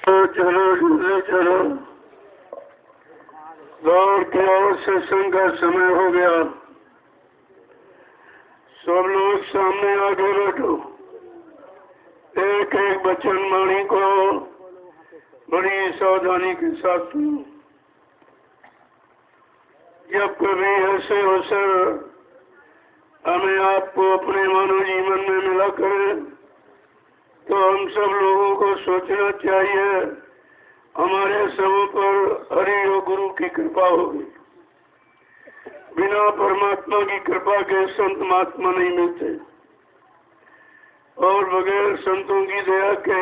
चलो जल्दी चलो, दौड़ के और सत्संग का समय हो गया। सब लोग सामने आके बैठो। एक एक वचन वाणी को बड़ी सावधानी के साथ सुनो। जब कभी ऐसे अवसर हमें आपको अपने मानव जीवन में मिला करें तो हम सब लोगों को सोचना चाहिए हमारे सबों पर हरि और गुरु की कृपा होगी। बिना परमात्मा की कृपा के संत महात्मा नहीं मिलते और बगैर संतों की दया के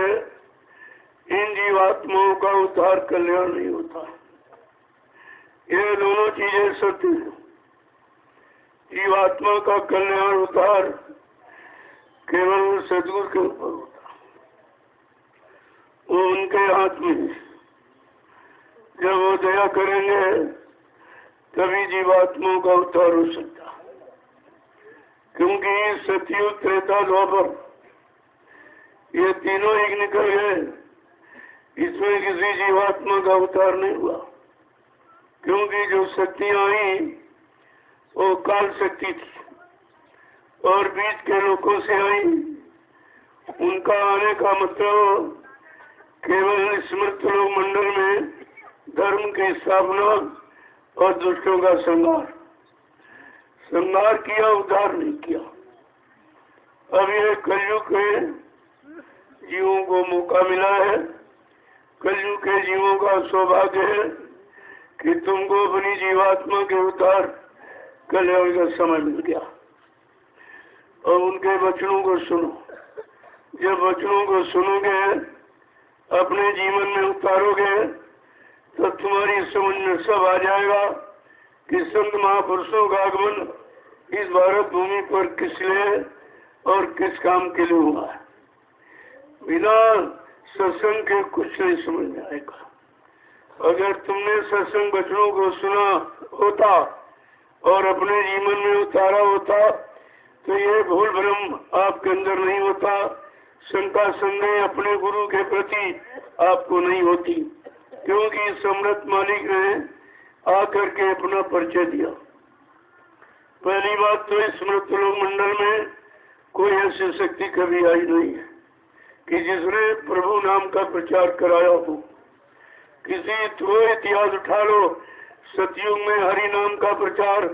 इन जीवात्माओं का उद्धार कल्याण नहीं होता। ये दोनों चीजें सत्य हैं। जीवात्मा का कल्याण उद्धार केवल सदगुरु के ऊपर होता, वो उनके हाथ में है। जब वो दया करेंगे तभी जीवात्माओं का उद्धार हो सकता, क्योंकि सतयुग त्रेता द्वापर ये तीनों एक निकल गए, इसमें किसी जीवात्मा का उद्धार नहीं हुआ। क्योंकि जो शक्तियां आई वो काल शक्ति थी और बीच के लोगों से आई। उनका आने का मतलब केवल स्मृत लोक मंडल में धर्म की स्थापना और दुष्टों का संहार किया, उद्धार नहीं किया। अब ये कलयुग के जीवों को मौका मिला है। कलयुग के जीवों का सौभाग्य है कि तुमको अपनी जीवात्मा के उद्धार कल्याण का समय मिल गया। और उनके वचनों को सुनो। जब वचनों को सुनोगे, अपने जीवन में उतारोगे, तो तुम्हारी समझ में सब आ जाएगा कि संत महापुरुषों का आगमन इस भारत भूमि पर किस लिए और किस काम के लिए हुआ है। बिना सत्संग के कुछ नहीं समझ में आएगा। अगर तुमने सत्संग वचनों को सुना होता और अपने जीवन में उतारा होता तो ये भूल भ्रम आपके अंदर नहीं होता, शंका संदेह अपने गुरु के प्रति आपको नहीं होती। क्योंकि सम्राट मालिक ने आकर के अपना परिचय दिया। पहली बात तो इस स्मृत लोक मंडल में कोई ऐसी शक्ति कभी आई नहीं है कि जिसने प्रभु नाम का प्रचार कराया हो। किसी तो इतिहास उठा लो, सतयुग में हरि नाम का प्रचार,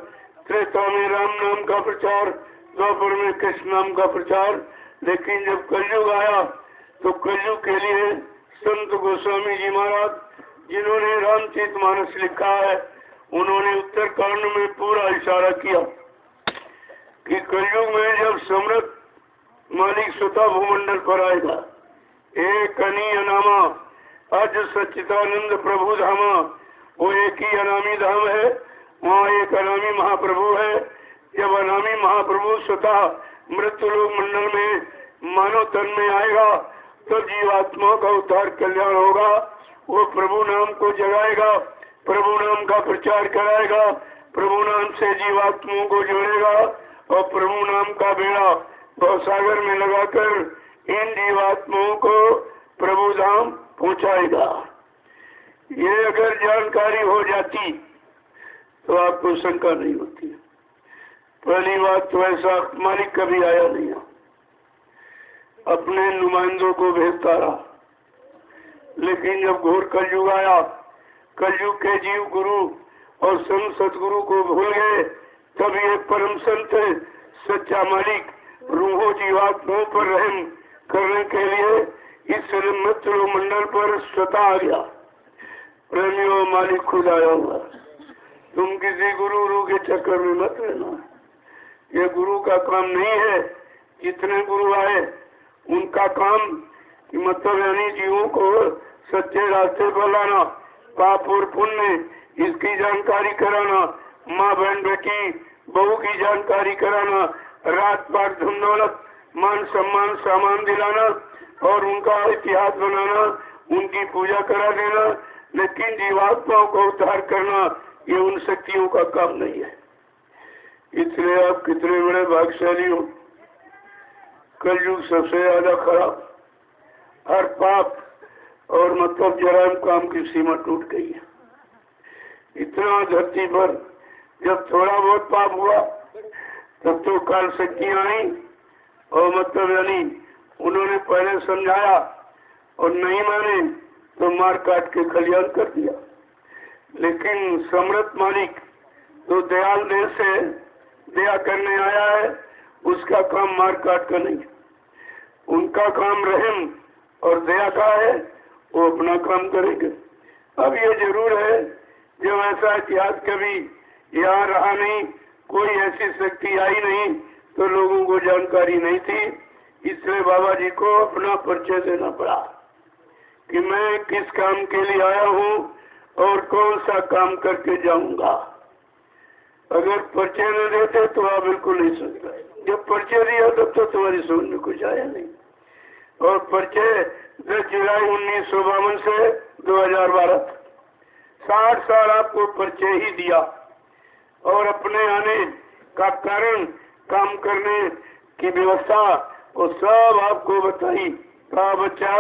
त्रेता में राम नाम का प्रचार, द्वापर में कृष्ण नाम का प्रचार। लेकिन जब कलयुग आया तो कलयुग के लिए संत गोस्वामी जी महाराज, जिन्होंने रामचरितमानस लिखा है, उन्होंने उत्तरकांड में पूरा इशारा किया कि कलयुग में जब सम्राट मालिक स्वतः भूमंडल पर आएगा, एक अनी अनामा अज सच्चिदानंद प्रभु धामा, वो एक ही अनामी धाम है, वहाँ एक अनामी महाप्रभु है। जब अनामी महाप्रभु स्वतः मृत्यु लोक मंडल में मानव तन में आएगा तो जीवात्मा का उद्धार कल्याण होगा। वो प्रभु नाम को जगाएगा, प्रभु नाम का प्रचार कराएगा, प्रभु नाम से जीवात्माओं को जोड़ेगा और प्रभु नाम का बेड़ा भवसागर में लगाकर इन जीवात्माओं को प्रभु धाम पहुंचाएगा। ये अगर जानकारी हो जाती तो आपको शंका नहीं होती। पहली बात तो ऐसा मालिक कभी आया नहीं है, अपने नुमाइंदों को भेजता रहा। लेकिन जब घोर कलयुग आया, कलयुग के जीव गुरु और संत सतगुरु को भूल गए, तब ये परम संत सच्चा मालिक रूहों जीवात्माओं पर रहम करने के लिए इस मृत्यु मंडल पर स्वतः आ गया। प्रेमियों, मालिक खुद आया हुआ। तुम किसी गुरु के चक्कर में मत रहना। ये गुरु का काम नहीं है। जितने गुरु आए उनका काम कि मतलब यानी जीवों को सच्चे रास्ते पर लाना, पाप और पुण्य इसकी जानकारी कराना, माँ बहन बेटी बहू की जानकारी कराना, रात पाट धन दौलत मान सम्मान सामान दिलाना और उनका इतिहास बनाना, उनकी पूजा करा देना। लेकिन जीवात्माओं को उद्धार करना ये उन शक्तियों का काम नहीं है। इसलिए आप कितने बड़े भाग्यशाली हो। कलयुग सबसे ज्यादा खराब, हर पाप और मतलब जराइम काम की सीमा टूट गई है। इतना धरती पर जब थोड़ा बहुत पाप हुआ तब तो काल शक्तियां आई और मतलब यानी उन्होंने पहले समझाया और नहीं माने तो मार काट के खलियान कर दिया। लेकिन समर्थ मालिक तो दयाल देश से दया करने आया है, उसका काम मार काट का नहीं, उनका काम रहम और दया का है, वो अपना काम करेंगे। अब ये जरूर है जब ऐसा इतिहास कभी यहाँ रहा नहीं, कोई ऐसी शक्ति आई नहीं तो लोगों को जानकारी नहीं थी, इसलिए बाबा जी को अपना परिचय देना पड़ा कि मैं किस काम के लिए आया हूँ और कौन सा काम करके जाऊंगा। अगर परिचय न देते तो आप बिल्कुल नहीं समझ पाए। जब परिचय दिया तब तो तुम्हारी समझ में कुछ आया नहीं। और परिचय 10 जुलाई 1952 से 2012 60 साल आपको परिचय ही दिया और अपने आने का कारण, काम करने की व्यवस्था वो सब आपको बताई। कहा बच्चा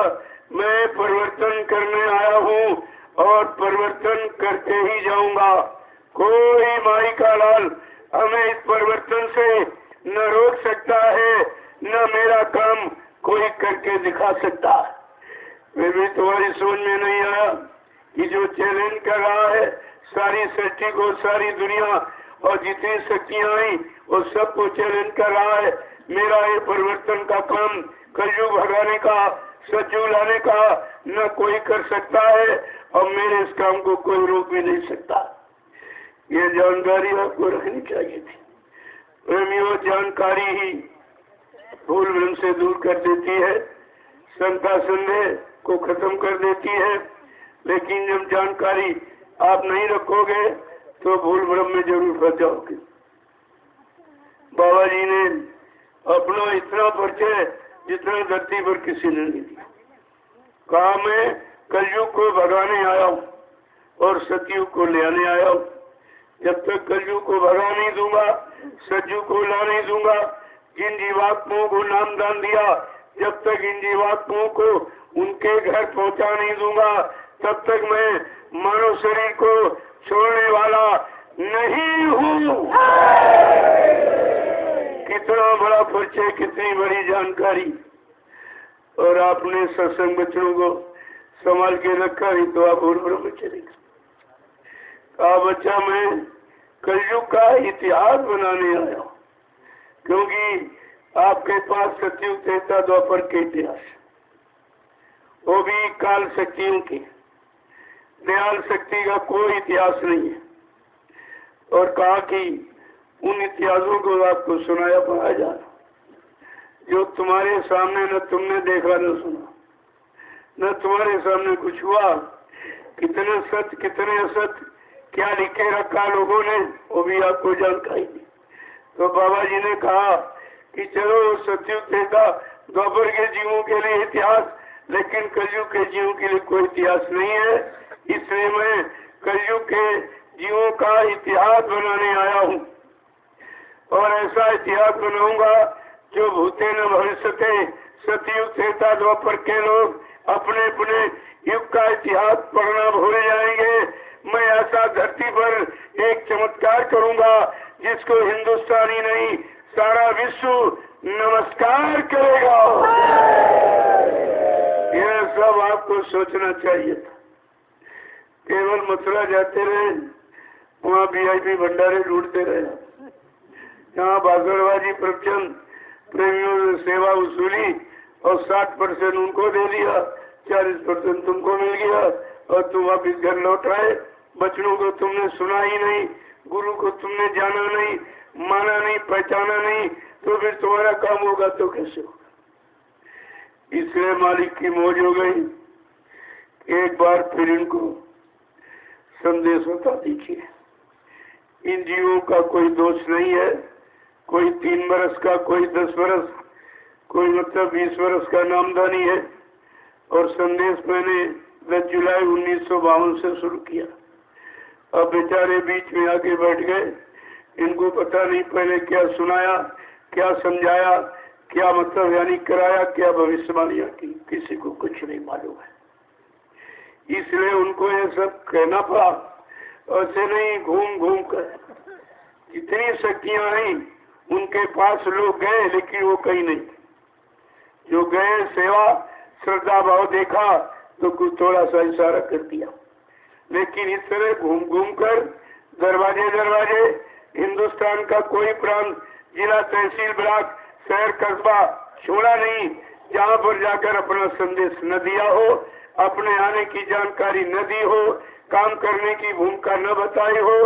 मैं परिवर्तन करने आया हूँ और परिवर्तन करके ही जाऊंगा। कोई माई का लाल हमें इस परिवर्तन से न रोक सकता है, न मेरा काम कोई करके दिखा सकता है। फिर भी तुम्हारी सोच में नहीं आया कि जो चैलेंज कर रहा है सारी सृष्टि को, सारी दुनिया और जितनी शक्तियां आई वो सबको चैलेंज कर रहा है। मेरा ये परिवर्तन का काम, कलयुग भगाने का, सज्जू लाने का न कोई कर सकता है और मेरे इस काम को कोई रोक भी नहीं सकता। ये जानकारी आपको रखनी चाहिए थी। प्रेमियों, जानकारी ही भूल भ्रम से दूर कर देती है, शंका संदेह को खत्म कर देती है। लेकिन जब जानकारी आप नहीं रखोगे तो भूल भ्रम में जरूर फंस जाओगे। बाबा जी ने अपना इतना परिचय जितना धरती पर किसी ने नहीं दिया। कहा मैं कलयुग को भगाने आया हूँ और सतयुग को ले आने आया हूँ। जब तक कलयुग को भगा नहीं दूंगा, सतयुग को ला नहीं दूंगा। जिन जीवात्माओं को नाम दान दिया, जब तक इन जीवात्माओं को उनके घर पहुंचा नहीं दूंगा तब तक मैं मानव शरीर को छोड़ने वाला नहीं हूँ। कितना बड़ा परिचय, कितनी बड़ी जानकारी। और आपने सत्संग बच्चों को संभाल के रखा ही तो आप भूल भ्रम में चलेंगे। कहा बच्चा मैं कलयुग का इतिहास बनाने आया हूँ, क्योंकि आपके पास सतयुग, त्रेता, द्वापर के इतिहास, वो भी काल शक्तियों की, दयाल शक्ति का कोई इतिहास नहीं है। और कहा कि उन इतिहासों को आपको सुनाया पढ़ाया जाना जो तुम्हारे सामने न तुमने देखा न सुना, न तुम्हारे सामने कुछ हुआ। कितने सत्य कितने असत्य क्या लिखे रखा लोगों ने, वो भी आपको जानकारी दी। तो बाबा जी ने कहा कि चलो सतयुग त्रेता द्वापर के जीवों के लिए इतिहास, लेकिन कलयुग के जीवों के लिए कोई इतिहास नहीं है। इसलिए मैं कलयुग के जीवों का इतिहास बनाने आया हूँ और ऐसा इतिहास बनाऊंगा जो भूते न भविष्यते। सतयुग त्रेता द्वापर के लोग अपने अपने युग का इतिहास पढ़ना भूल जाएंगे। मैं ऐसा धरती पर एक चमत्कार करूंगा जिसको हिंदुस्तानी नहीं सारा विश्व नमस्कार करेगा। यह सब आपको सोचना चाहिए था। केवल मथुरा जाते रहे, वहाँ VIP भंडारे ढूंढते रहे, यहाँ बागड़बाजी प्रवचन प्रेमियों से सेवा वसूली और 60% उनको दे दिया, 40% तुमको मिल गया और तुम वापिस घर लौट आए। बचनों को तुमने सुना ही नहीं, गुरु को तुमने जाना नहीं, माना नहीं, पहचाना नहीं, तो फिर तुम्हारा काम होगा तो कैसे होगा। इसलिए मालिक की मौज हो गई। एक बार फिर इनको संदेश बता दीजिए, इन जीवों का कोई दोष नहीं है। कोई 3 बरस का, कोई 10 बरस, कोई मतलब 20 बरस का नामदानी है। और संदेश मैंने 10 जुलाई 1952 से शुरू किया। अब बेचारे बीच में आके बैठ गए, इनको पता नहीं पहले क्या सुनाया, क्या समझाया, क्या मतलब यानी कराया, क्या भविष्यवाणियां की, किसी को कुछ नहीं मालूम है। इसलिए उनको ये सब कहना पड़ा। ऐसे नहीं घूम घूम कर जितनी शक्तियां आई उनके पास लोग गए, लेकिन वो कहीं नहीं। जो गए सेवा श्रद्धा भाव देखा तो कुछ थोड़ा सा इशारा कर दिया, लेकिन इस तरह घूम घूम कर दरवाजे दरवाजे हिंदुस्तान का कोई प्रांत, जिला, तहसील, ब्लॉक, शहर, कस्बा छोड़ा नहीं जहाँ पर जाकर अपना संदेश न दिया हो, अपने आने की जानकारी न दी हो, काम करने की भूमिका न बताई हो,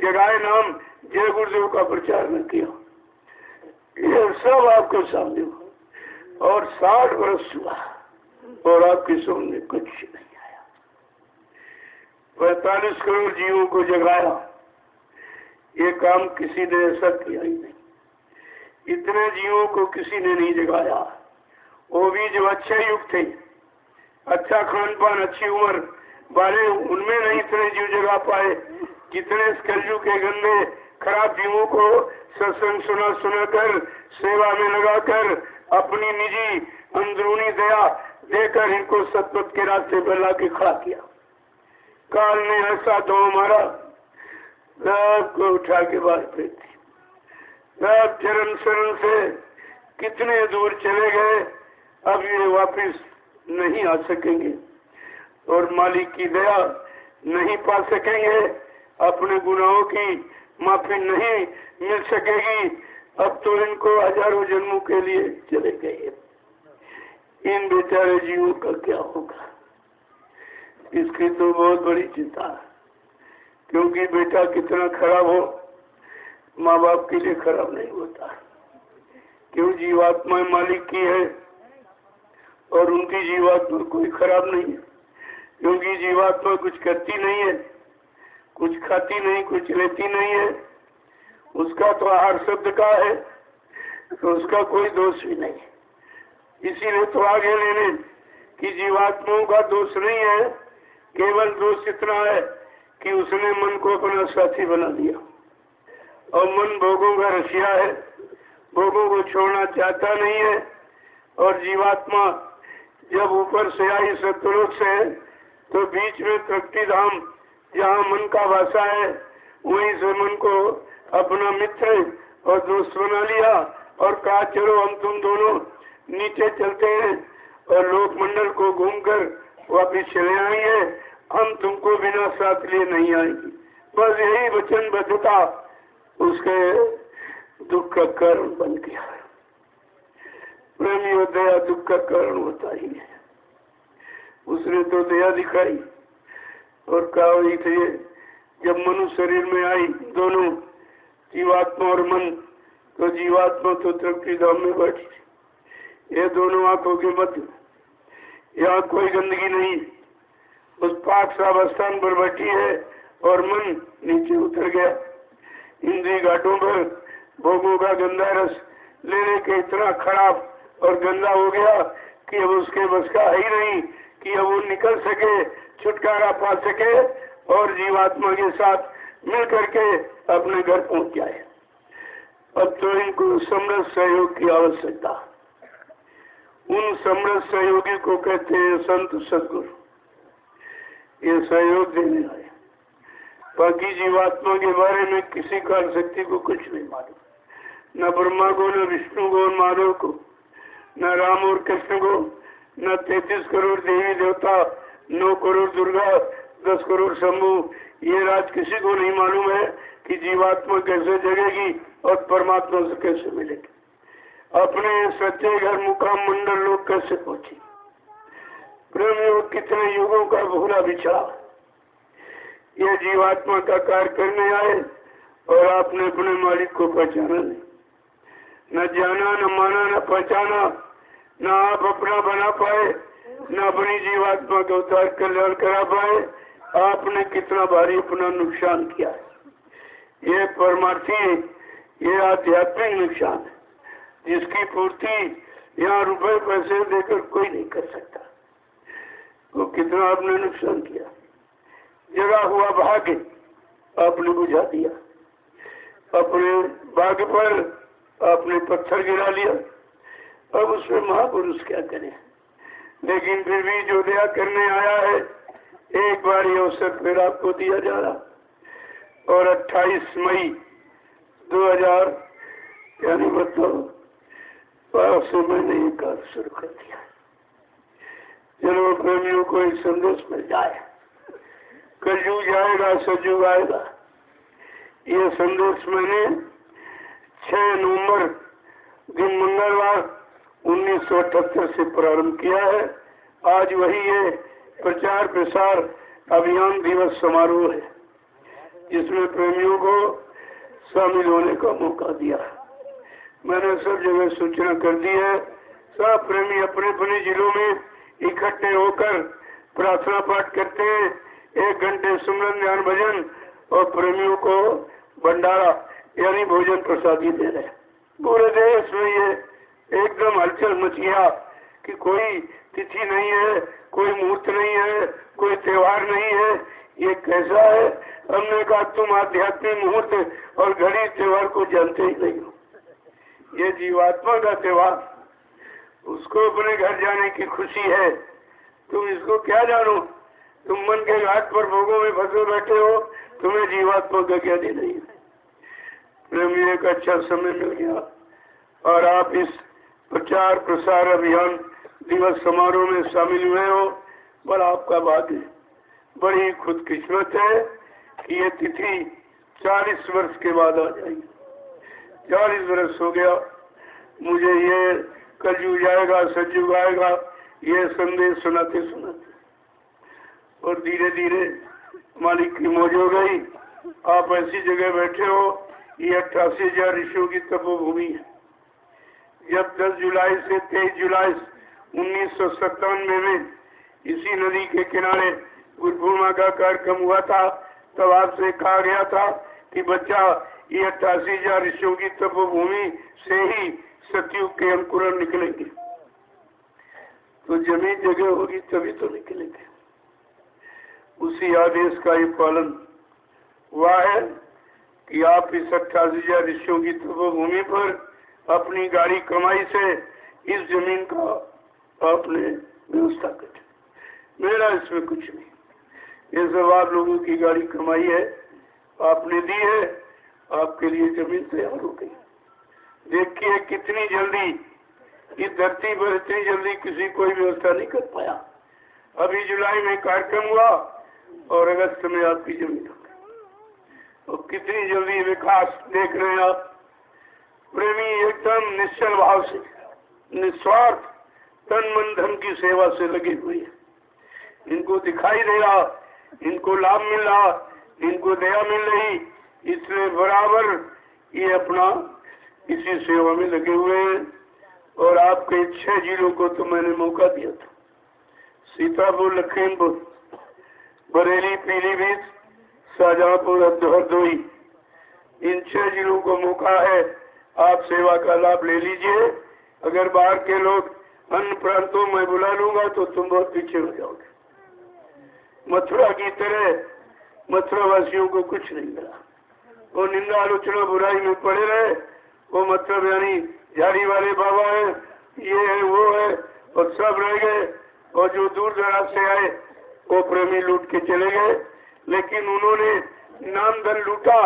जगाए नाम जय गुरुदेव का प्रचार न किया। ये सब आपके सामने हो। और 60 वर्ष हुआ और आपके सामने कुछ नहीं आया। 45 करोड़ जीवों को जगाया, ये काम किसी ने ऐसा किया ही नहीं। इतने जीवों को किसी ने नहीं जगाया। वो भी जो अच्छे युग थे, अच्छा खान पान, अच्छी उम्र वाले, उनमें नहीं इतने जीव जगा पाए जितने इस कलयुग के गंदे खराब जीवों को सत्संग सुना कर, सेवा में लगाकर, अपनी निजी अंदरूनी दया देकर इनको सतपथ के रास्ते पर ला के खड़ा किया। काल ने ऐसा तो हमारा सबको उठा के बाहर फेंक दी। सब चरण शरण से कितने दूर चले गए, अब ये वापिस नहीं आ सकेंगे और मालिक की दया नहीं पा सकेंगे, अपने गुनाहों की माफी नहीं मिल सकेगी। अब तो इनको हजारों जन्मों के लिए चले गए। इन बेचारे जीवों का क्या होगा, इसकी तो बहुत बड़ी चिंता है। क्योंकि बेटा कितना खराब हो, माँ बाप के लिए खराब नहीं होता। क्यों, जीवात्मा मालिक की है और उनकी जीवात्मा कोई खराब नहीं है। क्योंकि जीवात्मा कुछ करती नहीं है, कुछ खाती नहीं, कुछ लेती नहीं है। उसका तो आहार शब्द का है, तो उसका कोई दोष भी नहीं है। इसीलिए तो आगे लेने कि जीवात्माओं का दोष नहीं है, केवल दोष इतना है कि उसने मन को अपना साथी बना दिया और मन भोगों का रसिया है, भोगों को छोड़ना चाहता नहीं है। और जीवात्मा जब ऊपर से आई सतलोक से, तो बीच में तृप्ति धाम जहाँ मन का वासा है, वहीं से मन को अपना मित्र और दोस्त बना लिया और कहा चलो हम तुम दोनों नीचे चलते हैं और लोक मंडल को घूमकर वापिस चले आएंगे, हम तुमको बिना साथ लिए नहीं आएंगे। बस यही वचनबद्धता उसके दुख का कारण बन गया। प्रेम और दया दुख का कारण होता ही है। उसने तो दया दिखाई और कहा वही थे, जब मनुष्य शरीर में आई दोनों जीवात्मा और मन, तो जीवात्मा तो तृप्ति धाम में बैठी, ये दोनों आंखों के मध्य, यहाँ कोई गंदगी नहीं, उस पाक साफ स्थान पर बैठी है और मन नीचे उतर गया। इंद्रिय घाटों पर भोगों का गंदा रस लेने के इतना खराब और गंदा हो गया कि अब उसके बस का है ही नहीं कि अब वो निकल सके, छुटकारा पा सके और जीवात्मा के साथ मिल करके अपने घर पहुंच जाए। अब तो इनको समरस सहयोग की आवश्यकता। उन समरस सहयोगी को कहते हैं संत सदगुरु। ये सहयोग देने आए। बाकी जीवात्मा के बारे में किसी काल शक्ति को कुछ नहीं मालूम, न ब्रह्मा को, न विष्णु को, न महादेव को, न राम और कृष्ण को, न 33 करोड़ देवी देवता, 9 करोड़ दुर्गा, 10 करोड़ शंभु। ये राज किसी को नहीं मालूम है कि जीवात्मा कैसे जगेगी और परमात्मा से कैसे मिलेगी, अपने सच्चे घर मुकाम मंडल लोग कैसे पहुंचे। प्रेम योग कितने युगों का भूला बिछड़ा, ये जीवात्मा का कार्य करने आए और आपने अपने मालिक को पहचाना नहीं, न जाना, न माना, न पहचाना, न आप अपना बना पाए, न अपनी जीवात्मा का उद्धार कल्याण करा पाए। आपने कितना भारी अपना नुकसान किया है। ये परमार्थी, ये आध्यात्मिक नुकसान है, जिसकी पूर्ति यहाँ रुपए पैसे देकर कोई नहीं कर सकता। तो कितना आपने नुकसान किया। जगा हुआ भाग्य आपने बुझा दिया, अपने भाग्य पर आपने पत्थर गिरा लिया। अब उसमें महापुरुष क्या करें, लेकिन फिर भी जो दया करने आया है अवसर फिर आपको दिया जा रहा। और 28 मई 2000 यानी बताओ 1200 मैंने एक कार्य शुरू कर दिया। चलो प्रेमियों को एक संदेश मिल जाए, कलयुग जाएगा सतयुग आएगा। ये संदेश मैंने 6 नवंबर दिन मंगलवार 1978 से प्रारंभ किया है। आज वही ये प्रचार प्रसार अभियान दिवस समारोह है, जिसमें प्रेमियों को शामिल होने का मौका दिया। मैंने सब जगह सूचना कर दी है। सब प्रेमी अपने अपने जिलों में इकट्ठे होकर प्रार्थना पाठ करते हैं, 1 घंटे सुमरन ध्यान भजन, और प्रेमियों को भंडारा यानी भोजन प्रसादी दे रहे। पूरे देश में ये एकदम हलचल मच गया कि कोई तिथि नहीं है, कोई मुहूर्त नहीं है, कोई त्योहार नहीं है, ये कैसा है। हमने कहा तुम आध्यात्मिक मुहूर्त और घड़ी त्योहार को जानते ही नहीं हो। ये जीवात्मा का त्योहार, उसको अपने घर जाने की खुशी है, तुम इसको क्या जानो। तुम मन के घाट पर भोगों में फंसे बैठे हो, तुम्हें जीवात्मा का ज्ञान ही नहीं। प्रेमी एक अच्छा समय मिल गया और आप इस प्रचार प्रसार अभियान दिवस समारोह में शामिल हुए हो। बड़ा आपका भाग्य, बड़ी खुदकिस्मत है कि ये तिथि 40 वर्ष के बाद आ जाएगी। 40 वर्ष हो गया मुझे ये कलयुग जाएगा सतयुग आएगा ये संदेश सुनाते सुनाते, और धीरे धीरे मालिक की मौज हो गई। आप ऐसी जगह बैठे हो, ये 88,000 ऋषियों की तपोभूमि है। जब 10 जुलाई से 23 जुलाई 1997 में इसी नदी के किनारे गुरु पूर्णिमा का कार्यक्रम हुआ था, तब आपसे कहा गया था कि बच्चा ये 88,000 ऋषियों की तपोभूमि से ही सतयुग के अंकुरण निकलेंगे। तो जमीन जगह होगी तभी तो निकलेंगे। उसी आदेश का ये पालन हुआ है कि आप इस 88,000 ऋषियों की तपोभूमि पर अपनी गाड़ी कमाई से इस जमीन का आपने व्यवस्था कर। मेरा इसमें कुछ नहीं, ये सब आप लोगों की गाड़ी कमाई है, आपने दी है, आपके लिए जमीन तैयार हो गई। देखिए कितनी जल्दी इस धरती पर, इतनी जल्दी किसी कोई व्यवस्था नहीं कर पाया। अभी जुलाई में कार्यक्रम हुआ और अगस्त में आपकी जमीन हो गई। और कितनी जल्दी विकास देख रहे हैं आप। प्रेमी एकदम निश्चल भाव से, निस्वार्थ तन मन धन की सेवा से लगी हुई है। इनको दिखाई दे रहा, इनको लाभ मिल रहा, इनको दया मिल रही, इसलिए बराबर ये अपना इसी सेवा में लगे हुए हैं। और आपके 6 जिलों को तो मैंने मौका दिया था, सीतापुर, लखीमपुर, बरेली, पीलीभीत, शाहजहांपुर, हरदोई, इन 6 जिलों को मौका है। आप सेवा का लाभ ले लीजिए। अगर बाहर के लोग अन्य प्रांतों में बुला लूंगा तो तुम बहुत पीछे हो जाओगे। मथुरा की तरह मथुरा वासियों को कुछ नहीं मिला। वो निंदा आलोचना बुराई में पड़े रहे। वो मतलब यानी झाड़ी वाले बाबा है, ये है वो है, और सब रह गए। और जो दूर दराज से आए वो प्रेमी लूट के चले गए। लेकिन उन्होंने नाम धन लूटा,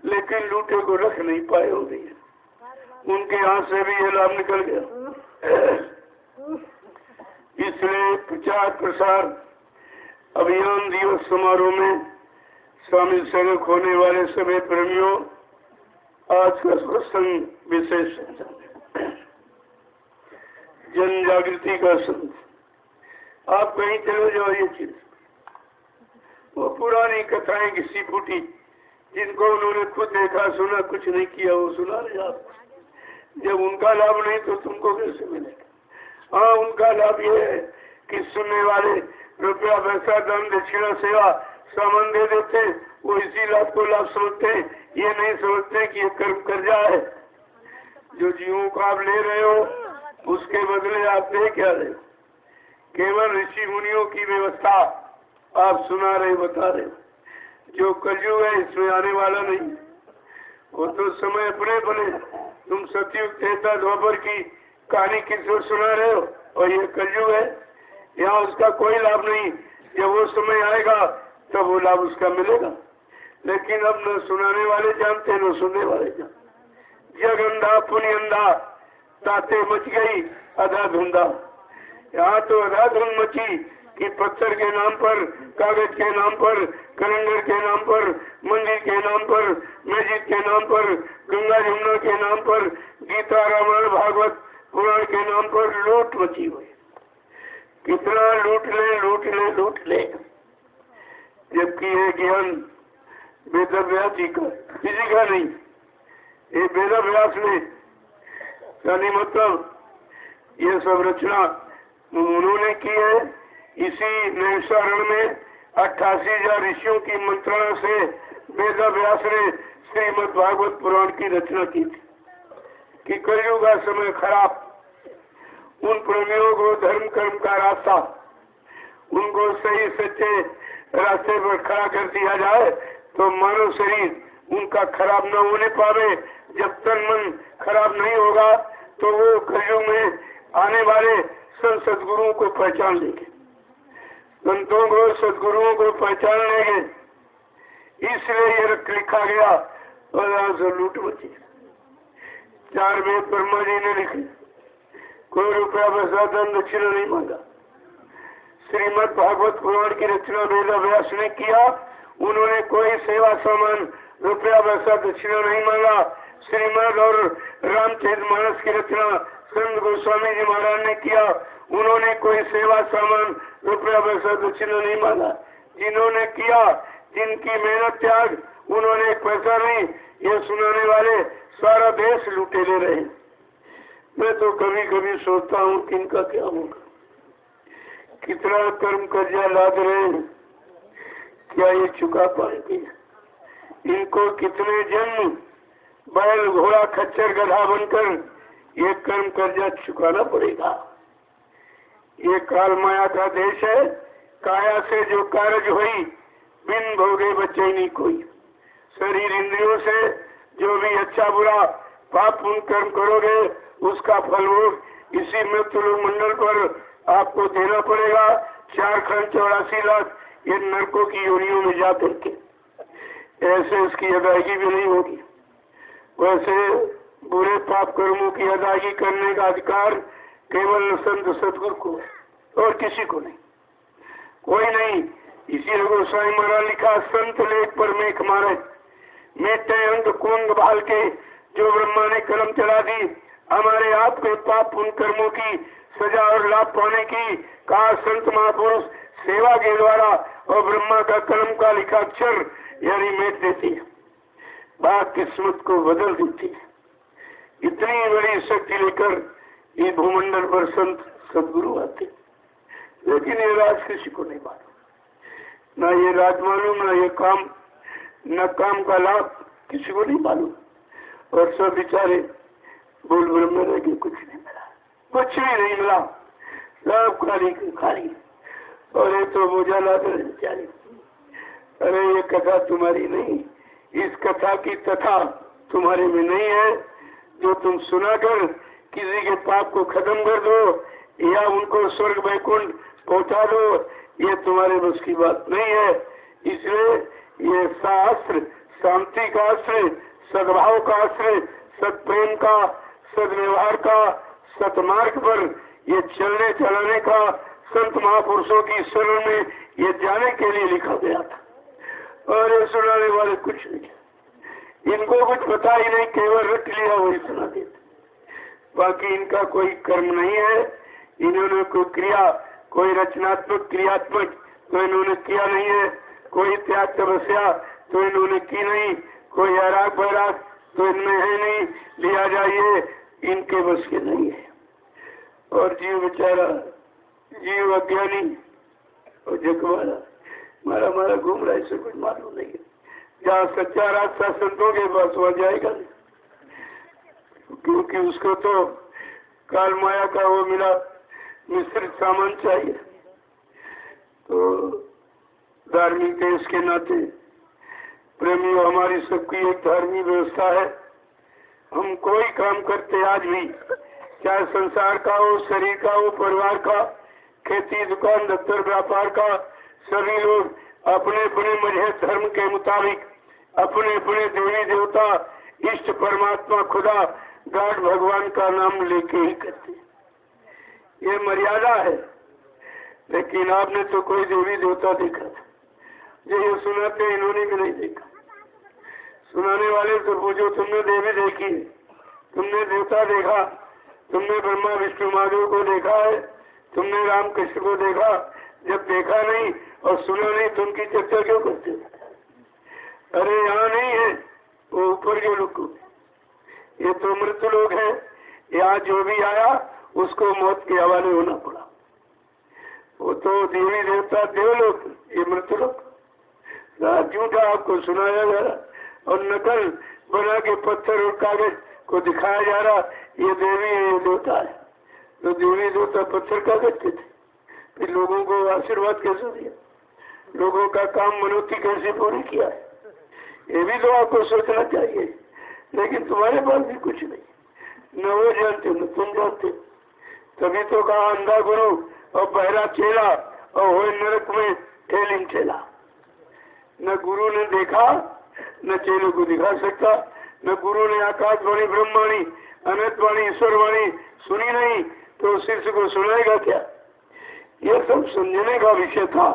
लेकिन लूटे को रख नहीं पाए हो गई। उनके हाथ से भी ये लाभ निकल गया। इसलिए प्रचार प्रसार अभियान दिवस समारोह में शामिल सड़क होने वाले सभी प्रेमियों, आज का प्रसंग विशेष जन जागृति का संत। आप कहीं चले जाओ, ये चीज वो पुरानी कथाएं किसी फूटी जिनको उन्होंने खुद देखा सुना, कुछ नहीं किया, वो सुना रहे आप। जब उनका लाभ नहीं तो तुमको कैसे मिलेगा। हाँ, उनका लाभ ये है कि सुनने वाले रुपया पैसा दान दक्षिणा सेवा सामान दे देते, वो इसी लाभ को लाभ समझते, ये नहीं समझते कि ये कर्म कर्जा है। जो जीवों को आप ले रहे हो उसके बदले आप दे क्या रहे हो। केवल ऋषि मुनियों की व्यवस्था आप सुना रहे, बता रहे हो। जो कलयुग है इसमें आने वाला नहीं, वो तो समय अपने बने। तुम सतयुग त्रेता द्वापर की कहानी किसको सुना रहे हो, और ये कलयुग है, यहाँ उसका कोई लाभ नहीं। जब वो समय आएगा तब वो लाभ उसका मिलेगा। लेकिन अब न सुनाने वाले जानते न सुनने वाले जानते। जग अंधा पुण्य अंधा, ताते मच गई अधा धुंधा। यहाँ तो अधा धुंध मची कि पत्थर के नाम पर, कागज के नाम पर, कैलेंडर के नाम पर, मंदिर के नाम पर, मस्जिद के नाम पर, गंगा यमुना के नाम पर, गीता रामायण भागवत पुराण के नाम पर लूट मची हुई। कितना लूट ले लूट ले लूट ले। जबकि ये ज्ञान वेदव्यास जी का, किसी का नहीं। ये वेदव्यास ने यानी मतलब ये सब रचना उन्होंने की है। इसी नैमिषारण्य में 88,000 ऋषियों की मंत्रणा से वेदव्यास ने श्रीमद् भागवत पुराण की रचना की थी कि कलयुग का समय खराब, उन प्रेमियों को धर्म कर्म का रास्ता, उनको सही सच्चे रास्ते पर खड़ा कर दिया जाए तो मानव शरीर उनका खराब न होने पावे। जब तन मन खराब नहीं होगा तो वो कलयुग में आने वाले संत सदगुरुओं को पहचान लेंगे, संतों को सदगुरुओं को पहचान लेंगे। इसलिए ये लिखा गया और यहाँ से लूट मची। 4 वेद ब्रह्मा जी ने लिखे, कोई रुपया पैसा धन दक्षिणा नहीं मांगा। श्रीमद् भागवत पुराण की रचना वेदव्यास ने किया। उन्होंने कोई सेवा सामान रुपया पैसा दक्षिणा नहीं मांगा। श्रीमद् और रामचरितमानस की रचना संत गोस्वामी जी महाराज ने किया। उन्होंने कोई सेवा सामान रुपया पैसा दक्षिणा नहीं मांगा। जिन्होंने किया, जिनकी मेहनत त्याग, उन्होंने एक पैसा नहीं। ये सुनाने वाले सारा देश लूटे ले रहे। मैं तो कभी कभी सोचता हूँ कि इनका क्या होगा। कितना कर्म कर्जा लाद रहे हैं, क्या ये चुका पाएंगे? इनको कितने जन्म बैल घोड़ा खच्चर गधा बनकर ये कर्म कर्जा चुकाना पड़ेगा। ये काल माया का देश है। काया से जो कारज हुई, बिन भोगे बचे नहीं कोई। शरीर इंद्रियों से जो भी अच्छा बुरा पाप पुण्य कर्म करोगे, उसका फल वो इसी मृत्यु मंडल पर आपको देना पड़ेगा। 4 खंड 84 लाख ये नरकों की योनियों में जा करके, ऐसे उसकी अदायगी भी नहीं होगी। वैसे बुरे पाप कर्मों की अदायगी करने का अधिकार केवल संत सदगुरु को और किसी को नहीं, कोई नहीं। इसी गोसाई महाराज लिखा, संत लेख पर मेख मारे, मेटे अंग कुंग बाल के, जो ब्रह्मा ने कलम चला दी हमारे आप के पाप पुण्य कर्मों की सजा और लाभ पाने की। कहा संत महापुरुष सेवा के द्वारा और ब्रह्मा का कलम का लिखा अक्षर यानी मेट देती है, बात किस्मत को बदल देती है। इतनी बड़ी शक्ति लेकर ये भूमंडल पर संत सदगुरु आते, लेकिन ये राज किसी को नहीं मालूम। ना ये राज मालूम, ना ये काम, न काम का लाभ किसी को नहीं मालूम। और सब बेचारे बोल ब्रह्म रह गए, कुछ नहीं मिला, कुछ भी नहीं मिला, सब खाली खाली। और ये तो मोजा लाकर बेचारे। अरे ये कथा तुम्हारी नहीं, इस कथा की तथा तुम्हारे में नहीं है। जो तुम सुनाकर किसी के पाप को खत्म कर दो या उनको स्वर्ग वैकुंठ पहुंचा दो, ये तुम्हारे बस की बात नहीं है। इसलिए ये शास्त्र शांति का आश्रय, सद्भाव का आश्रय, सत्प्रेम का, सदव्यवहार का, सतमार्ग पर ये चलने चलाने का, संत महापुरुषों की शरण में ये जाने के लिए लिखा गया था। और ये सुनाने वाले कुछ नहीं, इनको कुछ पता ही नहीं, केवल रट लिया वही सुना देते। बाकी इनका कोई कर्म नहीं है। इन्होंने कोई क्रिया, कोई रचनात्मक क्रियात्मक तो इन्होंने किया नहीं है, कोई त्याग तपस्या तो इन्होंने की नहीं, कोई आराग बैराग तो इनमें है नहीं, लिया जाइए, इनके बस के नहीं है। और जीव बेचारा, जीव अज्ञानी और जगवाला मारा मारा घूम रहा है, इसे कुछ मालूम नहीं है। जहाँ सच्चा रास्ता संतों के पास वहाँ जाएगा नहीं, क्योंकि उसको तो काल माया का वो मिला मिश्रित सामान चाहिए। तो धार्मिक देश के नाते प्रेमियों, हमारी सबकी एक धार्मिक व्यवस्था है। हम कोई काम करते आज भी, चाहे संसार का हो, शरीर का हो, परिवार का, खेती दुकान दफ्तर व्यापार का, सभी लोग अपने अपने मजहब धर्म के मुताबिक अपने अपने देवी देवता इष्ट परमात्मा खुदा गॉड भगवान का नाम लेके ही करते। ये मर्यादा है। लेकिन आपने तो कोई देवी देवता देखा था? जो ये सुनाते इन्होंने भी नहीं देखा। सुनाने वाले तो पूछो, तुमने देवी देखी, तुमने देवता देखा, तुमने ब्रह्मा विष्णु महादेव को देखा है, तुमने राम कृष्ण को देखा? जब देखा नहीं और सुना नहीं तो उनकी चर्चा क्यों करते? अरे यहाँ नहीं है, वो ऊपर के लोग, ये तो मृत्यु लोग है। यहाँ जो भी आया उसको मौत के हवाले होना पड़ा। वो तो देवी देवता देवलोक, ये मृत्यु लोग। झूठा आपको सुनाया जा रहा और नकल बना के पत्थर और कागज को दिखाया जा रहा, ये देवी है, ये देवता है। तो देवी देवता पत्थर कागज के थे, फिर लोगों को आशीर्वाद कैसे दिया, लोगों का काम मनोती कैसे पूरी किया है, ये भी तो आपको सोचना चाहिए। लेकिन तुम्हारे पास भी कुछ नहीं, न वो जानते न तुम जानते। तभी तो कहा अंधा गुरु और बहरा चेला और हो नरक में ठेलिंग चेला। न गुरु ने देखा न चेले को दिखा सकता, न गुरु ने आकाशवाणी ब्रह्मवाणी अनंतवाणी ईश्वरवाणी सुनी नहीं तो शिष्य को सुनाएगा क्या? यह सब समझने का विषय था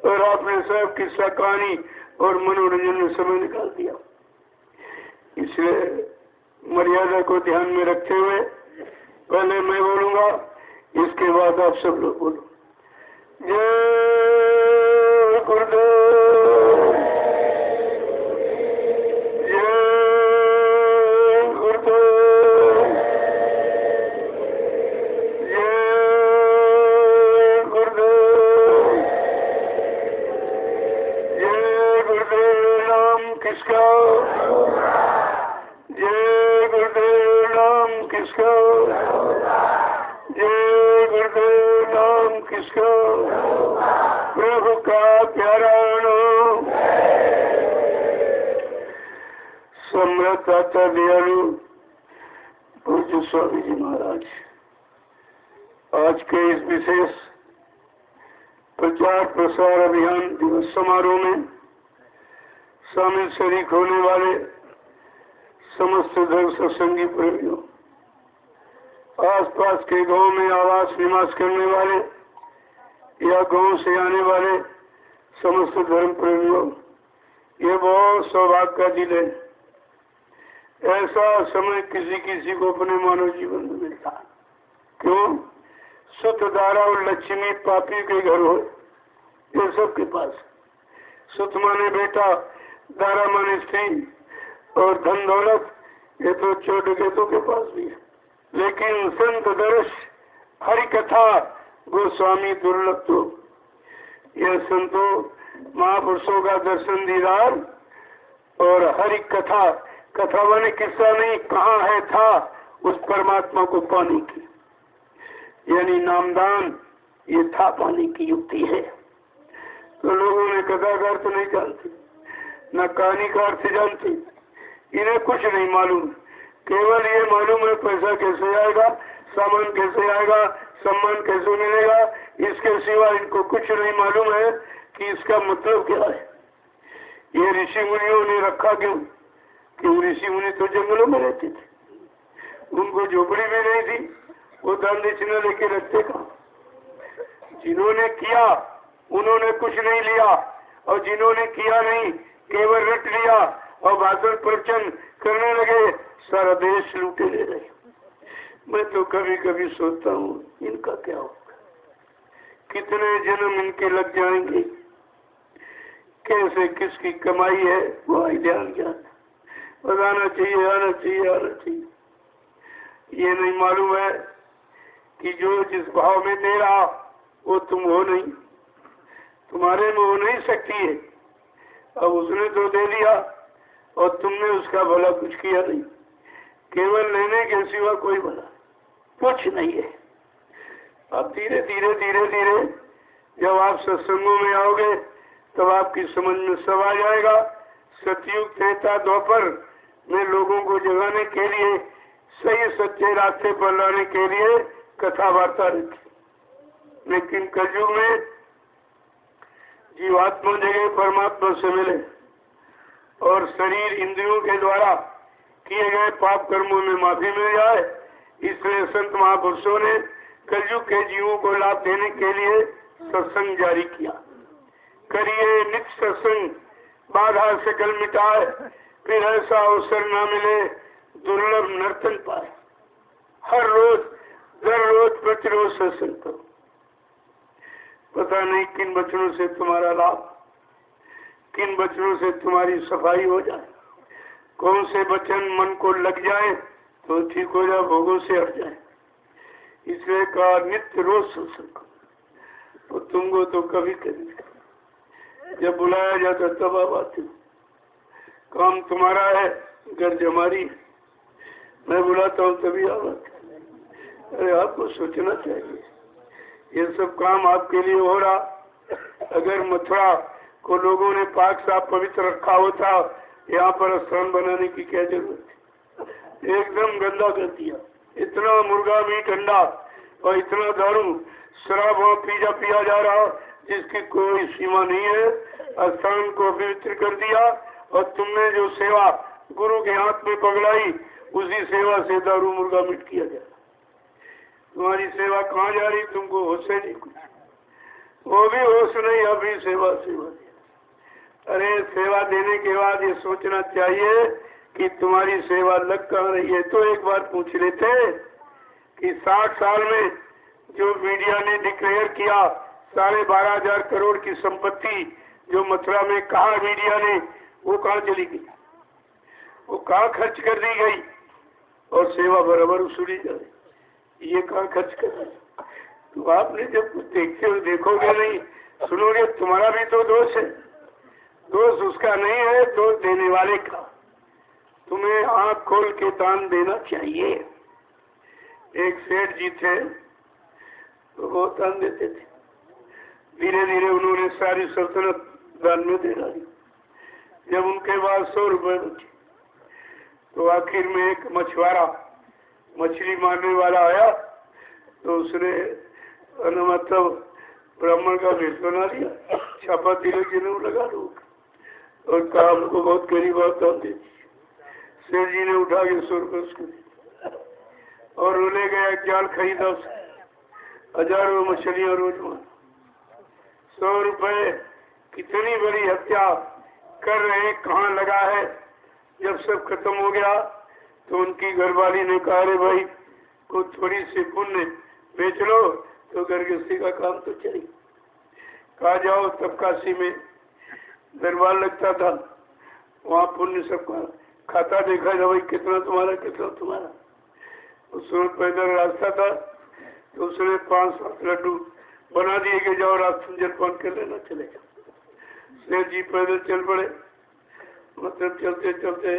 और आपने सब किस्सा कहानी और मनोरंजन में समय निकाल दिया। इसलिए मर्यादा को ध्यान में रखते हुए पहले मैं बोलूंगा, इसके बाद आप सब लोग बोलो। जय गुरुदेव, जय गुरुदेव, जय गुरुदेव, जय गुरुदेव। नाम किसका? जय गुरुदेव। नाम किसका? जय गुरुदेव। नाम किसका? प्रभु का प्यारा नाम। सम्राट दाता दयालु पूज्य स्वामी जी महाराज, आज के इस विशेष प्रचार प्रसार अभियान दिवस समारोह में शामिल शरीक होने वाले समस्त धर्म सत्संगी प्रेमियों, आसपास के गांव में आवास निवास करने वाले या गांव से आने वाले समस्त धर्म प्रेमियों, ये बहुत सौभाग्य का दिन है। ऐसा समय किसी किसी को अपने मानव जीवन में मिलता। क्यों? सुत दारा और लक्ष्मी पापी के घर हो, ये सबके पास। सुत माने बेटा, दारा माने स्त्री और धन दौलत, ये तो चोट केतु के पास भी है। लेकिन संत दर्श हरि कथा गोस्वामी दुर्लभ तो, यह संतों महापुरुषों का दर्शन दीदार और हरि कथा, कथा माने किस्सा नहीं, कहाँ है था उस परमात्मा को पाने की, यानी नामदान, ये था पाने की युक्ति है। तो लोगों ने कथा का अर्थ नहीं जानते, न कहानी का अर्थ जानते, इन्हें कुछ नहीं मालूम। केवल ये मालूम है पैसा कैसे आएगा, सामान कैसे आएगा, सम्मान कैसे मिलेगा, इसके सिवा इनको कुछ नहीं मालूम है कि इसका मतलब क्या है। ये ऋषि मुनियों ने रखा क्यों? कि ऋषि मुनि तो जंगलों में रहते थे, उनको झोपड़ी भी नहीं थी, वो दान दक्षिणा लेके रखते कहाँ। जिन्होंने किया उन्होंने कुछ नहीं लिया, और जिन्होंने किया नहीं केवल रट लिया और भाषण प्रवचन करने लगे, सारा देश लूटे ले रहे। मैं तो कभी कभी सोचता हूँ इनका क्या होगा, कितने जन्म इनके लग जाएंगे, कैसे किसकी कमाई है वो ध्यान ज्ञान बताना चाहिए, आना चाहिए, आना चाहिए। ये नहीं मालूम है कि जो जिस भाव में दे रहा वो तुम हो नहीं, तुम्हारे में हो नहीं सकती है। अब उसने तो दे दिया और तुमने उसका भला कुछ किया नहीं, केवल लेने के सिवा कोई भला कुछ नहीं है। अब धीरे धीरे धीरे धीरे जब आप सत्संगों में आओगे तब आपकी समझ में सब आ जाएगा। सतयुग त्रेता द्वापर में लोगों को जगाने के लिए, सही सच्चे रास्ते पर लाने के लिए कथा वार्ता रखी। लेकिन कलयुग में जीवात्मा जगह परमात्मा से मिले और शरीर इंद्रियों के द्वारा किए गए पाप कर्मों में माफी मिल जाए। इसलिए संत महापुरुषों ने कलयुग के जीवों को लाभ देने के लिए सत्संग जारी किया। करिए नित्य सत्संग, बाधा सकल मिटाए, फिर ऐसा अवसर न मिले दुर्लभ नर्तन पाए। हर रोज दर रोज प्रतिरोज सत्संग करो। पता नहीं किन वचनों से तुम्हारा लाभ, किन वचनों से तुम्हारी सफाई हो जाए। कौन से वचन मन को लग जाए तो ठीक हो जाए, भोगों से हट जाए। इसलिए कहा नित्य रोज सत्संग करो। तो तुमको तो कभी कभी जब बुलाया जाता तब आप आते हो। काम तुम्हारा है, गर्ज हमारी। मैं बुलाता हूँ तभी आप आते। अरे आपको सोचना चाहिए, ये सब काम आपके लिए हो रहा। अगर मथुरा को लोगों ने पाक साफ पवित्र रखा होता, यहाँ पर स्थान बनाने की क्या जरूरत है? एकदम गंदा कर दिया। इतना मुर्गा मीट अंडा और इतना दारू शराब वहाँ पिया जा रहा जिसकी कोई सीमा नहीं है। स्थान को पवित्र कर दिया और तुमने जो सेवा गुरु के हाथ में पगलाई, उसी सेवा से दारू मुर्गा मीट किया जा रहा। तुम्हारी सेवा कहाँ जा रही? तुमको होश नहीं कुछ, वो भी होश नहीं, अभी सेवा सेवा। अरे सेवा देने के बाद ये सोचना चाहिए कि तुम्हारी सेवा लग कहाँ रही है। तो एक बार पूछ लेते कि 60 साल में जो मीडिया ने डिक्लेयर किया 12,500 करोड़ की संपत्ति जो मथुरा में कहा मीडिया ने, वो कहाँ चली गई? वो कहाँ खर्च कर दी गई? और सेवा बराबर उसूली जा रही, ये कहाँ खर्च कर रही? तो आपने जब कुछ देखते हो, देखोगे नहीं, सुनोगे, तुम्हारा भी तो दोष है। दोष उसका नहीं है, दोष देने वाले का। तुम्हें आंख खोल के दान देना चाहिए। एक सेठ जी थे तो बहुत दान देते थे। धीरे धीरे उन्होंने सारी सल्तनत दान में दे डाली। जब उनके पास 100 रुपए बचे तो आखिर में एक मछुआरा, मछली मारने वाला आया, तो उसने मतलब ब्राह्मण का भेष बना लिया, छापा धीरे धीरे लगा दो और कहा हमको बहुत गरीब दान दे दीजिए। सेठ जी ने उठा के 100 रुपये उसको दिए और वो ले गया, जाल खरीदा उसने, हजारों मछलियां रोज मार। 100 रुपये कितनी बड़ी हत्या कर रहे, कहाँ लगा है। जब सब खत्म हो गया तो उनकी घरवाली ने कहा, अरे भाई को थोड़ी सी पुण्य बेच लो तो गृहस्थी का काम तो चले। कहा जाओ, तब काशी में दरबार लगता था, वहाँ पुण्य सबका खाता देखा था, भाई कितना तुम्हारा कितना तुम्हारा। उसमें पैदल रास्ता था तो उसने 5-7 लड्डू बना दिए कि जाओ राशन जलपान कर लेना, चले जाओ। सेठ जी पैदल चल पड़े। मतलब चलते चलते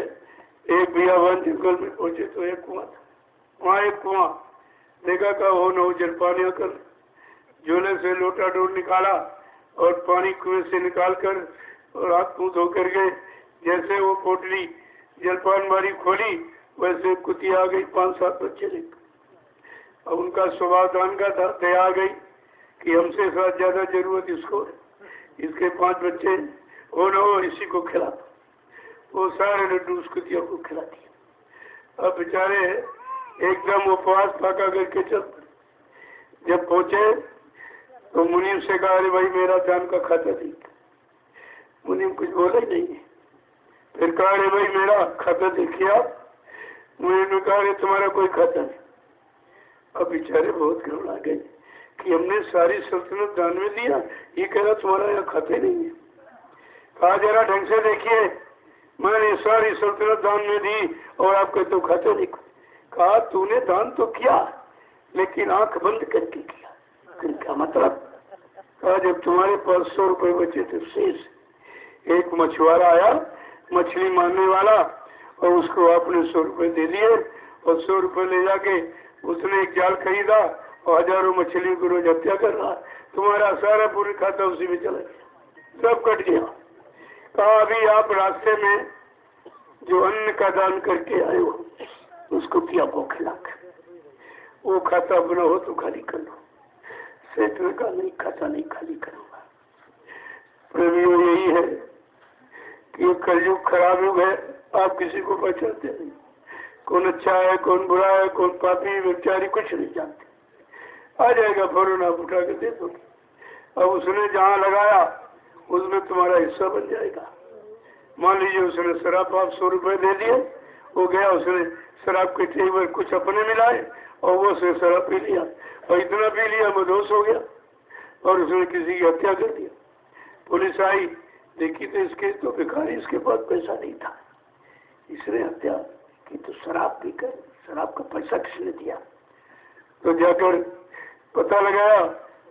एक बियाबान जंगल में पहुंचे तो एक कुआं था। वहाँ एक कुआं देखा का हो न हो जलपान कर। झोले से लोटा डोर निकाला और पानी कुएं से निकाल कर और हाथ मुँह धो कर के जैसे वो पोटली जलपान बारी खोली, वैसे कुतिया आ गई। 5-7 बच्चे लेकर। अब उनका स्वभाव दान का था, दया आ गई कि हमसे ज्यादा जरूरत इसको, इसके 5 बच्चे हो न हो इसी को खिला दो। वो सारे लड्डू उस कुतिया को खिला दिया। अब बेचारे एकदम उपवास पाका करके चल पड़े। जब पहुंचे तो मुनीम से कहा, अरे भाई मेरा दान का खाता दी। मुनीम कुछ बोला ही नहीं। फिर कहा, अरे भाई मेरा खाता देखिए आप। मुनीम ने कहा, अरे तुम्हारा कोई खाता नहीं। अब बेचारे बहुत घबरा गए कि हमने सारी सल्तनत दान में दिया, ये कह रहा तुम्हारा यहाँ खाते नहीं है। कहा जरा ढंग से देखिए, मैंने सारी सल्तनत दान में दी और आपके तो खाते नहीं। कहा तूने दान तो किया लेकिन आंख बंद करके किया। क्या मतलब? कहा जब तुम्हारे पास 100 रुपए बचे थे शेष, एक मछुआरा आया मछली मारने वाला और उसको आपने 100 रुपए दे दिए और 100 रुपए ले जाके उसने एक जाल खरीदा और हजारों मछलियों को रोज हत्या कर रहा। तुम्हारा सारा पूरी खाता उसी में चला गया, सब कट गया। कहा अभी आप रास्ते में जो अन्न का दान करके आए हो उसको पिया को खिलाकर वो खाता बना हो तो खाली कर लो। सेठ ने कहा नहीं, खाता नहीं खाली करूंगा। प्रेमियों यही है कि ये कलयुग खराब युग है, आप किसी को पहचानते नहीं, कौन अच्छा है कौन बुरा है कौन पापी व्यभिचारी कुछ नहीं जानते। आ जाएगा फौरन आप उठा के दे दोगे। अब उसने जहाँ लगाया उसमें तुम्हारा हिस्सा बन जाएगा। मान लीजिए उसने शराब आप 100 रुपए दे दिए, वो गया उसने शराब के टेबल कुछ अपने मिलाए और वो उसने शराब पी लिया और इतना पी लिया मदहोश हो गया और उसने किसी की हत्या कर दिया। पुलिस आई, देखी तो इसके तो भिखारी, इसके पास पैसा नहीं था, इसने हत्या की। तो शराब पीकर शराब का पैसा किसने दिया? तो जाकर पता लगाया,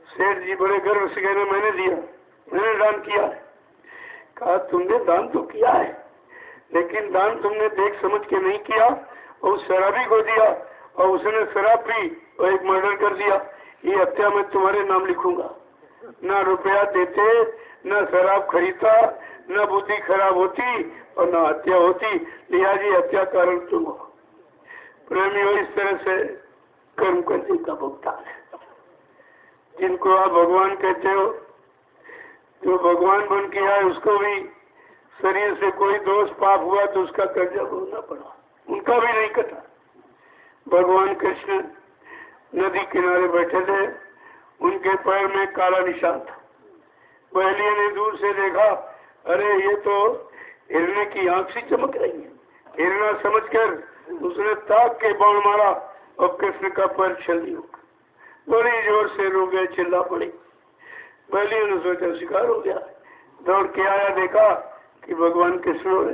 सेठ जी बड़े गर्व से कहने मैंने दिया, मैंने दान किया है। कहा तुमने दान तो किया है लेकिन दान तुमने देख समझ के नहीं किया और उस शराबी को दिया और उसने शराब पी और एक मर्डर कर दिया। ये हत्या मैं तुम्हारे नाम लिखूंगा। ना रुपया देते, ना शराब खरीदता, ना बुद्धि खराब होती और ना हत्या होती, लिहाजा हत्या कारण तुम हो। प्रेमियों इस तरह से कर्म करने का भुगतान है। जिनको आप भगवान कहते हो, जो भगवान बन के आए उसको भी शरीर से कोई दोष पाप हुआ तो उसका कर्जा भोगना पड़ा, उनका भी नहीं कटा। भगवान कृष्ण नदी किनारे बैठे थे, उनके पैर में काला निशान था। बहलिया ने दूर से देखा, अरे ये तो हिरने की आंख सी चमक रही है। हिरना समझकर उसने ताक के बाण मारा और कृष्ण का पैर छल्ली हो गया। बड़ी जोर से रो गए, चिल्ला पड़ी। बहलिया ने सोचा शिकार हो गया, दौड़ के आया, देखा कि भगवान कृष्ण ने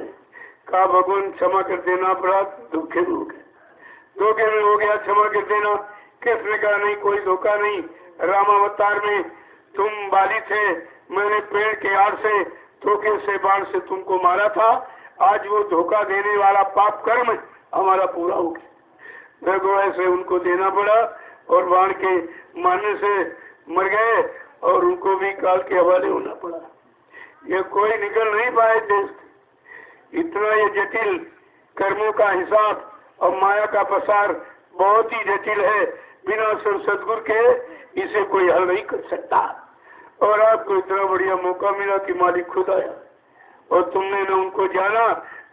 कहा भगवान क्षमा कर देना, अपराध धोखे में हो गए, धोखे में हो गया, क्षमा कर देना। कृष्ण ने कहा नहीं, कोई धोखा नहीं, रामावतार में तुम बाली थे, मैंने पेड़ के आड़ से धोखे से बाण से तुमको मारा था, आज वो धोखा देने वाला पाप कर्म हमारा पूरा हो गया। भगवान से उनको देना पड़ा और बाण के मारने से मर गए और उनको भी काल के हवाले होना पड़ा। ये कोई निकल नहीं पाए देश। इतना ये जटिल कर्मों का हिसाब और माया का प्रसार बहुत ही जटिल है, बिना सदगुरु के इसे कोई हल नहीं कर सकता। और आपको इतना बढ़िया मौका मिला कि मालिक खुद आया और तुमने न उनको जाना,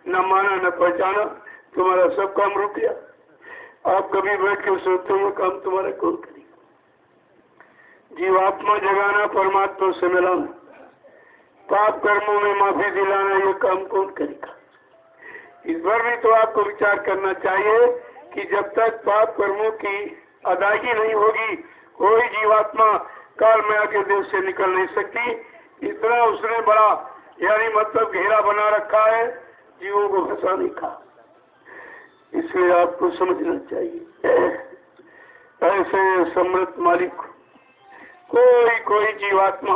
न माना, न पहचाना, तुम्हारा सब काम रुक गया। आप कभी बैठ के सोचते हो काम तुम्हारा कौन करेगा? जीवात्मा जगाना, परमात्मा से मिलाना, पाप कर्मों में माफी दिलाना, ये काम कौन करेगा? इस पर भी तो आपको विचार करना चाहिए कि जब तक पाप कर्मों की अदायगी नहीं होगी, कोई जीवात्मा काल माया के देश से निकल नहीं सकती। इतना उसने बड़ा यानी मतलब घेरा बना रखा है जीवों को फंसाने का। इसलिए आपको समझना चाहिए, ऐसे समृद्ध मालिक कोई जीवात्मा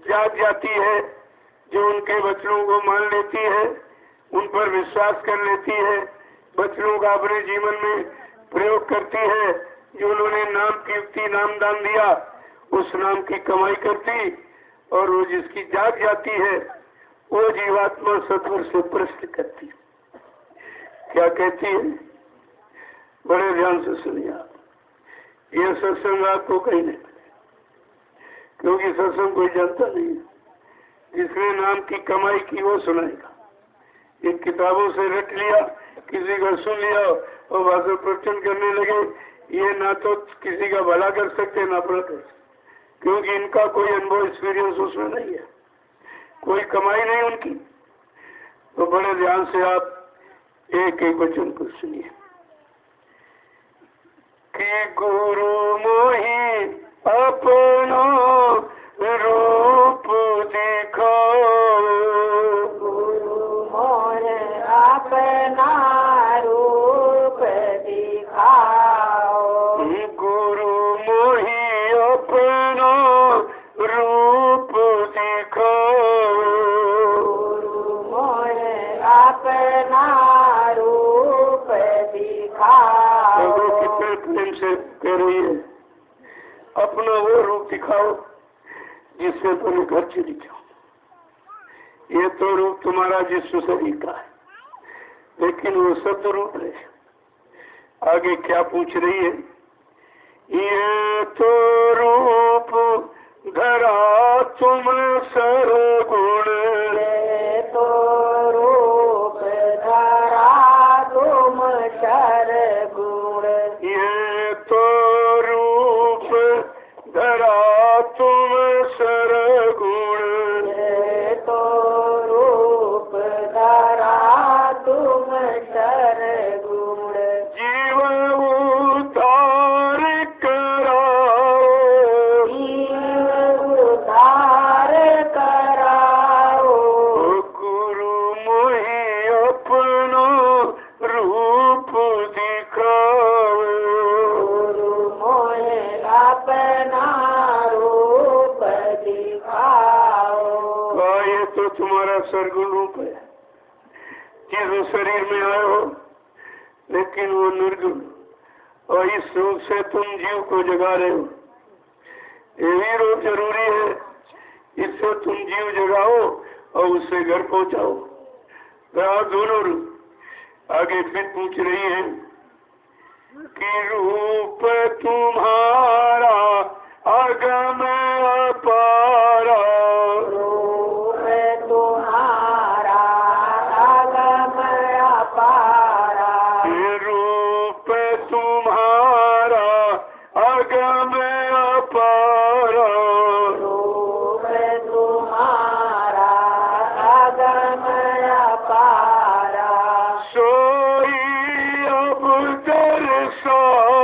जाग जाती है जो उनके वचनों को मान लेती है, उन पर विश्वास कर लेती है, वचनों का अपने जीवन में प्रयोग करती है। जो उन्होंने नाम की युक्ति नाम दान दिया, उस नाम की कमाई करती, और वो जिसकी जाग जाती है वो जीवात्मा सत्वर से प्रश्न करती। क्या कहती है? बड़े ध्यान से सुनिए आप। यह सत्संग आपको कहीं नहीं मिले, क्योंकि सत्संग कोई जानता नहीं है। जिसने नाम की कमाई की वो सुनाएगा। इन किताबों से रट लिया, किसी का सुन लिया और भाषण प्रवचन करने लगे, ये ना तो किसी का भला कर सकते ना बुरा कर सकते, क्योंकि इनका कोई अनुभव एक्सपीरियंस उसमें नहीं है, कोई कमाई नहीं उनकी। तो बड़े ध्यान से आप एक एक वचन को सुनिए कि गुरु मोहि अपना रूप दिखाओ, गुरु मोहे अपना रूप दिखाओ, गुरु मोहि अपना रूप दिखाओ, गुरु मोहे अपना रूप दिखाओ। कितने प्रेम से कह रही है, अपना वो रूप दिखाओ जिससे तुम घर चली जाओ। ये तो रूप तुम्हारा जिस शरीर का है, लेकिन वो सत्य रूप है। आगे क्या पूछ रही है? ये तो रूप धरा तुम सरगुण, ये तो रूप धरा तुम सरगुण, ये तो रूप धरा तुम सरगुण, ये तो रूप धरा तुम सरगुण, जीव उद्धार कराओ, जीव उद्धार कराओ, गुरु मोहि अपनो रूप दिखाओ, गुरु मोहे अपना रूप दिखाओ। ये तो तुम्हारा सरगुण रूप है। जिस शरीर में आए हो लेकिन वो निर्गुण, और इस रूप से तुम जीव को जगा रहे हो। ये भी रूप जरूरी है, इससे तुम जीव जगाओ और उससे घर पहुंचाओ। दोनों रूप। आगे फिर पूछ रही है कि रूप तुम्हारा अगम अपारा, रूप तुम्हारा अगम अपारा, रूप तुम्हारा अगम अपारा, रूप तुम्हारा अगम अपारा, सोई अब दर्शाओ,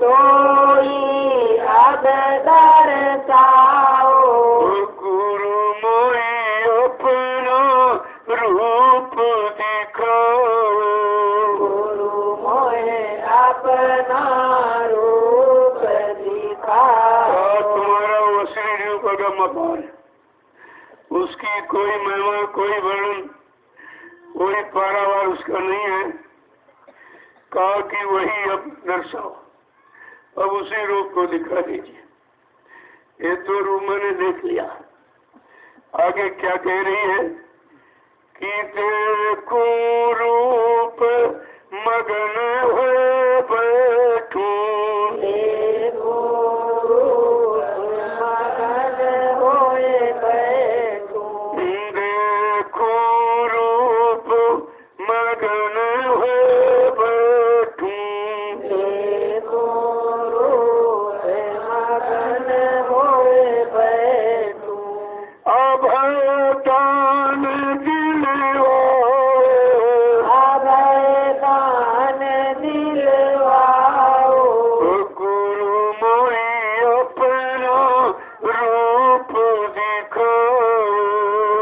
सोई अब दर्शाओ, गुरु मोहि अपना रूप दिखाओ, गुरु मोहे अपना रूप दिखाओ। तुम्हारा वो श्री रूप अगम अपार है, उसकी कोई महिमा, कोई वर्णन, कोई पारावार उसका नहीं है। कहा कि वही अब दर्शाओ, अब उसी रूप को दिखा दीजिए। ये तो रूप मैंने देख लिया। आगे क्या कह रही है कि देखो रूप मगन हो बैठूं, देखो रूप मगन होए बैठूं, देखो रूप मगन हो बैठूं, देखो रूप मगन होए बैठूं, अभय दान दिलवाओ, अभय दान दिलवाओ, गुरु मोहि अपना रूप दिखाओ,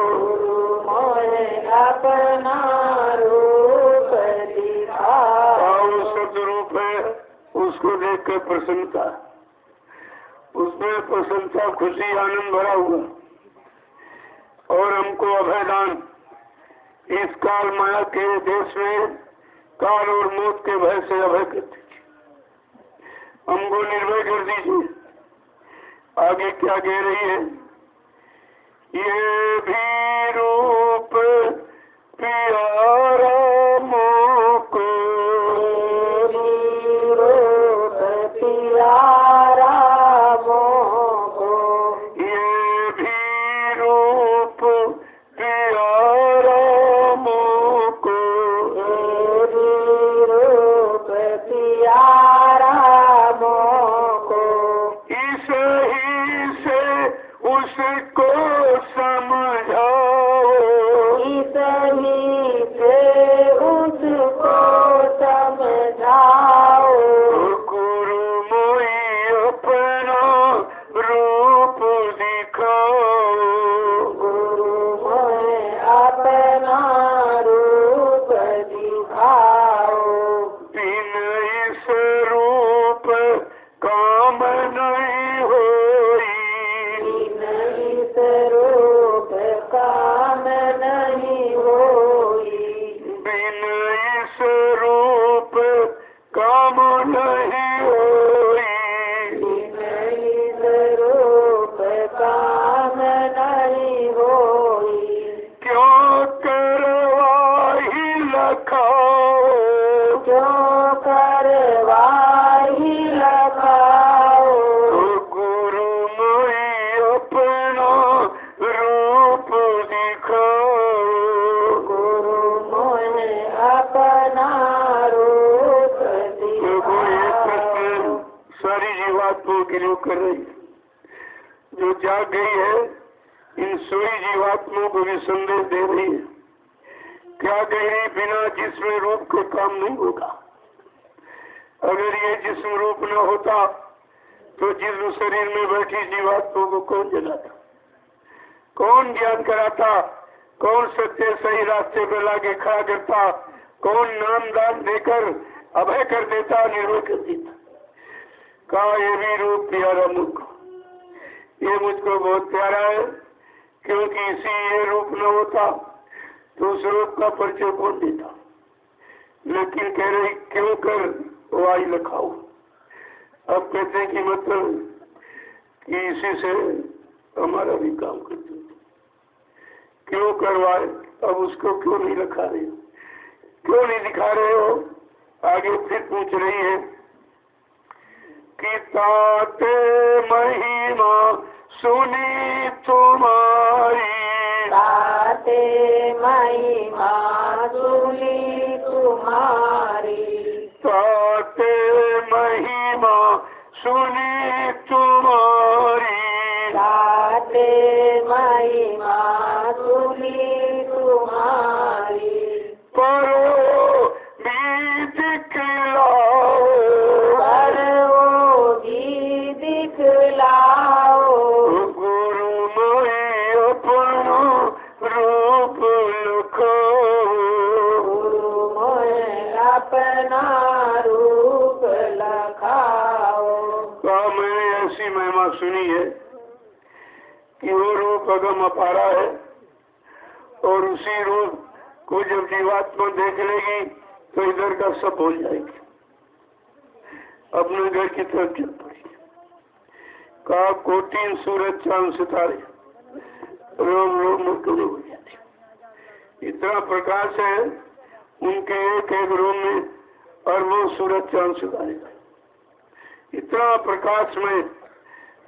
गुरु मोहे अपना रूप दिखाओ। सदरूप है, उसको देख कर प्रसन्नता, उसमें प्रसन्नता, खुशी, आनंद भरा हुआ। और हमको अभयदान, इस काल माया के देश में काल और मौत के भय से अभय कर दीजिए, हमको निर्भय कर दीजिए। आगे क्या कह रही है? ये भी रूप प्यारा मोको, रूप प्यारा मोको, ये भी रूप प्यारा मोको, रूप प्यारा मोको, इस ही से उसको समझा, प्रयोग कर रही है। जो जाग गई है इन सोई जीवात्माओं को भी संदेश दे रही है। क्या गहरी बिना जिस्म रूप के काम नहीं होगा। अगर ये जिस्म रूप न होता तो जिस्म शरीर में बैठी जीवात्माओं को कौन जगाता, कौन ज्ञान कराता, कौन सत्य सही रास्ते पर लाके खड़ा करता, कौन नाम दान देकर अभय कर देता, निर्भय कर देता। कहा ये भी रूप प्यारा मुझको, ये मुझको बहुत प्यारा है, क्योंकि इसी ये रूप न होता तो उस रूप का परिचय कौन देता। लेकिन कह रही क्यों कर वाई लखाओ। अब कहते हैं कि मतलब कि इसी से हमारा भी काम करते क्यों करवाए। अब उसको क्यों नहीं लिखा रहे हो, क्यों नहीं दिखा रहे हो। आगे फिर पूछ रही है कि ताते महिमा सुनी तुम्हारी, ताते महिमा सुनी तुम्हारी, ताते महिमा सुनी तुम्हारी, ताते महिमा सुनी तुम्हारी, परो भी दिखलाओ, परो भी दिखलाओ, गुरु मोहि अपनो रूप लखाओ, गुरु मोहि अपना रूप लखाओ। मैंने ऐसी महिमा सुनी है कि वो रूप अगम अपारा है और उसी रूप को जब जीवात्मा देख लेगी तो इधर का सब भूल जाएगी, अपने घर की तरफ चल पड़ेगी। कहा कोटि सूरज चांद सितारे रोम रोम मुटुरे हो जाते। इतना प्रकाश है उनके एक एक रोम में अरबों सूरज चांद सितारे, इतना प्रकाश में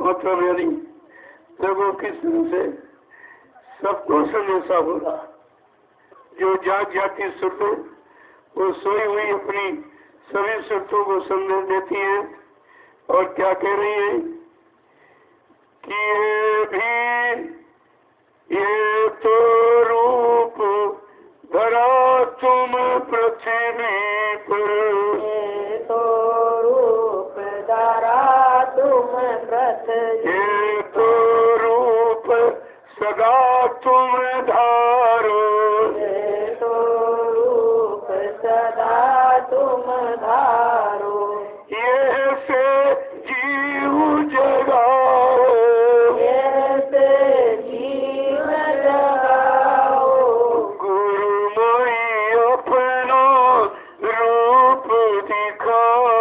मतलब यानी जब वो किस तरह से सबको संदेशा होगा। जो जाग जाती सुरतें वो सोई हुई अपनी सभी सुरतों को संदेश देती हैं और क्या कह रही है कि ये तो रूप धरा तुम पृथ्वी पर, ये तो रूप धरा तुम पृथ्वी, ये तो रूप सदा तुम धारो, ये तो रूप सदा तुम धारो, ये से जीव जगाओ, ये से जीव जगाओ, गुरु मोहि अपनो रूप दिखाओ,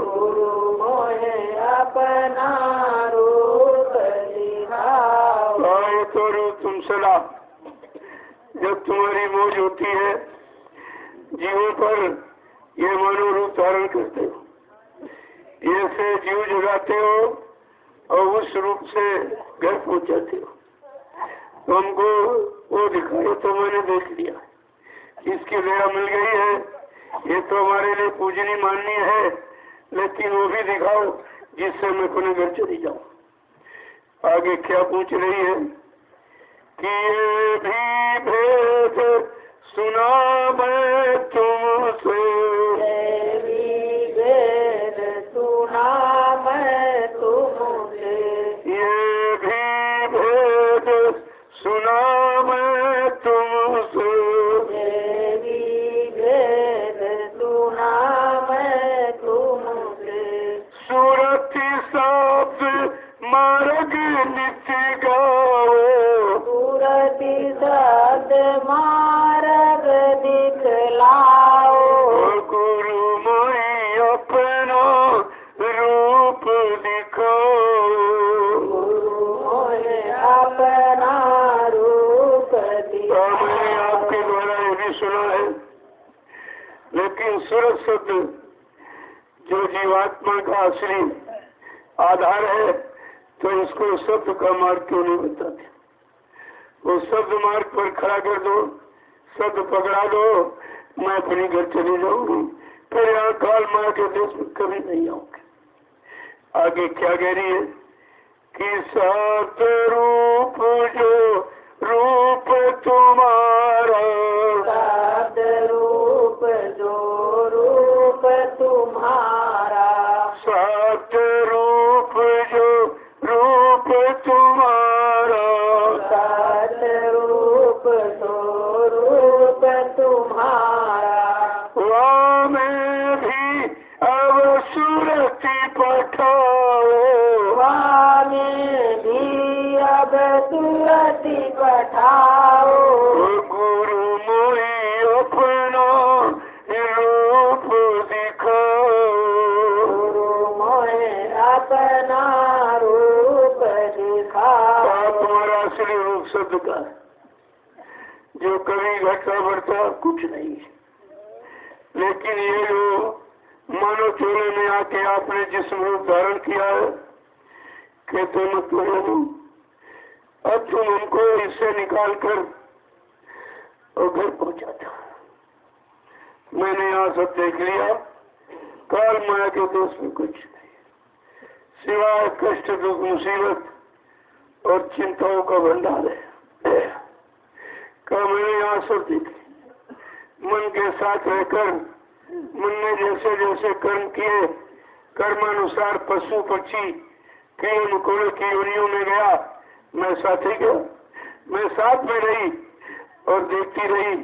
गुरु मोहि अपना रूप दिखाओ। आए तो रूप तुम सदा जब तुम्हारी मौज होती है जीवों पर ये मनोरूप धारण करते हो, ये से जीव जगाते हो और उस रूप से घर पहुंचाते हो। तो हमको वो दिखाए तो मैंने देख लिया, इसकी दया मिल गई है, ये तो हमारे लिए पूजनी माननी है, लेकिन वो भी दिखाओ जिससे मैं अपने घर चली जाऊं। आगे क्या पूछ रही है कि ये भी भेद सुना मैं तुमसे, देवी वेद सुना मैं तुमसे, ये भी भेद सुना मैं तुमसे, देवी वेद सुना मैं तुमसे, सूरति शब्द मार्ग नित्य गाओ, सूरति सद मार्ग दिखलाओ, गुरु मोहि अपनो रूप दिखाओ। गुरु मोहि अपना रूप मैंने आपके दिखाओ। द्वारा ये भी सुना है, लेकिन सूरज शब्द जो जीवात्मा का असली आधार है तो इसको शब्द का मार्ग क्यों नहीं बताते। वो शब्द मार्ग पर खड़ा कर दो, शब्द पकड़ा दो, मैं अपनी घर चली जाऊंगी, फिर यहाँ काल माँ के देश में कभी नहीं आऊंगी। आगे क्या कह रही है कि सत रूप जो रूप तुम्हारा, सत रूप जो रूप तुम्हारा, सत रूप जो रूप तुम्हारा, सत रूप जो रूप तुम्हारा, वहाँ में भी अब सूरति पठाओ, वामे भी अब सूरति पठाओ, गुरु मोहि अपना रूप दिखाओ, गुरु मोहे अपना रूप दिखाओ। तुम्हारा असली रूप शब्द का है, जो कभी घटता बढ़ता कुछ नहीं है, लेकिन ये जो मानव चोले में आके आपने जिस्म रूप धारण किया है, कहते मत करो, अब तुम हमको इससे निकाल कर और घर पहुंचा था। मैंने यहाँ सब देख लिया, काल माया के दोष में कुछ नहीं सिवाय कष्ट दुख मुसीबत और चिंताओं का भंडार है। कल मैंने यहाँ सब देख लिया, मन के साथ रहकर मन ने जैसे जैसे कर्म किए, कर्मानुसार पशु पक्षी कीड़े मकोड़े की योनियों में गया, मैं साथ ही गया, मैं साथ में रही और देखती रही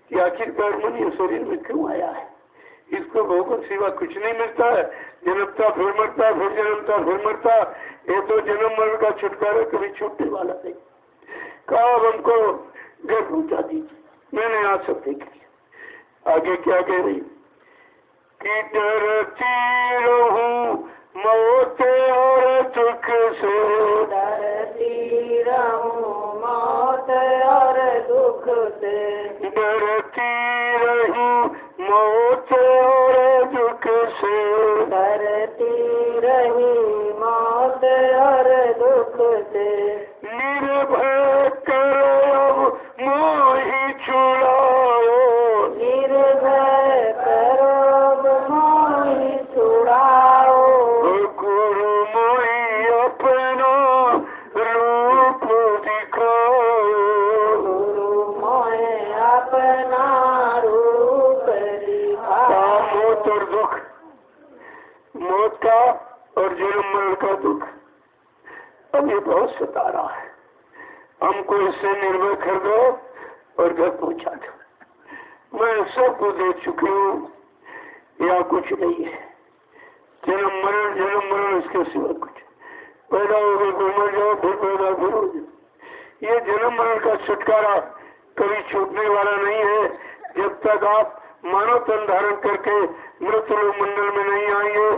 कि आखिरकार मन ये शरीर में क्यों आया है। इसको भोगों सिवा कुछ नहीं मिलता है, जन्मता फिर मरता, फिर जन्मता फिर मरता, ये तो जन्म मरण का छुटकारा कभी छूटने वाला नहीं। कहा हमको घर पहुंचा दीजिए। मैंने यहाँ सब देख लिया। आगे क्या कह रही कि डरती रहूं मौत और दुख से, डरती रहूं मौत और दुख से, डरती रहूं मौत और दुख से, डरती रही मौत और दुख से, निर्भय करो अब मोहि छुड़ाओ, निर्भय करो मोहि छुड़ाओ, गुरु मोहि अपना रूप दिखाओ, गुरु मोहे अपना रूप दिखाओ। मौत और दुख, मौत का और जन्म मरण का दुख अब ये बहुत सता रहा है, हमको इससे निर्भय कर दो और घर पहुंचा दो। मैं सबको देख चुकी हूँ, यहाँ कुछ नहीं है, जन्म मरण इसके सिवा कुछ। पैदा हो गए फिर मर जाओ, फिर पैदा फिर हो जाओ। ये जन्म मरण का छुटकारा कभी छूटने वाला नहीं है, जब तक आप मानव तन धारण करके मृतलोक मंडल में नहीं आएंगे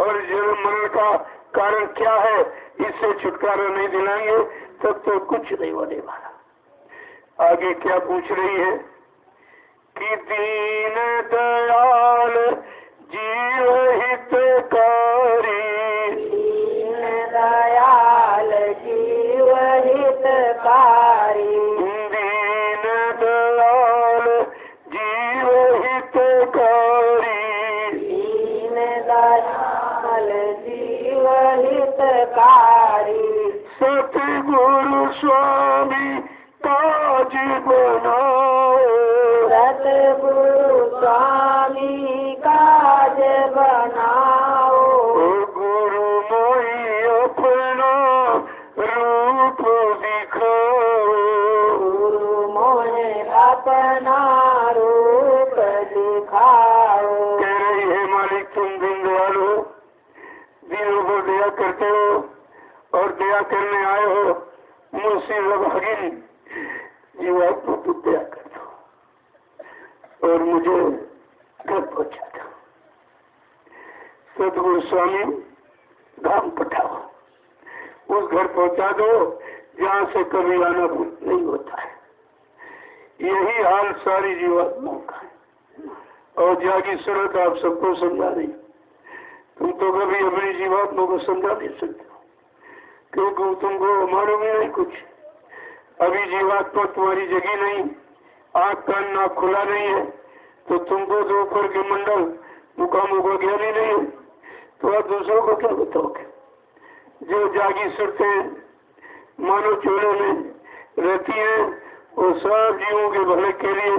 और जन्म मरण का कारण क्या है इससे छुटकारा नहीं दिलाएंगे, तब तो कुछ नहीं होने वाला। आगे क्या पूछ रही है कि दीन दयाल जीव हितकारी, दीन दयाल जीव हितकारी, दीन दयाल जीव हितकारी, दीन दयाल जीव हितकारी, सतगुरु स्वामी ताज बनाओ, सतगुरु स्वामी काज बनाओ, गुरु मोहि अपना रूप दिखाओ, गुरु मोहे अपना रूप दिखाओ। कह रही है मालिक तुम दीन दयाल हो, दीनों को दया करते हो और दया करने आए हो, मुझसे भागिन जीवात्मा को दया कर दो और मुझे घर पहुंचा दो। सतगुरु स्वामी धाम पठाओ, उस घर पहुंचा दो जहाँ से कभी आना नहीं होता है। यही हाल सारी जीवात्माओं का है और जागी सूरत आप सबको समझा रही। तुम तो कभी अपनी जीवात्मा को समझा नहीं सकते हो, क्योंकि तुमको मालूम ही नहीं कुछ। अभी जीवात्मा तुम्हारी जगी नहीं, आँख कान नाक खुला नहीं है, तो तुमको तो ऊपर के मंडल मुकामों का ज्ञान ही नहीं है, तो आप दूसरों को क्या बताओगे। जो जागी सुरतें मानव चोले में रहती हैं, वो सब जीवों के भले के लिए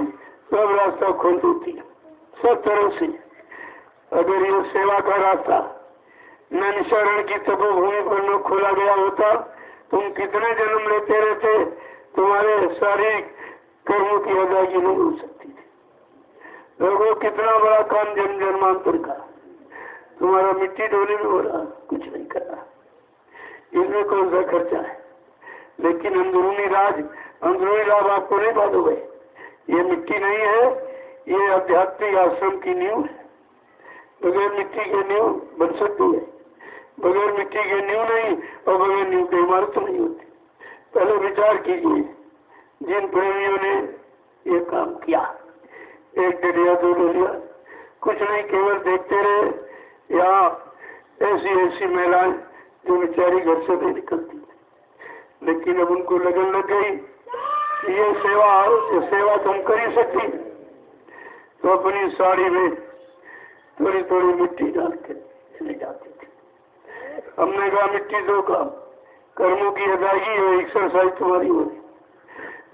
सब रास्ता खोल देती है सब तरह से। अगर ये सेवा का रास्ता नैमिषारण्य की तपोभूमि पर न खोला गया होता, तुम कितने जन्म लेते रहते, तुम्हारे शारीरिक कर्मों की अदायगी नहीं हो सकती थी। लोगों कितना बड़ा काम जन्म जन्मांतर का, तुम्हारा मिट्टी ढोने में हो रहा, कुछ नहीं कर रहा, इसमें कौन सा खर्चा है। लेकिन अंदरूनी राज, अंदरूनी लाभ आपको नहीं मालूम है। ये मिट्टी नहीं है, ये आध्यात्मिक आश्रम की नींव है। बगैर मिट्टी के नींव बन सकती है, बगैर मिट्टी के नींव नहीं, और बगैर नींव की इमारत नहीं होती। पहले विचार कीजिए, जिन प्रेमियों ने ये काम किया, एक डलिया दो डलिया कुछ नहीं, केवल देखते रहे। यहाँ ऐसी ऐसी महिलाएं जो बेचारी घर से नहीं निकलती, लेकिन अब उनको लगन लग गई कि ये सेवा तुम कर ही सकती, तो अपनी साड़ी में थोड़ी थोड़ी मिट्टी डाल के चले जाती थी। हमने कहा मिट्टी दो का कर्मों की अदायगी है, एक्सरसाइज तुम्हारी होगी,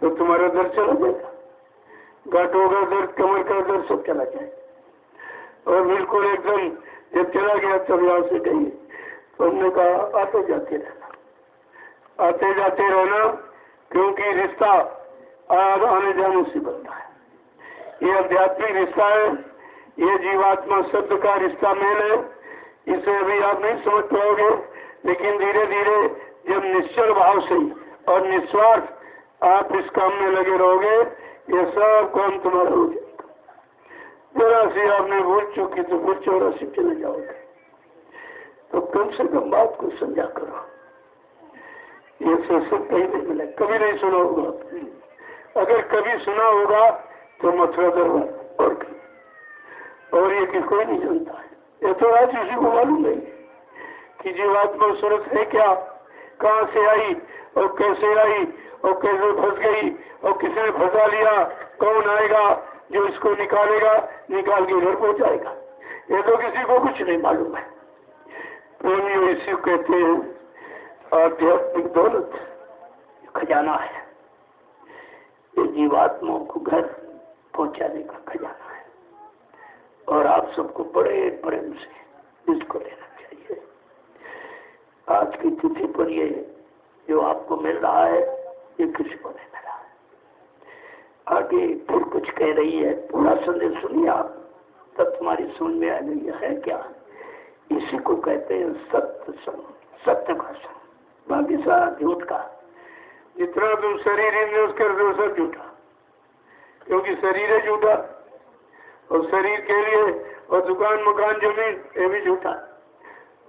तो तुम्हारा दर्द चला जाएगा, गांठों का दर्द, कमर का दर्द सब चला जाएगा। और बिल्कुल एकदम जब चला गया तब यहाँ से गई, तो हमने कहा आते जाते रहना, आते जाते रहना, क्योंकि रिश्ता आने जाने से बनता है। ये आध्यात्मिक रिश्ता है, ये जीवात्मा शब्द का रिश्ता मेल है। इसे अभी आप नहीं समझ पाओगे, लेकिन धीरे धीरे जब निश्चल भाव से और निस्वार्थ आप इस काम में लगे रहोगे, ये सब काम तुम्हारा हो जाएगा। जरा सी आपने भूल चुकी तो फिर चौरासी चले जाओगे। तो कम से कम बात को समझा करो। ये सत्संग कहीं नहीं मिला, कभी नहीं सुना होगा। अगर कभी सुना होगा तो मथुरा दरबार और ये कि कोई नहीं जानता है। ये तो आज किसी को मालूम नहीं कि जीवात्मा सूरत है क्या, कहाँ से आई और कैसे आई और कैसे फंस गई और किसने फंसा लिया, कौन आएगा जो इसको निकालेगा, निकाल के घर पहुंचाएगा। ये तो किसी को कुछ नहीं मालूम है। प्रेमियों इसी को कहते हैं आध्यात्मिक दौलत, खजाना है। ये जीवात्माओं को घर पहुंचाने का खजाना है, और आप सबको बड़े प्रेम से इसको लेना चाहिए। आज की तिथि पर ये जो आपको मिल रहा है, ये किसी को नहीं मिला। आगे फिर कुछ कह रही है, पूरा संदेश सुनिए आप, तब तुम्हारी समझ में आ गई है क्या। इसी को कहते हैं सत्य संग, सत्य का संग, बाकी सारा झूठ का। जितना तुम शरीर इन्वेस्ट कर दो सब झूठा, क्योंकि शरीर है झूठा, और शरीर के लिए और दुकान मकान जमीन ये भी झूठा,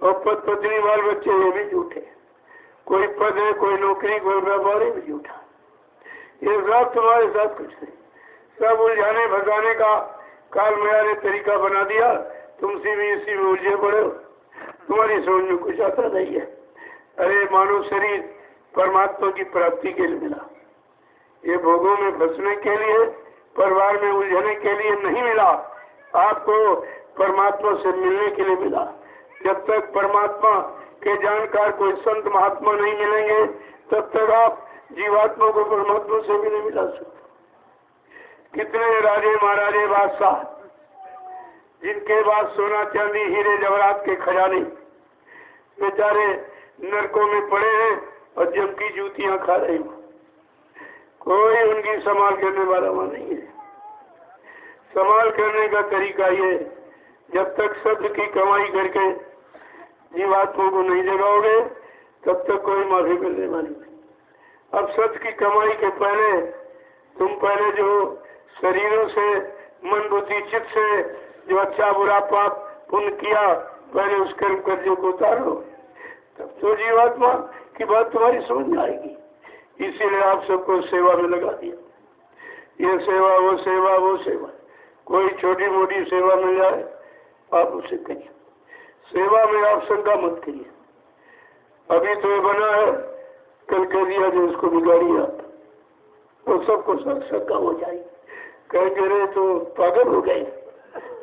और पद पत्नी बाल बच्चे ये भी झूठे। कोई पद है, कोई नौकरी, कोई व्यापार, ये भी झूठा। ये सब तुम्हारे साथ कुछ नहीं, सब उलझाने भगाने का काल माया ने तरीका बना दिया। तुमसे भी इसी में उलझे पड़े हो, तुम्हारी समझ में कुछ आता नहीं है। अरे मानव शरीर परमात्मा की प्राप्ति के लिए मिला, ये भोगों में फंसने के लिए, परिवार में उलझने के लिए नहीं मिला। आपको परमात्मा से मिलने के लिए मिला। जब तक परमात्मा के जानकार कोई संत महात्मा नहीं मिलेंगे, तब तक आप जीवात्मा को परमात्मा से भी नहीं मिला सकते। कितने राजे महाराजे बादशाह, जिनके पास सोना चांदी हीरे जवाहरात के खजाने, बेचारे नरकों में पड़े हैं और जम की जूतियां खा रहे हैं। कोई उनकी संभाल करने वाला वहां नहीं है। संभाल करने का तरीका ये, जब तक सत्य की कमाई करके जीवात्मा को नहीं जगाओगे, तब तक कोई माफी मिलने वाली नहीं। अब सत्य की कमाई के पहले तुम पहले जो शरीरों से, मन बुद्धि चित्त से जो अच्छा बुरा पाप पुण्य किया, पहले उस कर्म कर्जे को उतारो, तब तो जीवात्मा की बात तुम्हारी समझ में आएगी। इसीलिए आप सबको सेवा में लगा दिया। ये सेवा, वो सेवा, वो सेवा, कोई छोटी मोटी सेवा मिल जाए आप उसे करिए। सेवा में आप शंका मत करिए। अभी तो ये बना है, कल कह दिया जो उसको बिगाड़िए आप, तो सबको शंका हो जाएगी। कहेंगे रे तो पागल हो गए,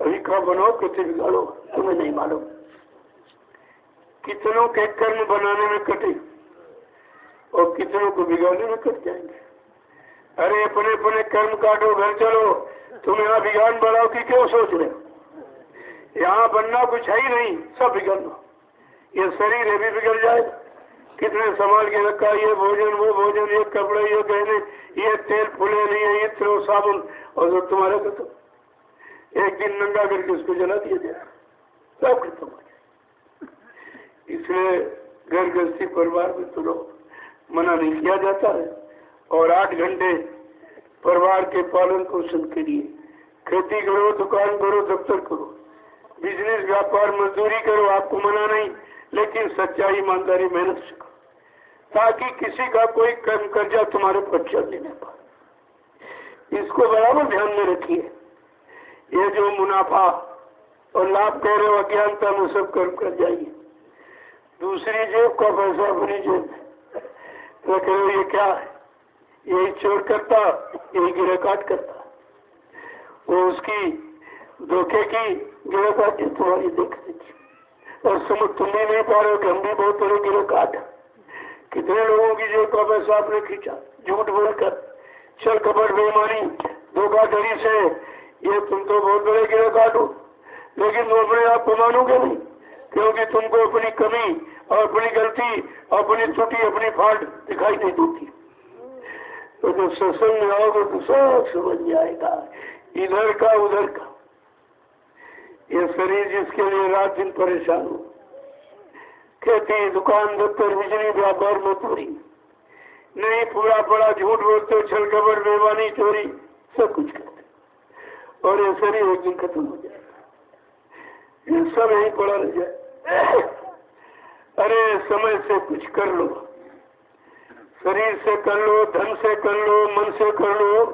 अभी कहाँ बनाओ, कैसे बिगाड़ो, तुम्हें नहीं मालूम। कितनों के कर्म बनाने में कटे और कितनों को बिगाड़ने में कट जाएंगे। अरे अपने अपने कर्म काटो, घर चलो। तुम यहाँ बिगाड़ बढ़ाओ कि क्यों सोच रहे हो? यहाँ बनना कुछ है ही नहीं, सब बिगड़ना। ये शरीर है भी बिगड़ जाएगा। कितने संभाल के रखा, ये भोजन वो भोजन, ये कपड़े ये गहने, ये तेल फुले लिए, ये त्रो साबुन, और जो तुम्हारा खत्म। एक दिन नंगा करके उसको जला दिया जाए, सब खत्म हो जाए। इसलिए घर गृहस्थी परिवार में तो मना नहीं किया जाता है। और 8 घंटे परिवार के पालन पोषण के लिए खेती करो, दुकान करो, दफ्तर करो, बिजनेस व्यापार मजदूरी करो, आपको मना नहीं, लेकिन सच्चाई ईमानदारी मेहनत से करो, ताकि किसी का कोई कर्म कर्जा तुम्हारे पर चल नहीं पाए। इसको बराबर ध्यान में रखिए। ये जो मुनाफा और लाभ कह रहे हो, अज्ञानता में सब कर्म कर जाइए। दूसरी जेब का पैसा अपनी जेब में तो कहो, ये क्या है? यही चोर करता, यही गिरह काट करता। वो उसकी धोखे की गिरह काट तुम्हारी देख देखी और समझ तुम भी नहीं पा रहे हो कि हम भी बहुत बड़े गिरह काट। कितने लोगों की जेब का पैसा आपने खींचा झूठ बोलकर, छल कपट बेईमानी धोखाधड़ी से। ये तुम तो बहुत बड़े गिरह काट हो, लेकिन तुम अपने आप को मानोगे नहीं, क्योंकि तुमको अपनी कमी और अपनी गलती, अपनी त्रुटि, अपनी फाल्ट दिखाई नहीं देती। तो जब सत्संग में आओगे तो सब समझ जाएगा, इधर का उधर का। ये शरीर जिसके लिए रात दिन परेशान हो, खेती दुकान दफ्तर बिजली व्यापार मजदूरी, नहीं पूरा पड़ा झूठ बोलते, छल कपट बेईमानी चोरी, सब कुछ करते, और ये शरीर एक दिन खत्म हो जाएगा। ये सब यही पड़ा रह जाए। अरे समय से कुछ कर लो, शरीर से कर लो, धन से कर लो, मन से कर लो,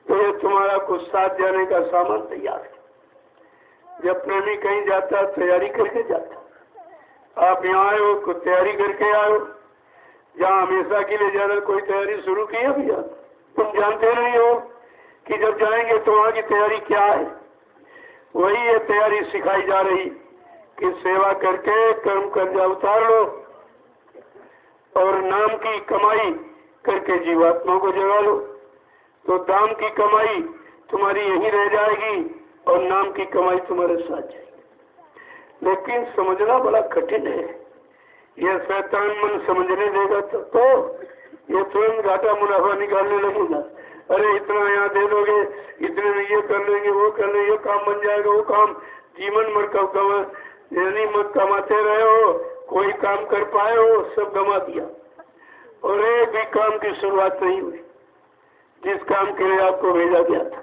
तो ये तुम्हारा कुछ साथ जाने का सामान तैयार है। जब प्रेमी कहीं जाता तैयारी करके जाता। आप यहाँ आए हो, कुछ तैयारी करके आए हो। जहाँ हमेशा के लिए जाना, कोई तैयारी शुरू की है भैया? तुम जानते नहीं हो कि जब जाएंगे तो वहाँ की तैयारी क्या है। वही ये तैयारी सिखाई जा रही कि सेवा करके कर्म कर्जा उतार लो और नाम की कमाई करके जीवात्मा को जगा लो। तो दाम की कमाई तुम्हारी यही रह जाएगी और नाम की कमाई तुम्हारे साथ जाएगी। लेकिन समझना बड़ा कठिन है। यह शैतान मन समझने देगा तो ये तुरंत घाटा मुनाफा निकालने लगेगा। अरे इतना यहाँ दे दोगे, इतने में ये कर लेंगे, वो कर लेंगे, ये काम बन जाएगा, वो काम। जीवन भर यानी मत कमाते रहे हो, कोई काम कर पाए हो, सब गमा दिया और एक भी काम की शुरुआत नहीं हुई जिस काम के लिए आपको भेजा गया था।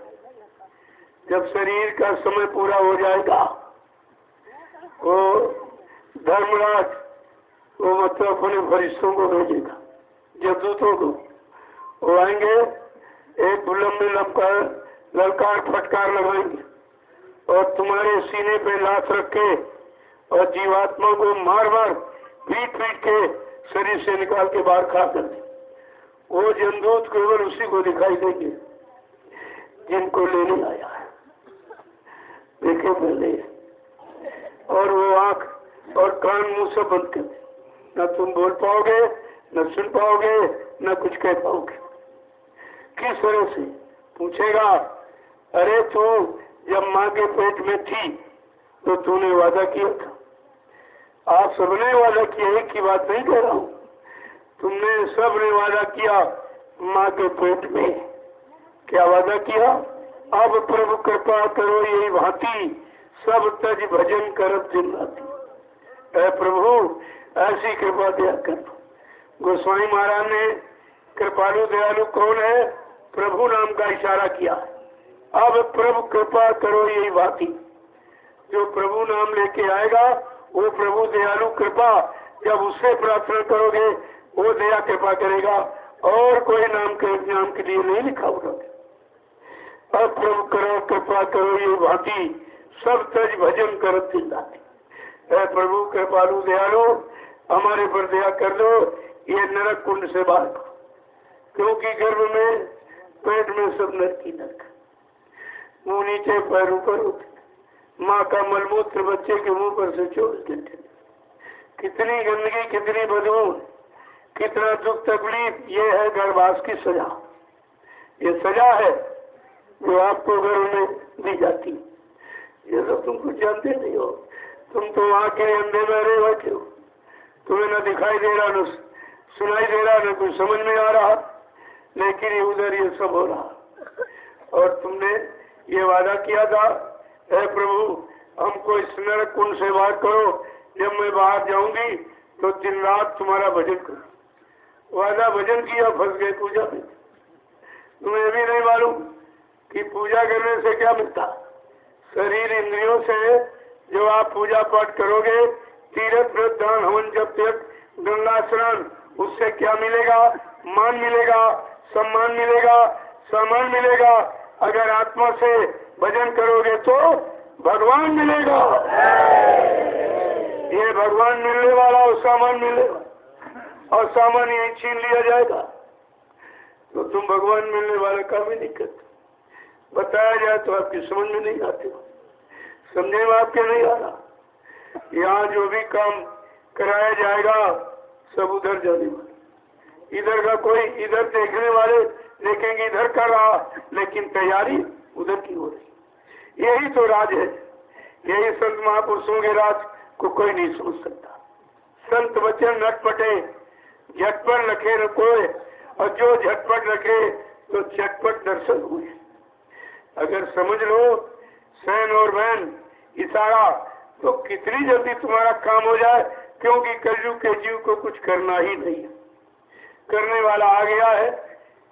जब शरीर का समय पूरा हो जाएगा, वो धर्मराज वो मतलब अपने फरिश्तों को भेजेगा, जदूतों को। वो आएंगे, एक बुलम में ललकार फटकार लगाएंगे और तुम्हारे सीने पे लात रख के और जीवात्मा को मार मार पीट पीट के शरीर से निकाल के बाहर खा कर दे। वो जमदूत केवल उसी को दिखाई देंगे जिनको लेने आया है। देखे पहले, और वो आंख और कान मुंह से बंद कर दे, न तुम बोल पाओगे, न सुन पाओगे, न कुछ कह पाओगे। किस तरह से पूछेगा, अरे तू जब माँ के पेट में थी तो तूने वादा किया था। आप सबने वादा किया, एक की बात नहीं कह रहा हूँ, तुमने सबने वादा किया माँ के पेट में। क्या वादा किया? अब प्रभु कृपा करो यही भांति, सब तज भजन करत दिन राति। ऐ प्रभु ऐसी कृपा दया कर। गोस्वामी महाराज ने कृपालु दयालु कौन है? प्रभु नाम का इशारा किया। अब प्रभु कृपा करो यही भांति। जो प्रभु नाम लेके आएगा वो प्रभु दयालु कृपा, जब उससे प्रार्थना करोगे वो दया कृपा करेगा, और कोई नाम के लिए नहीं लिखा होगा। अब प्रभु करो कृपा करो ये भांति, सब तज भजन करत दिन राति। प्रभु कृपालु दयालु हमारे पर दया कर दो, ये नरक कुंड से बाहर करो, क्योंकि गर्भ में पेट में सब नरक ही नरक, मुंह नीचे पैर ऊपर उठे, माँ का मलमूत्र बच्चे के मुंह पर से 24 घंटे। कितनी गंदगी, कितनी बदबू, कितना दुख तकलीफ, ये है गर्भवास की सजा। ये सजा है जो आपको गर्भ में दी जाती। ये सब तुम कुछ जानते नहीं हो। तुम तो वहाँ के अंधे में रहे बैठे हो, तुम्हें न दिखाई दे रहा, न सुनाई दे रहा, न कुछ समझ में आ रहा, लेकिन ये उधर ये सब हो रहा। और तुमने ये वादा किया था, हे प्रभु हमको इस नरक कुंड से बाहर करो, जब मैं बाहर जाऊंगी तो दिन रात तुम्हारा भजन करो। वादा भजन किया, फंस गए पूजा में। तुम्हें भी नहीं मालूम कि पूजा करने से क्या मिलता। शरीर इंद्रियों से जो आप पूजा पाठ करोगे, तीर्थ व्रत दान हवन जब तक गंगा स्नान, उससे क्या मिलेगा? मान मिलेगा, सम्मान मिलेगा, सामान मिलेगा। अगर आत्मा से भजन करोगे तो भगवान मिलेगा। ये भगवान मिलने वाला और सामान मिलेगा, और सामान यही छीन लिया जाएगा। तो तुम भगवान मिलने वाला काम ही नहीं करते। बताया जाए तो आपकी समझ में नहीं आते, समझे में आपके नहीं आ रहा। यहाँ जो भी काम कराया जाएगा सब उधर जाने वाले, इधर का कोई, इधर देखने वाले देखेंगे इधर कर रहा, लेकिन तैयारी उधर की हो रही। यही तो राज है। यही संत महापुरुषों के राज को कोई नहीं सोच सकता। संत वचन नटपटे, झटपट रखे न कोई, और जो झटपट रखे तो झटपट दर्शन हुए। अगर समझ लो सैन और वैन इशारा, तो कितनी जल्दी तुम्हारा काम हो जाए, क्योंकि कलयुग के जीव को कुछ करना ही नहीं है। करने वाला आ गया है,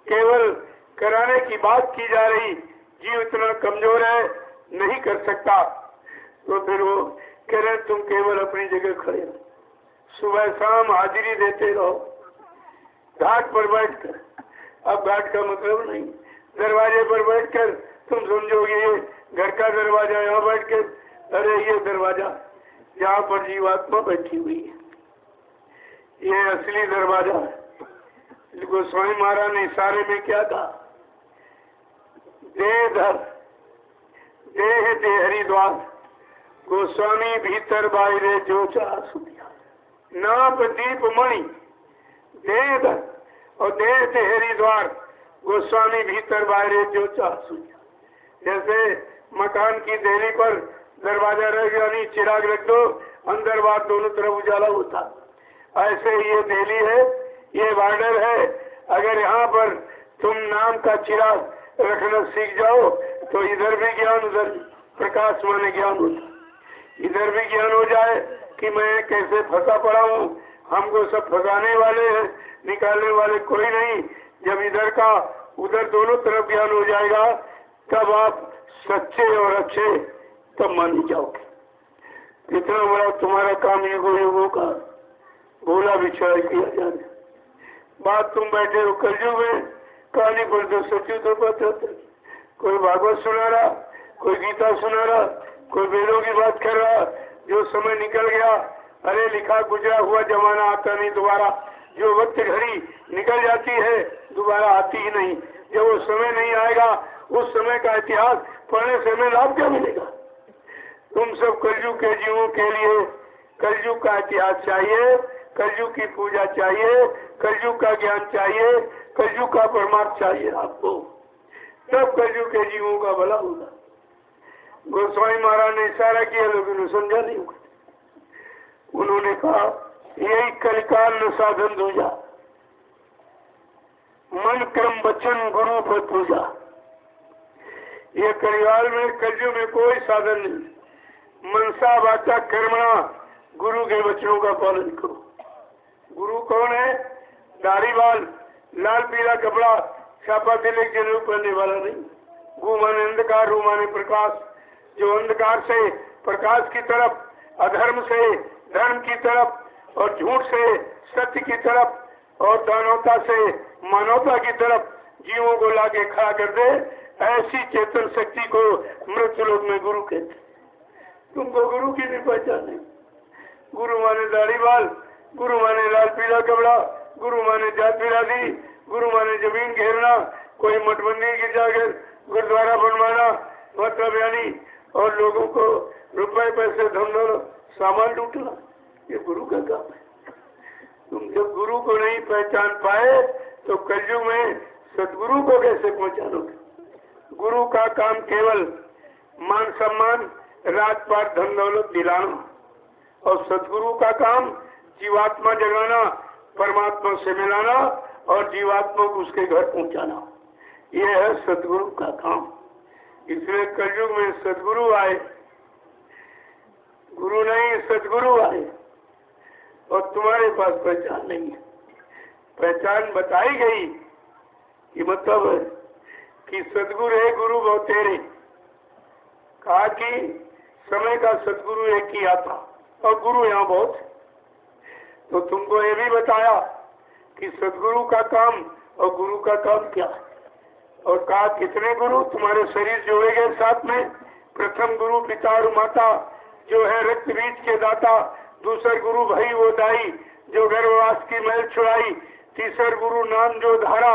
केवल कराने की बात की जा रही। जीव इतना कमजोर है, नहीं कर सकता, तो फिर वो कह रहे तुम केवल अपनी जगह खड़े रहो, सुबह शाम हाजिरी देते रहो घाट पर बैठकर। अब घाट का मतलब नहीं दरवाजे पर बैठकर, तुम समझोगे ये घर का दरवाजा, यहाँ बैठकर, अरे ये दरवाजा जहाँ पर जीवात्मा बैठी हुई है, ये असली दरवाजा है। गोस्वामी महाराज ने इशारे में क्या कहा? देह देहरी द्वार, गोस्वामी भीतर बाहरे जो चाह सुनिया, नाप दीप मणि देह और देह देहरी द्वार, गोस्वामी भीतर बाहरे जो चाह सुनिया। जैसे मकान की देहरी पर दरवाजा रह गया, नहीं चिराग रख दो, अंदर बाहर दोनों तरफ उजाला होता। ऐसे ये देहली है, ये बॉर्डर है। अगर यहाँ पर तुम नाम का चिराग रखना सीख जाओ तो इधर भी ज्ञान, उधर प्रकाश माने ज्ञान होता। इधर भी ज्ञान हो जाए कि मैं कैसे फंसा पड़ा हूँ, हमको सब फंसाने वाले हैं, निकालने वाले कोई नहीं। जब इधर का उधर दोनों तरफ ज्ञान हो जाएगा, तब आप सच्चे और अच्छे तब मान जाओगे। कितना बड़ा तुम्हारा काम युगों युगों का भोला विचार किया जाए। बात तुम बैठे हो कलयुग में, कहानी पर तो सच्ची तो बात होती। कोई भागवत सुना रहा, कोई गीता सुना रहा, कोई वेदों की बात कर रहा। जो समय निकल गया, अरे लिखा गुजरा हुआ जमाना आता नहीं दोबारा। जो वक्त घड़ी निकल जाती है दोबारा आती ही नहीं। जब वो समय नहीं आएगा, उस समय का इतिहास पढ़ने से हमें लाभ क्या मिलेगा? तुम सब कलयुग के जीवों के लिए कलयुग का इतिहास चाहिए, कलयुग की पूजा चाहिए, कलयुग का ज्ञान चाहिए, कलयुग का परमार्थ चाहिए आपको, तब कलयुग के जीवों का भला होगा। गोस्वामी महाराज ने इशारा किया, लेकिन समझा नहीं होगा। उन्होंने कहा यही कलिकाल न साधन दूजा, मन क्रम वचन गुरु पर पूजा। ये कलिकाल में कलयुग में कोई साधन नहीं। मनसा वाचा कर्मणा, गुरु के वचनों का पालन करो। गुरु कौन है? दाढ़ीवाल, लाल पीला कपड़ा, छापा तिलक जनेऊ पहनने वाला नहीं। गु माने अंधकार, रू माने प्रकाश। जो अंधकार से प्रकाश की तरफ, अधर्म से धर्म की तरफ, और झूठ से सत्य की तरफ, और दानवता से मानवता की तरफ जीवों को लाके खड़ा कर दे, ऐसी चेतन शक्ति को मृत्यु लोक में गुरु कहते। तुमको गुरु की नहीं पहचान है। गुरु माने दाढ़ीवाल, गुरु माने लाल पीला कपड़ा, गुरु माने जात बिरादरी, गुरु माने जमीन घेरना, कोई मठ मंदिर की जाकर गुरुद्वारा बनवाना, मतलब यानी, और लोगों को रुपए पैसे धन सामान लूटना। ये गुरु का काम है। तुम जब गुरु को नहीं पहचान पाए तो कलयुग में सदगुरु को कैसे पहचानोगे? गुरु का काम केवल मान सम्मान, राजपाट, धन दौलत दिलाना, और सदगुरु का काम जीवात्मा जगाना, परमात्मा से मिलाना और जीवात्मा को उसके घर पहुंचाना। यह है सदगुरु का काम। इसलिए कलयुग में सदगुरु आए, गुरु नहीं सदगुरु आए, और तुम्हारे पास पहचान नहीं है। पहचान बताई गई कि मतलब है कि सदगुरु है, गुरु बहुत तेरे। कहा कि समय का सदगुरु एक ही आता और गुरु यहाँ बहुत है। तो तुमको ये भी बताया कि सदगुरु का काम और गुरु का काम क्या है, और कहा कितने गुरु तुम्हारे शरीर जोड़े गए साथ में। प्रथम गुरु पिता और माता जो है रक्त बीज के दाता, दूसर गुरु भाई वो दाई जो गर्भवास की मैल छुड़ाई, तीसर गुरु नाम जो धारा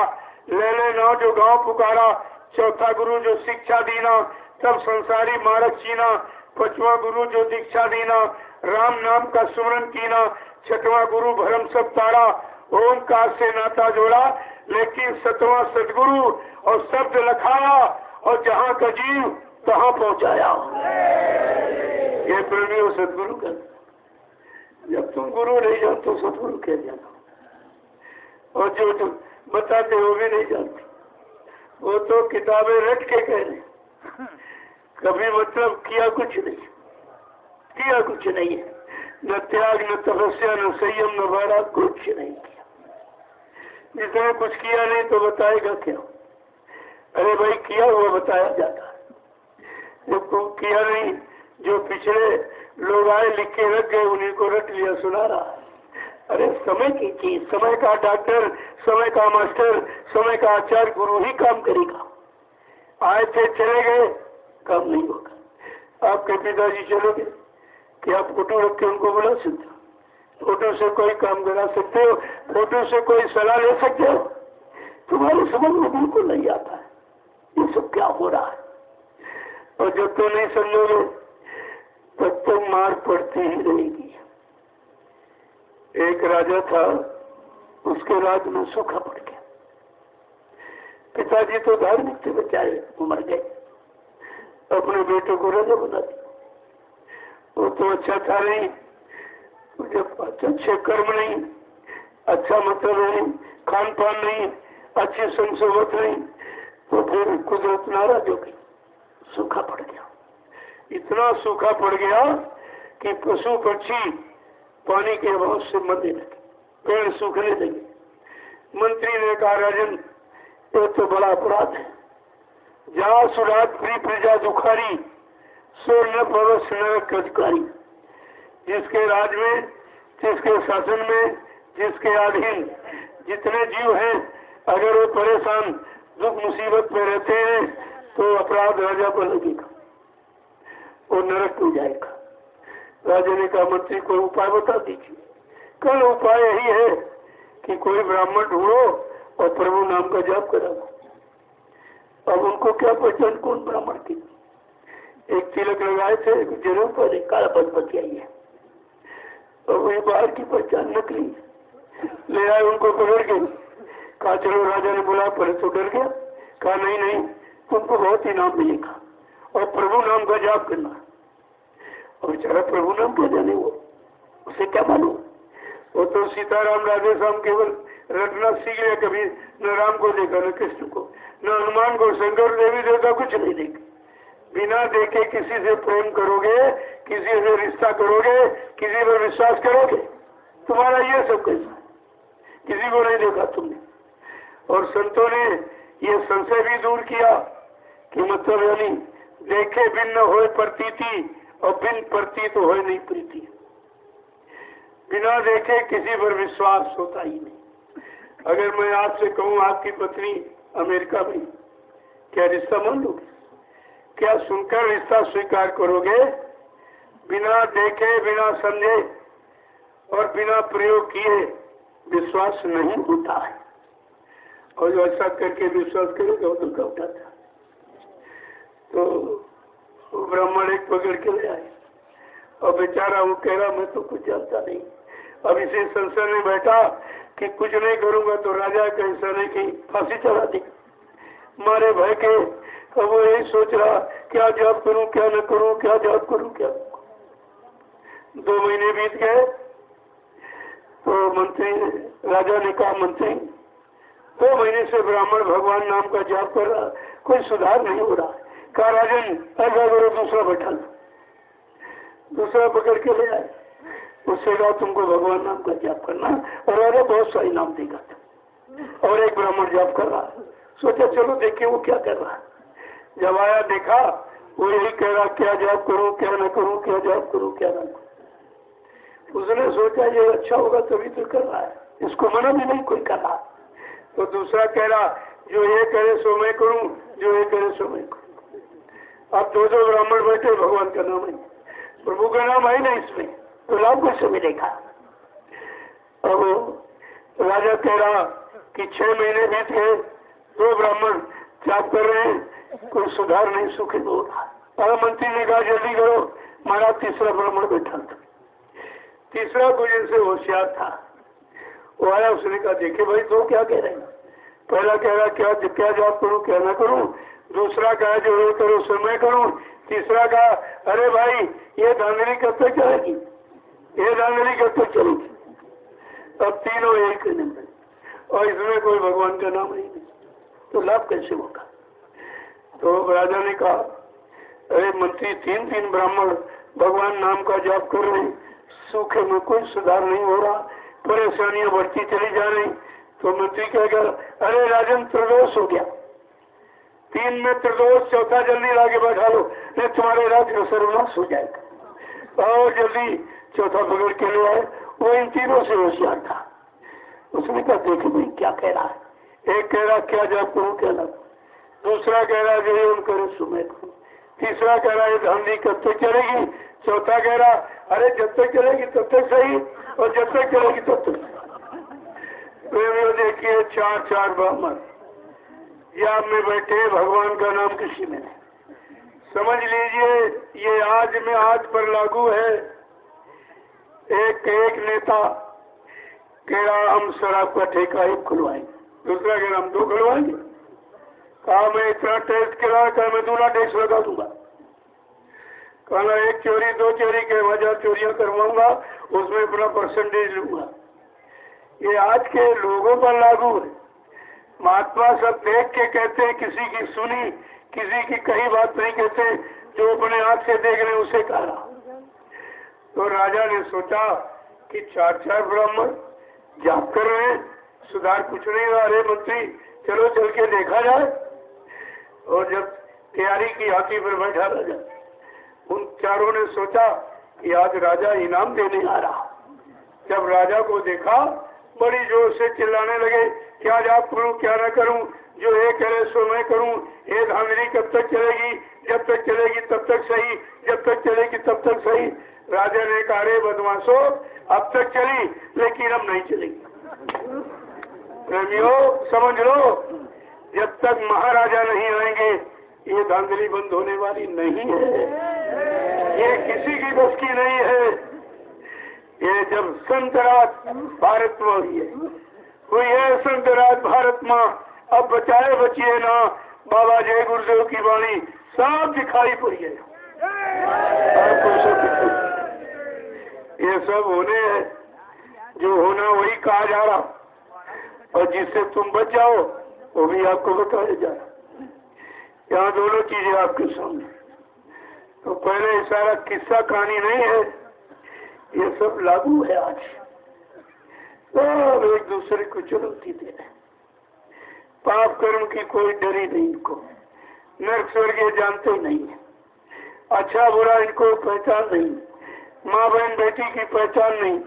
ले ले नाव जो गांव पुकारा, चौथा गुरु जो शिक्षा दीना तब संसारी मारक चीना, पांचवा गुरु जो दीक्षा दीना राम नाम का सुमरन कीना, छठवां गुरु भरम सब तारा ओमकार से नाता जोड़ा, लेकिन सतवां सदगुरु और शब्द लखाया और जहाँ का जीव तहाँ पहुँचाया। ये प्रेमी और सदगुरु का। जब तुम गुरु नहीं जानते तो सदगुरु कह जाना, और जो बताते वो भी नहीं जानते, वो तो किताबें रट के कह रहे, कभी मतलब किया कुछ नहीं, किया कुछ नहीं है, न त्याग न तपस्या न संयम न वारा, कुछ नहीं किया। जिसने कुछ किया नहीं तो बताएगा क्या? अरे भाई किया हुआ बताया जाता है, जब को किया नहीं, जो पिछले लोग आए लिख के रख गए उन्हीं को रट लिया सुना रहा है। अरे समय की चीज, समय का डॉक्टर, समय का मास्टर, समय का आचार्य गुरु ही काम करेगा। आए थे चले गए, काम नहीं होगा। आपके पिताजी चले गए, क्या आप फोटो रख के उनको बुला सकते हो? फोटो से कोई काम करा सकते हो? फोटो से कोई सलाह ले सकते हो? तुम्हारी समझ में बिल्कुल नहीं आता है ये सब क्या हो रहा है। और जब तो नहीं समझोगे तब तक मार पड़ती ही रहेगी। एक राजा था, उसके राज में सूखा पड़ गया। पिताजी तो धार्मिक थे, बेचारे वो मर गए, अपने बेटे को राजा बना दिया। वो तो अच्छा था नहीं, जब अच्छे कर्म नहीं, अच्छा मतलब नहीं, खान पान नहीं, अच्छी संसोबत नहीं, तो फिर कुदरत नाराज हो गई, सूखा पड़ गया। इतना सूखा पड़ गया कि पशु पक्षी पानी के अभाव से मरने लगे, पेड़ सूखने लगे। मंत्री ने कहा राजन ये तो बड़ा अपराध है, जहाँ सुरात प्री प्रजा दुखारी सो न पवस नरक अधिकारी। जिसके राज में, जिसके शासन में, जिसके अधीन जितने जीव हैं, अगर वो परेशान दुख मुसीबत में रहते हैं तो अपराध राजा पर लगेगा, वो नरक हो जाएगा। राजा ने कहा मंत्री को उपाय बता दीजिए। कल उपाय यही है कि कोई ब्राह्मण ढूंढो और प्रभु नाम का जाप कराओ। अब उनको क्या पहचान कौन ब्राह्मण की? एक तिलक लगाए थे जरूर पर काला पद आई है, और वही बाहर की पहचान नकली ले आए, उनको पकड़ के कहा चलो। राजा ने बोला, पहले तो डर गया, कहा नहीं नहीं तुमको बहुत इनाम मिलेगा और प्रभु नाम का जाप करना। और बेचारा प्रभु नाम क्या जाने, वो उसे क्या मालूम? वो तो सीताराम राधे श्याम केवल रटना सीख गया, कभी न राम को देखा न कृष्ण को न हनुमान को, शंकर देवी देवता कुछ नहीं देखे। बिना देखे किसी से प्रेम करोगे, किसी से रिश्ता करोगे, किसी पर विश्वास करोगे? तुम्हारा ये सब कैसा? किसी को नहीं देखा तुमने। और संतों ने ये संशय भी दूर किया कि मतलब यानी देखे भिन्न होए प्रतीति और बिन प्रतीत होए नहीं प्रीति। बिना देखे किसी पर विश्वास होता ही नहीं। अगर मैं आपसे कहूँ आपकी पत्नी अमेरिका में, क्या रिश्ता मान लोगे? क्या सुनकर रिश्ता स्वीकार करोगे? बिना देखे, बिना समझे और बिना प्रयोग किए विश्वास नहीं होता है। और जो ऐसा करके विश्वास करेगा वो दुख उठाता है। तो ब्राह्मण एक पकड़ के ले आए और बेचारा वो कह रहा मैं तो कुछ जानता नहीं। अब इसे संशय में बैठा कि कुछ नहीं करूंगा तो राजा के इंसाने की फांसी चढ़ा दी मारे भय के। अब वो यही सोच रहा क्या जॉब करूं क्या न करूं, क्या जॉब करूं क्या। 2 महीने बीत गए तो मंत्री राजा ने कहा मंत्री 2 महीने से ब्राह्मण भगवान नाम का जाप कर रहा, कोई सुधार नहीं हो रहा। कहा राजन ऐसा करो दूसरा बैठा लो। दूसरा पकड़ के ले आए, उससे कहा तुमको भगवान नाम का जाप करना, और राजा बहुत सारी नाम देगा था। और एक ब्राह्मण जाप कर रहा, सोचा चलो देखिए वो क्या कर रहा है। जब आया देखा वो यही कह रहा क्या जाप करूं क्या न करूं, क्या जाप करूं क्या न करूं। उसने सोचा ये अच्छा होगा तभी तो कर रहा है, इसको मना भी नहीं कोई कर रहा। तो दूसरा कह रहा जो ये करे सो मैं करूं, जो ये करे सो मैं करूं। अब 2 ब्राह्मण बैठे, भगवान का नाम है, प्रभु का नाम है ना इसमें, तो लाभ कैसे मिलेगा। अब राजा कह रहा कि 6 महीने बीत गए, 2 ब्राह्मण जाप कर रहे हैं, कोई सुधार नहीं, सुखी हो रहा। मंत्री ने कहा जल्दी करो, हमारा तीसरा ब्राह्मण बैठा था। तीसरा कोई इनसे होशियार था, वो आया, उसने कहा देखे भाई तो क्या कह रहे हैं। पहला कह रहा क्या जाप करूं क्या ना करूं, दूसरा कहा जो ये करो सो मैं करूं, तीसरा कहा अरे भाई ये धांधली कब तक चलेगी, ये धांधली कब तक चलेगी। अब तीनों एक नंबर, और इसमें कोई भगवान का नाम नहीं, तो लाभ कैसे होगा। तो राजा ने कहा अरे मंत्री 3 ब्राह्मण भगवान नाम का जाप कर रहे हैं, सूखे में कोई सुधार नहीं हो रहा, परेशानियां बढ़ती चली जा रही। तो मंत्री क्या कह रहा अरे राजन त्रिदोष हो गया, 3 में त्रिदोष, चौथा जल्दी लाके बैठा लो, नहीं तुम्हारे राज्य का सर्वनाश हो जाएगा। और जल्दी चौथा पकड़ के ले आए, वो इन तीनों से होशियार था। उसने कहा देखो भाई क्या कह रहा है। एक कह रहा क्या जाप करूं क्या ना, दूसरा कह रहा जो ये करो सो मैं करूं, तीसरा कह रहा है धांधली कब तक चलेगी, चौथा कह रहा अरे जब तक चलेगी तब तक सही, और जब तक चलेगी तब तक। तो देखिए 4 ब्राह्मण जाप में बैठे, भगवान का नाम किसी में नहीं। समझ लीजिए ये आज में आज पर लागू है। एक नेता कह रहा हम शराब का ठेका 1 खुलवाएंगे, दूसरा कह रहा हम 2 खुलवाएंगे। कहा मैं इतना टैक्स करा, कहा मैं 2 टैक्स लगा दूंगा। कहना 1 चोरी 2 चोरी के 1000 चोरियां करवाऊंगा, उसमें अपना परसेंटेज लूंगा। ये आज के लोगों पर लागू है। महात्मा सब देख के कहते हैं, किसी की सुनी किसी की कही बात नहीं कहते, जो अपने आंख से देख रहे उसे कहा। तो राजा ने सोचा कि 4 ब्राह्मण जाप कर रहे हैं, सुधार कुछ नहीं रहा। अरे मंत्री चलो चल के देखा जाए। और जब तैयारी की हाथी पर बैठा राजा, उन चारों ने सोचा कि आज राजा इनाम देने आ रहा। जब राजा को देखा बड़ी जोर से चिल्लाने लगे क्या जाप करूं क्या ना करूं, जो ये करे सो मैं करूं, ये धांधली कब तक चलेगी, जब तक चलेगी तब तक सही, जब तक चलेगी तब तक सही। राजा ने कहा रे बदमाशो अब तक चली लेकिन अब नहीं चलेगी। प्रेमियों समझ लो, जब तक महाराजा नहीं आएंगे ये धांधली बंद होने वाली नहीं है। ये किसी की बस की नहीं है। ये जब संत रात भारत में हुई है संत रात भारत में, अब बचाए बचिए ना, बाबा जय गुरुदेव की वाणी साफ दिखाई पड़ी है। ये सब होने है, जो होना वही कहा जा रहा, और जिससे तुम बच जाओ वो भी आपको बताया जा रहा। यहाँ दोनों चीजें आपके सामने। तो पहले सारा किस्सा कहानी नहीं है, ये सब लागू है आज। सब एक दूसरे को चुनौती दे रहे। पाप कर्म की कोई डरी नहीं इनको, नरक स्वर्ग ये जानते ही नहीं है, अच्छा बुरा इनको पहचान नहीं, माँ बहन बेटी की पहचान नहीं,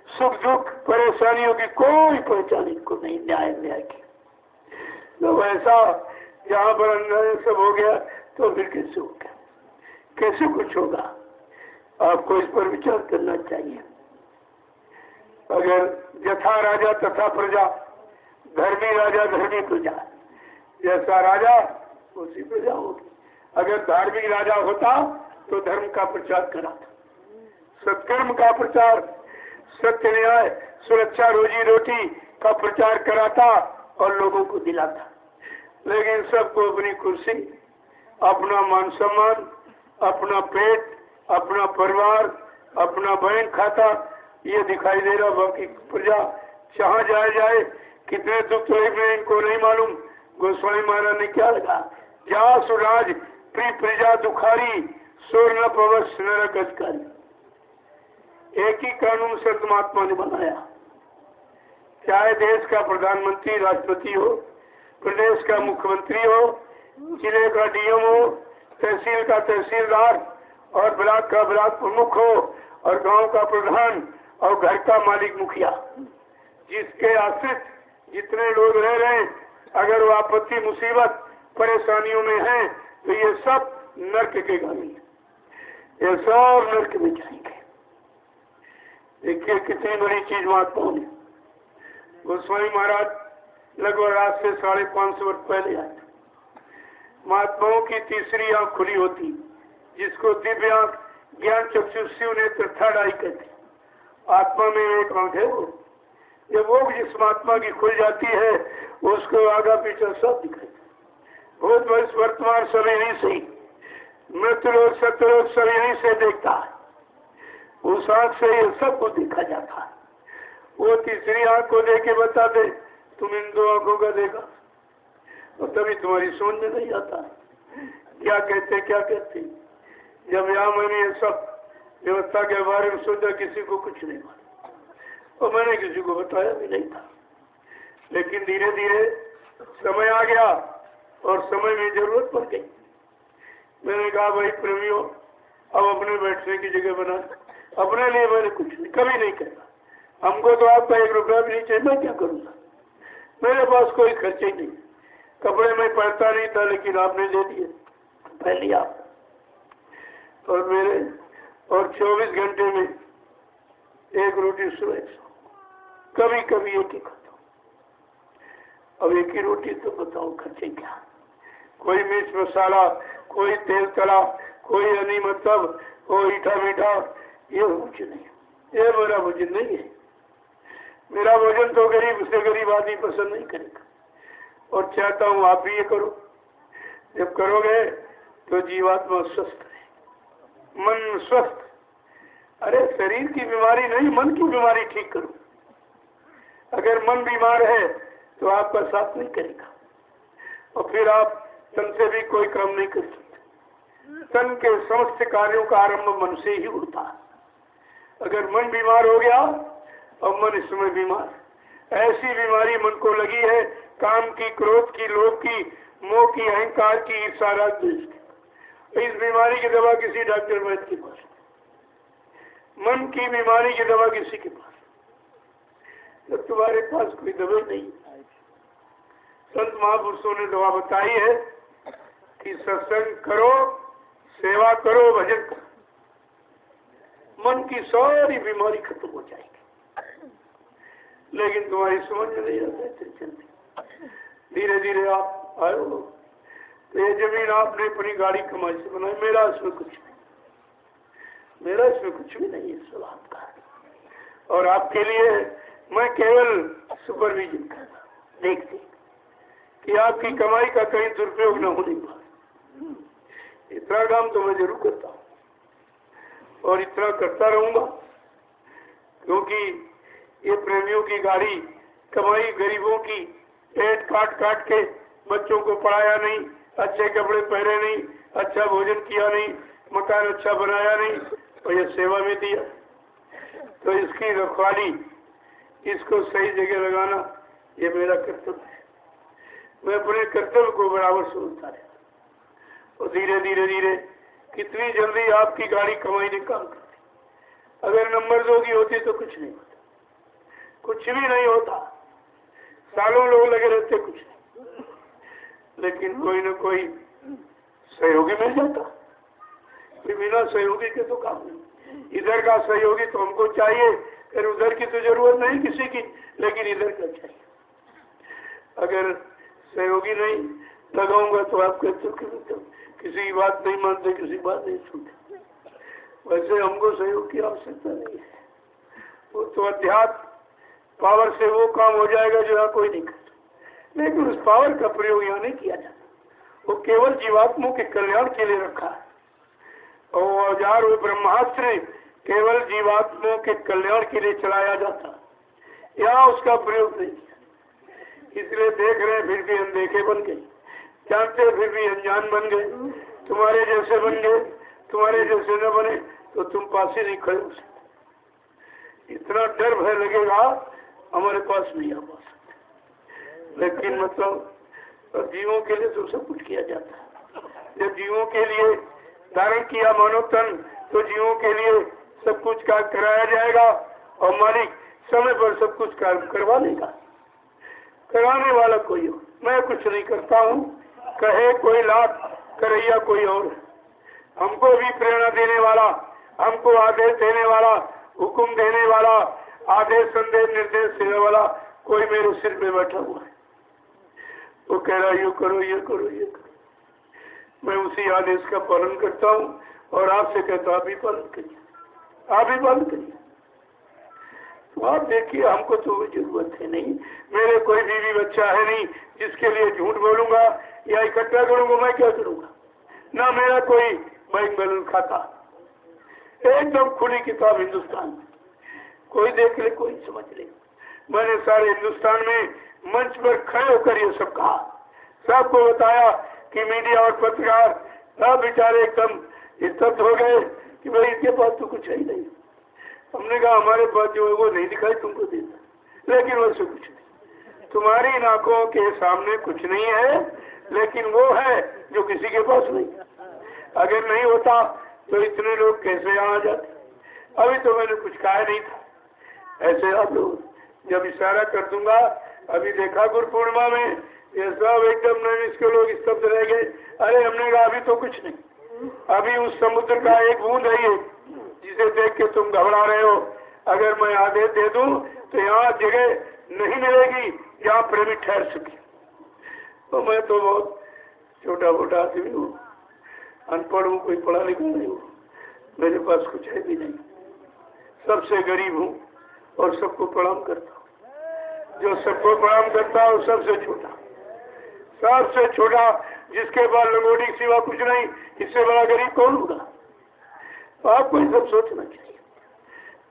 सुख दुख परेशानियों की कोई पहचान इनको नहीं, न्याय की। तो ऐसा जहाँ पर अंदर सब हो गया तो फिर कैसे हो गया, कैसे कुछ होगा, आपको इस पर विचार करना चाहिए। अगर यथा राजा तथा प्रजा, धर्मी राजा धर्मी प्रजा, जैसा राजा उसी प्रजा होगी। अगर धार्मिक राजा होता तो धर्म का प्रचार कराता, सत्कर्म का प्रचार, सत्य न्याय, सुरक्षा, रोजी रोटी का प्रचार कराता और लोगों को दिलाता। लेकिन सबको अपनी कुर्सी, अपना मान सम्मान, अपना पेट, अपना परिवार, अपना बैंक खाता ये दिखाई दे रहा। बाकी प्रजा जहाँ जाए कितने दुख में इनको नहीं मालूम। गोस्वामी महाराज ने क्या लगा, जहाँ सुराज प्री प्रजा दुखारी, सोर न पवस नरक अधिकारी। एक ही कानून संत महात्मा ने बनाया, चाहे देश का प्रधानमंत्री राष्ट्रपति हो, प्रदेश का मुख्यमंत्री हो, जिले का डीएम हो, तहसील का तहसीलदार और ब्लॉक का ब्लॉक प्रमुख हो और गांव का प्रधान और घर का मालिक मुखिया, जिसके आश्रित जितने लोग रह रहे हैं, अगर वो आपत्ति मुसीबत परेशानियों में हैं तो ये सब नरक के गामी, ये सब नरक में जाएंगे। देखिए कितनी बड़ी चीज महात्माओं ने। गोस्वामी महाराज लगभग आज से 550 वर्ष पहले आए। महात्माओं की तीसरी आंख खुली होती, जिसको दिव्य आंख ज्ञान चक्षुषी नेत्र थर्ड आई कहते। आत्मा में एक आंख है वो, जब वो जिस महात्मा की खुल जाती है उसको आगा पीछा सब दिखाई। बहुत वर्ष वर्तमान सब यहीं से, मृत्यु लोग सत्य लोग सब यहीं से देखता है। उस आंख से ये सब को देखा जाता है। वो तीसरी आंख को देख के बता दे तुम इन दो आंखों का देखा, और तभी तुम्हारी समझ में नहीं आता क्या कहते क्या कहते। जब यहाँ मैंने ये सब व्यवस्था के बारे में सोचा, किसी को कुछ नहीं मालूम और मैंने किसी को बताया भी नहीं था। लेकिन धीरे धीरे समय आ गया और समय में जरूरत पड़ गई। मैंने कहा भाई प्रेमियों, अब अपने बैठने की जगह बना। अपने लिए मैंने कुछ नहीं, कभी नहीं कहता। हमको तो आपका 1 रुपया भी नहीं चाहिए, मैं क्या करूँगा, मेरे पास कोई खर्चे ही नहीं। कपड़े में पहनता नहीं था, लेकिन आपने दे दिए, पहले आप। और मेरे और 24 घंटे में 1 रोटी सुबह, कभी कभी एक ही खाता हूँ। अब 1 ही रोटी तो बताओ खर्चे क्या। कोई मिर्च मसाला, कोई तेल तला, कोई अनी मतलब, कोई मीठा मीठा, ये कुछ नहीं। ये मेरा भोजन नहीं है। मेरा भोजन तो गरीब से गरीब आदमी पसंद नहीं करेगा। और चाहता हूँ आप भी ये करो। जब करोगे तो जीवात्मा स्वस्थ है, मन स्वस्थ। अरे शरीर की बीमारी नहीं, मन की बीमारी ठीक करो। अगर मन बीमार है तो आपका साथ नहीं करेगा, और फिर आप तन से भी कोई काम नहीं कर सकते। तन के समस्त कार्यों का आरंभ मन से ही उठता है। अगर मन बीमार हो गया, और मन इस समय बीमार, ऐसी बीमारी मन को लगी है, काम की, क्रोध की, लोभ की, मोह की, अहंकार की, ईर्ष्या, द्वेष की। इस बीमारी की दवा किसी डॉक्टर वैद्य के पास, मन की बीमारी की दवा किसी के पास। जब तुम्हारे पास कोई दवा नहीं, संत महापुरुषों ने दवा बताई है कि सत्संग करो, सेवा करो, भजन करो, मन की सारी बीमारी खत्म हो जाएगी। लेकिन तुम्हारी समझ में नहीं आता है चलते। धीरे धीरे आप आए हो, तो ये जमीन आपने अपनी गाड़ी कमाई से बनाई, मेरा इसमें कुछ नहीं, मेरा इसमें कुछ भी नहीं है, सब आपका। और आपके लिए मैं केवल सुपरविजन करता, देखते कि आपकी कमाई का कहीं दुरुपयोग न होने पाए। इतना काम तो मैं जरूर करता हूँ और इतना करता रहूंगा, क्योंकि ये प्रेमियों की गाड़ी कमाई, गरीबों की पेट काट काट के बच्चों को पढ़ाया नहीं, अच्छे कपड़े पहने नहीं, अच्छा भोजन किया नहीं, मकान अच्छा बनाया नहीं, और ये सेवा में दिया। तो इसकी रखवाली, इसको सही जगह लगाना, ये मेरा कर्तव्य है। मैं अपने कर्तव्य को बराबर समझता रहता। और धीरे धीरे धीरे कितनी जल्दी आपकी गाड़ी कमाई निकाल करती। अगर नंबर 2 की होती तो कुछ नहीं होता, कुछ भी नहीं होता। सालों लोग लगे रहते, कुछ नहीं। लेकिन कोई न कोई सहयोगी मिल जाता। बिना सहयोगी के तो काम नहीं। इधर का सहयोगी तो हमको चाहिए, फिर उधर की तो जरूरत नहीं किसी की, लेकिन इधर का चाहिए। अगर सहयोगी नहीं लगाऊंगा तो आप कहते हो कि किसी की बात नहीं मानते, किसी बात नहीं सुनते। वैसे हमको सहयोग की आवश्यकता नहीं है। वो तो अध्यात्म पावर से वो काम हो जाएगा जो यहाँ कोई नहीं करता। लेकिन उस पावर का प्रयोग यहाँ नहीं किया जाता। वो केवल जीवात्माओं के कल्याण के लिए रखा है। और वो औजार, वो ब्रह्मास्त्र केवल जीवात्माओं के कल्याण के लिए चलाया जाता, यहाँ उसका प्रयोग नहीं किया। इसलिए देख रहे फिर भी अनदेखे बन गए, जानते फिर भी अनजान बन गए। तुम्हारे जैसे बन गए, तुम्हारे जैसे न बने तो तुम पास ही नहीं खड़े हो सकते। इतना डर भय लगेगा हमारे पास नहीं आ पा सकते। लेकिन मतलब जीवों के लिए तो सब कुछ किया जाता है। जब जीवों के लिए धारण किया मानव तन, तो जीवों के लिए सब कुछ कार्य कराया जाएगा और मालिक समय पर सब कुछ कार्य करवा लेगा। कराने वाला कोई हो, मैं कुछ नहीं करता हूँ, कहे कोई लाख, करैया कोई और। हमको भी प्रेरणा देने वाला, हमको आदेश देने वाला, हुक्म देने वाला, आदेश संदेश निर्देश देने वाला कोई मेरे सिर पे बैठा हुआ है। वो कह रहा ये करो, ये करो, ये करो। मैं उसी आदेश का पालन करता हूँ और आपसे कहता आप भी पालन करिए, आप भी पालन करिए। तो आप देखिए, हमको तो जरूरत है नहीं, मेरे कोई बीवी बच्चा है नहीं जिसके लिए झूठ बोलूंगा या इकट्ठा करूंगा। मैं क्या करूंगा? ना मेरा कोई बैंक बैलेंस खाता, एकदम खुली किताब हिंदुस्तान में, कोई देख ले, कोई समझ ले। मैंने सारे हिंदुस्तान में मंच पर खड़े होकर ये सब कहा, सबको बताया कि मीडिया और पत्रकार सब बेचारे एकदम स्तब्ध हो गए कि भाई इनके पास तो कुछ है ही नहीं। हमने कहा हमारे पास जो है वो नहीं दिखाई तुमको देता, लेकिन वैसे कुछ नहीं, तुम्हारी आंखों के सामने कुछ नहीं है, लेकिन वो है जो किसी के पास नहीं। अगर नहीं होता तो इतने लोग कैसे यहाँ आ जाते? अभी तो मैंने कुछ कहा नहीं था। ऐसे आप लोग जब इशारा कर दूंगा, अभी देखा गुरु पूर्णिमा में ये सब एकदम नैमिष के लोग स्तब्ध रह गए। अरे हमने कहा अभी तो कुछ नहीं, अभी उस समुद्र का एक बूंद है ये जिसे देख के तुम घबरा रहे हो। अगर मैं आदेश दे दूं तो यहाँ जगह नहीं मिलेगी जहाँ प्रेमी ठहर सके। तो मैं तो बहुत छोटा मोटा आदमी हूँ, अनपढ़ हूँ, कोई पढ़ा लिखा नहीं हूँ, मेरे पास कुछ है भी नहीं, सबसे गरीब हूँ और सबको प्रणाम करता हूँ। जो सबको प्रणाम करता है वो सबसे छोटा, सबसे छोटा, जिसके पास लंगोटी के सिवा कुछ नहीं, इससे बड़ा गरीब कौन होगा? तो आपको ये सब सोचना चाहिए।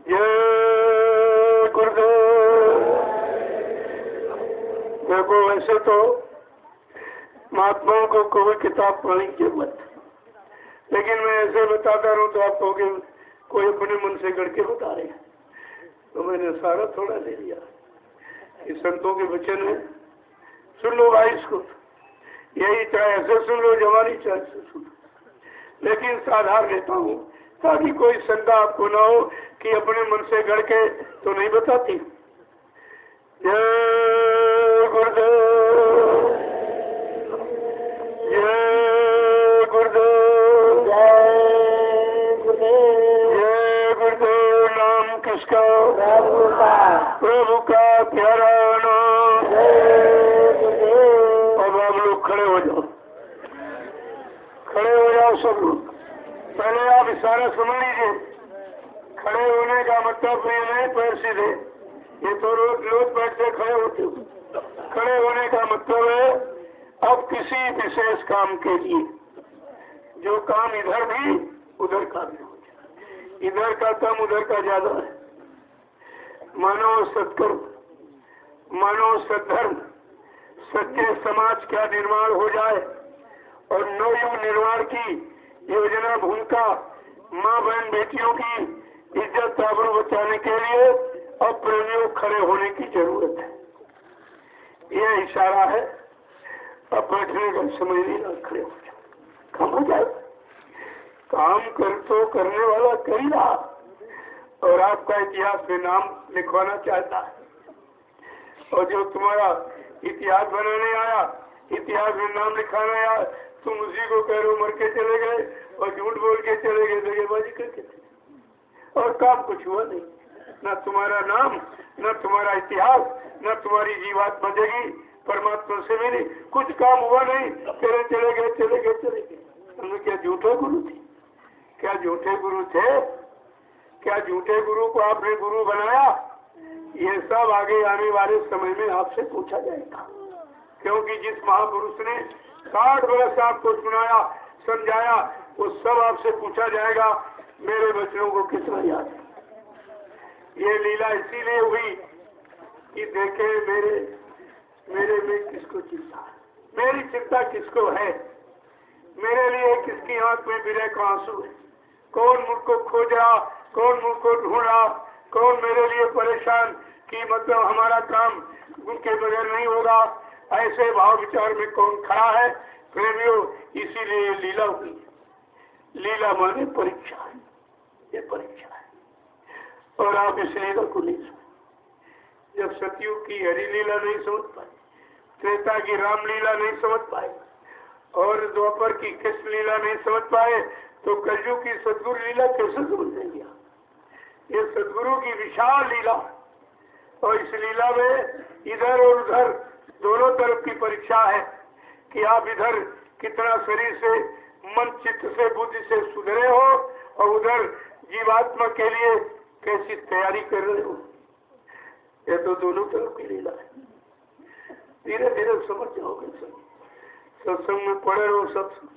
जय गुरुदेव। देखो वैसे तो महात्माओं को कोई किताब पढ़ने की जरूरत, लेकिन मैं ऐसे बताता रहूं तो आप कहोगे कोई अपने मन से गढ़ के बता रहे हैं। तो मैंने सारा थोड़ा ले लिया, इस संतों के वचन है, सुन लो भाई इसको, यही चाहे ऐसे सुन लो, जवानी चाहे ऐसे सुन लो, लेकिन साधारण लेता हूँ ताकि कोई शंका आपको ना हो कि अपने मन से गढ़ के तो नहीं बताती। जय गुरुदेव, जय गुरुदेव, जय गुरुदेव, जय गुरुदेव। नाम किसका? प्रभु का, प्रभु का प्यारा नाम। जय गुरुदेव। अब आप लोग खड़े हो जाओ, खड़े हो जाओ सब लोग। पहले आप इशारा समझ लीजिए, खड़े होने का मतलब ये नहीं पैर सीधे, ये तो रोज बैठते खड़े होते हो। खड़े होने का मतलब है अब किसी विशेष काम के लिए, जो काम इधर भी उधर का भी हो जाए, इधर का कम उधर का ज्यादा है। मानव सत्कर्म, मानव सद्धर्म, सच्चे समाज का निर्माण हो जाए और नवयुग निर्माण की योजना भूमिका माँ बहन बेटियों की इज्जत आबरू बचाने के लिए अब प्रेमियों खड़े होने की जरूरत है। यह इशारा है। अब बैठने का समय नहीं ना, खड़े हो जाओ, काम हो जाए। काम कर तो करने वाला कर ही रहा और आपका इतिहास में नाम लिखवाना चाहता है, और जो तुम्हारा इतिहास बनाने आया, इतिहास में नाम लिखाने आया, तुम उसी को कह रहे हो मर के चले गए और झूठ बोल के चले गए, दगेबाजी करके चले, और काम कुछ हुआ नहीं। न तुम्हारा नाम, न तुम्हारा इतिहास, न तुम्हारी जीवात बजेगी, परमात्मा से भी नहीं, कुछ काम हुआ नहीं, चले गए चले गए चले गए। हमने क्या झूठा गुरु थी? क्या झूठे गुरु थे? क्या झूठे गुरु को आपने गुरु बनाया? ये सब आगे आने वाले समय में आपसे पूछा जाएगा, क्योंकि जिस महापुरुष ने 60 वर्ष आपको सुनाया समझाया वो सब आपसे पूछा जाएगा। मेरे बच्चों को कितना याद है? ये लीला इसीलिए हुई कि देखे मेरे में किसको चिंता है, मेरी चिंता किसको है, मेरे लिए किसकी आंख में विरह का आंसू है, कौन मुझको खोज रहा, कौन मुझको ढूंढ रहा, कौन मेरे लिए परेशान कि मतलब हमारा काम उनके बगैर नहीं होगा, ऐसे भाव विचार में कौन खड़ा है। प्रेमियों, इसीलिए लीला हुई। लीला माने परीक्षा है, ये परीक्षा है और आप इस लीला को नहीं समझ। जब सतयुग की हरि लीला नहीं समझ पाए, त्रेता की रामलीला नहीं समझ पाए और द्वापर की कृष्ण लीला नहीं समझ पाए, तो कलयुग की सदगुरु लीला कैसे समझ लेंगे? ये सदगुरु की विशाल लीला, और इस लीला में इधर और उधर दोनों तरफ की परीक्षा है कि आप इधर कितना शरीर से, मन, चित्त से, बुद्धि से सुधरे हो और उधर जीवात्मा के लिए कैसी तैयारी कर रहे हो। ये तो दोनों तरफ की लीला है। धीरे धीरे समझ जाओगे। सत्संग में पड़े रहो सत्संग,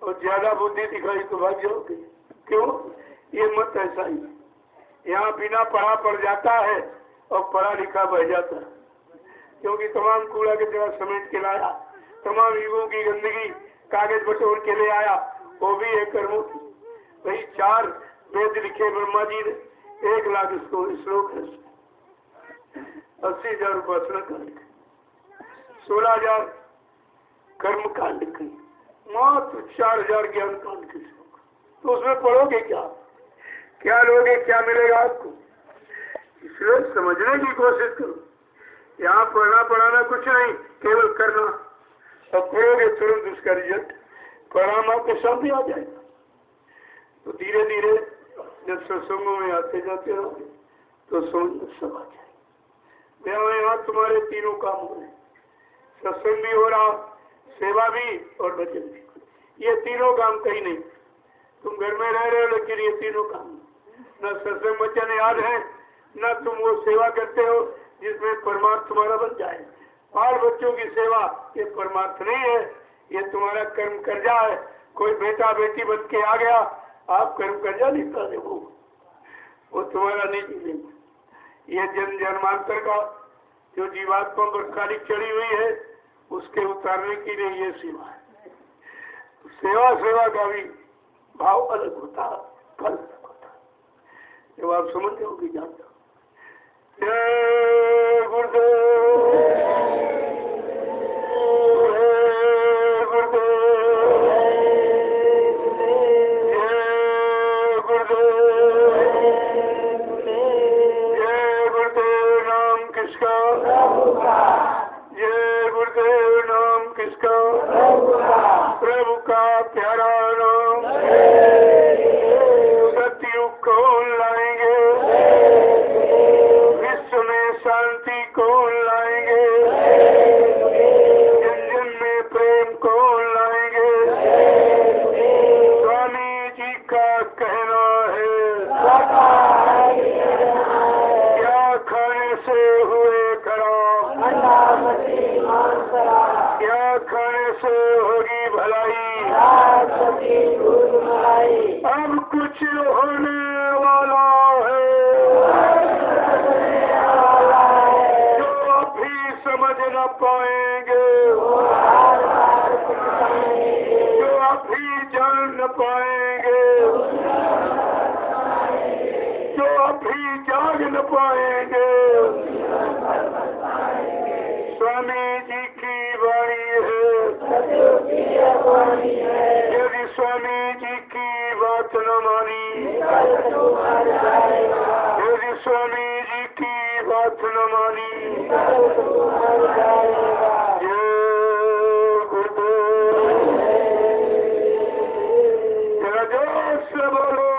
और ज्यादा बुद्धि दिखाई तो भाग जाओगे। क्यों? ये मत ऐसा ही, यहाँ बिना पढ़ा पड़ जाता है और पढ़ा लिखा बह जाता है, क्योंकि तमाम कूड़ा कचरा समेट के लाया, तमाम युगों की गंदगी कागज बटोर के ले आया, वो भी एक कर्मों की। वही 4 वेद लिखे ब्रह्मा जी ने, 1 लाख श्लोक है, 80,000 उपासना कांड, 16,000 कर्म कांड की, मात्र 4,000 ज्ञान कांड के श्लोक। तो उसमें पढ़ोगे क्या? क्या लोगे? क्या मिलेगा आपको? इसलिए समझने की कोशिश करो। यहाँ पढ़ना पढ़ाना कुछ नहीं, केवल करना। अब करोगे तुरंत उसका रिजल्ट परिणाम आपके सामने आ जाएगा। तो धीरे धीरे जब सत्संगों में आते जाते रहोगे तो समझ सब आ जाएगी। यहाँ तुम्हारे तीनों काम हो रहे, सत्संग भी हो रहा, सेवा भी और भजन भी। ये तीनों काम कहीं नहीं। तुम घर में रह रहे हो लेकिन ये तीनों काम, न सत्संग वचन याद है, न तुम वो सेवा करते हो जिसमें परमार्थ तुम्हारा बन जाए। बाल बच्चों की सेवा ये परमार्थ नहीं है, ये तुम्हारा कर्म कर्जा है। कोई बेटा बेटी बन के आ गया, आप कर्म कर्जा निपटा दे, वो तुम्हारा नहीं जीलेगा। ये जन्म जन्मांतर का जो जीवात्मा पर काली चढ़ी हुई है, उसके उतारने के लिए ये सेवा है। सेवा का भी भाव अलग होता है, फल अलग होता है। जब आप समझ जाओगे, जान जाओ। जय गुरुदेव, प्रभु का प्यारा नाम। सतयुग को लाएंगे, विश्व में शांति को लाएंगे, जन जन में प्रेम को लाएंगे। स्वामी जी का कहना है, क्या खाने से हुए खराब, क्या खाने से होगी भलाई, अब कुछ होने वाला है जो अभी समझ न पाएंगे, जो अभी जान न पाएंगे, जो अभी जाग न पाएंगे। स्वामी जी की वाणी है, यदि स्वामी जी की बात न मानी, यदि स्वामी जी की बात न मानी, ये गुरुदेव जरा जोर से बोलो,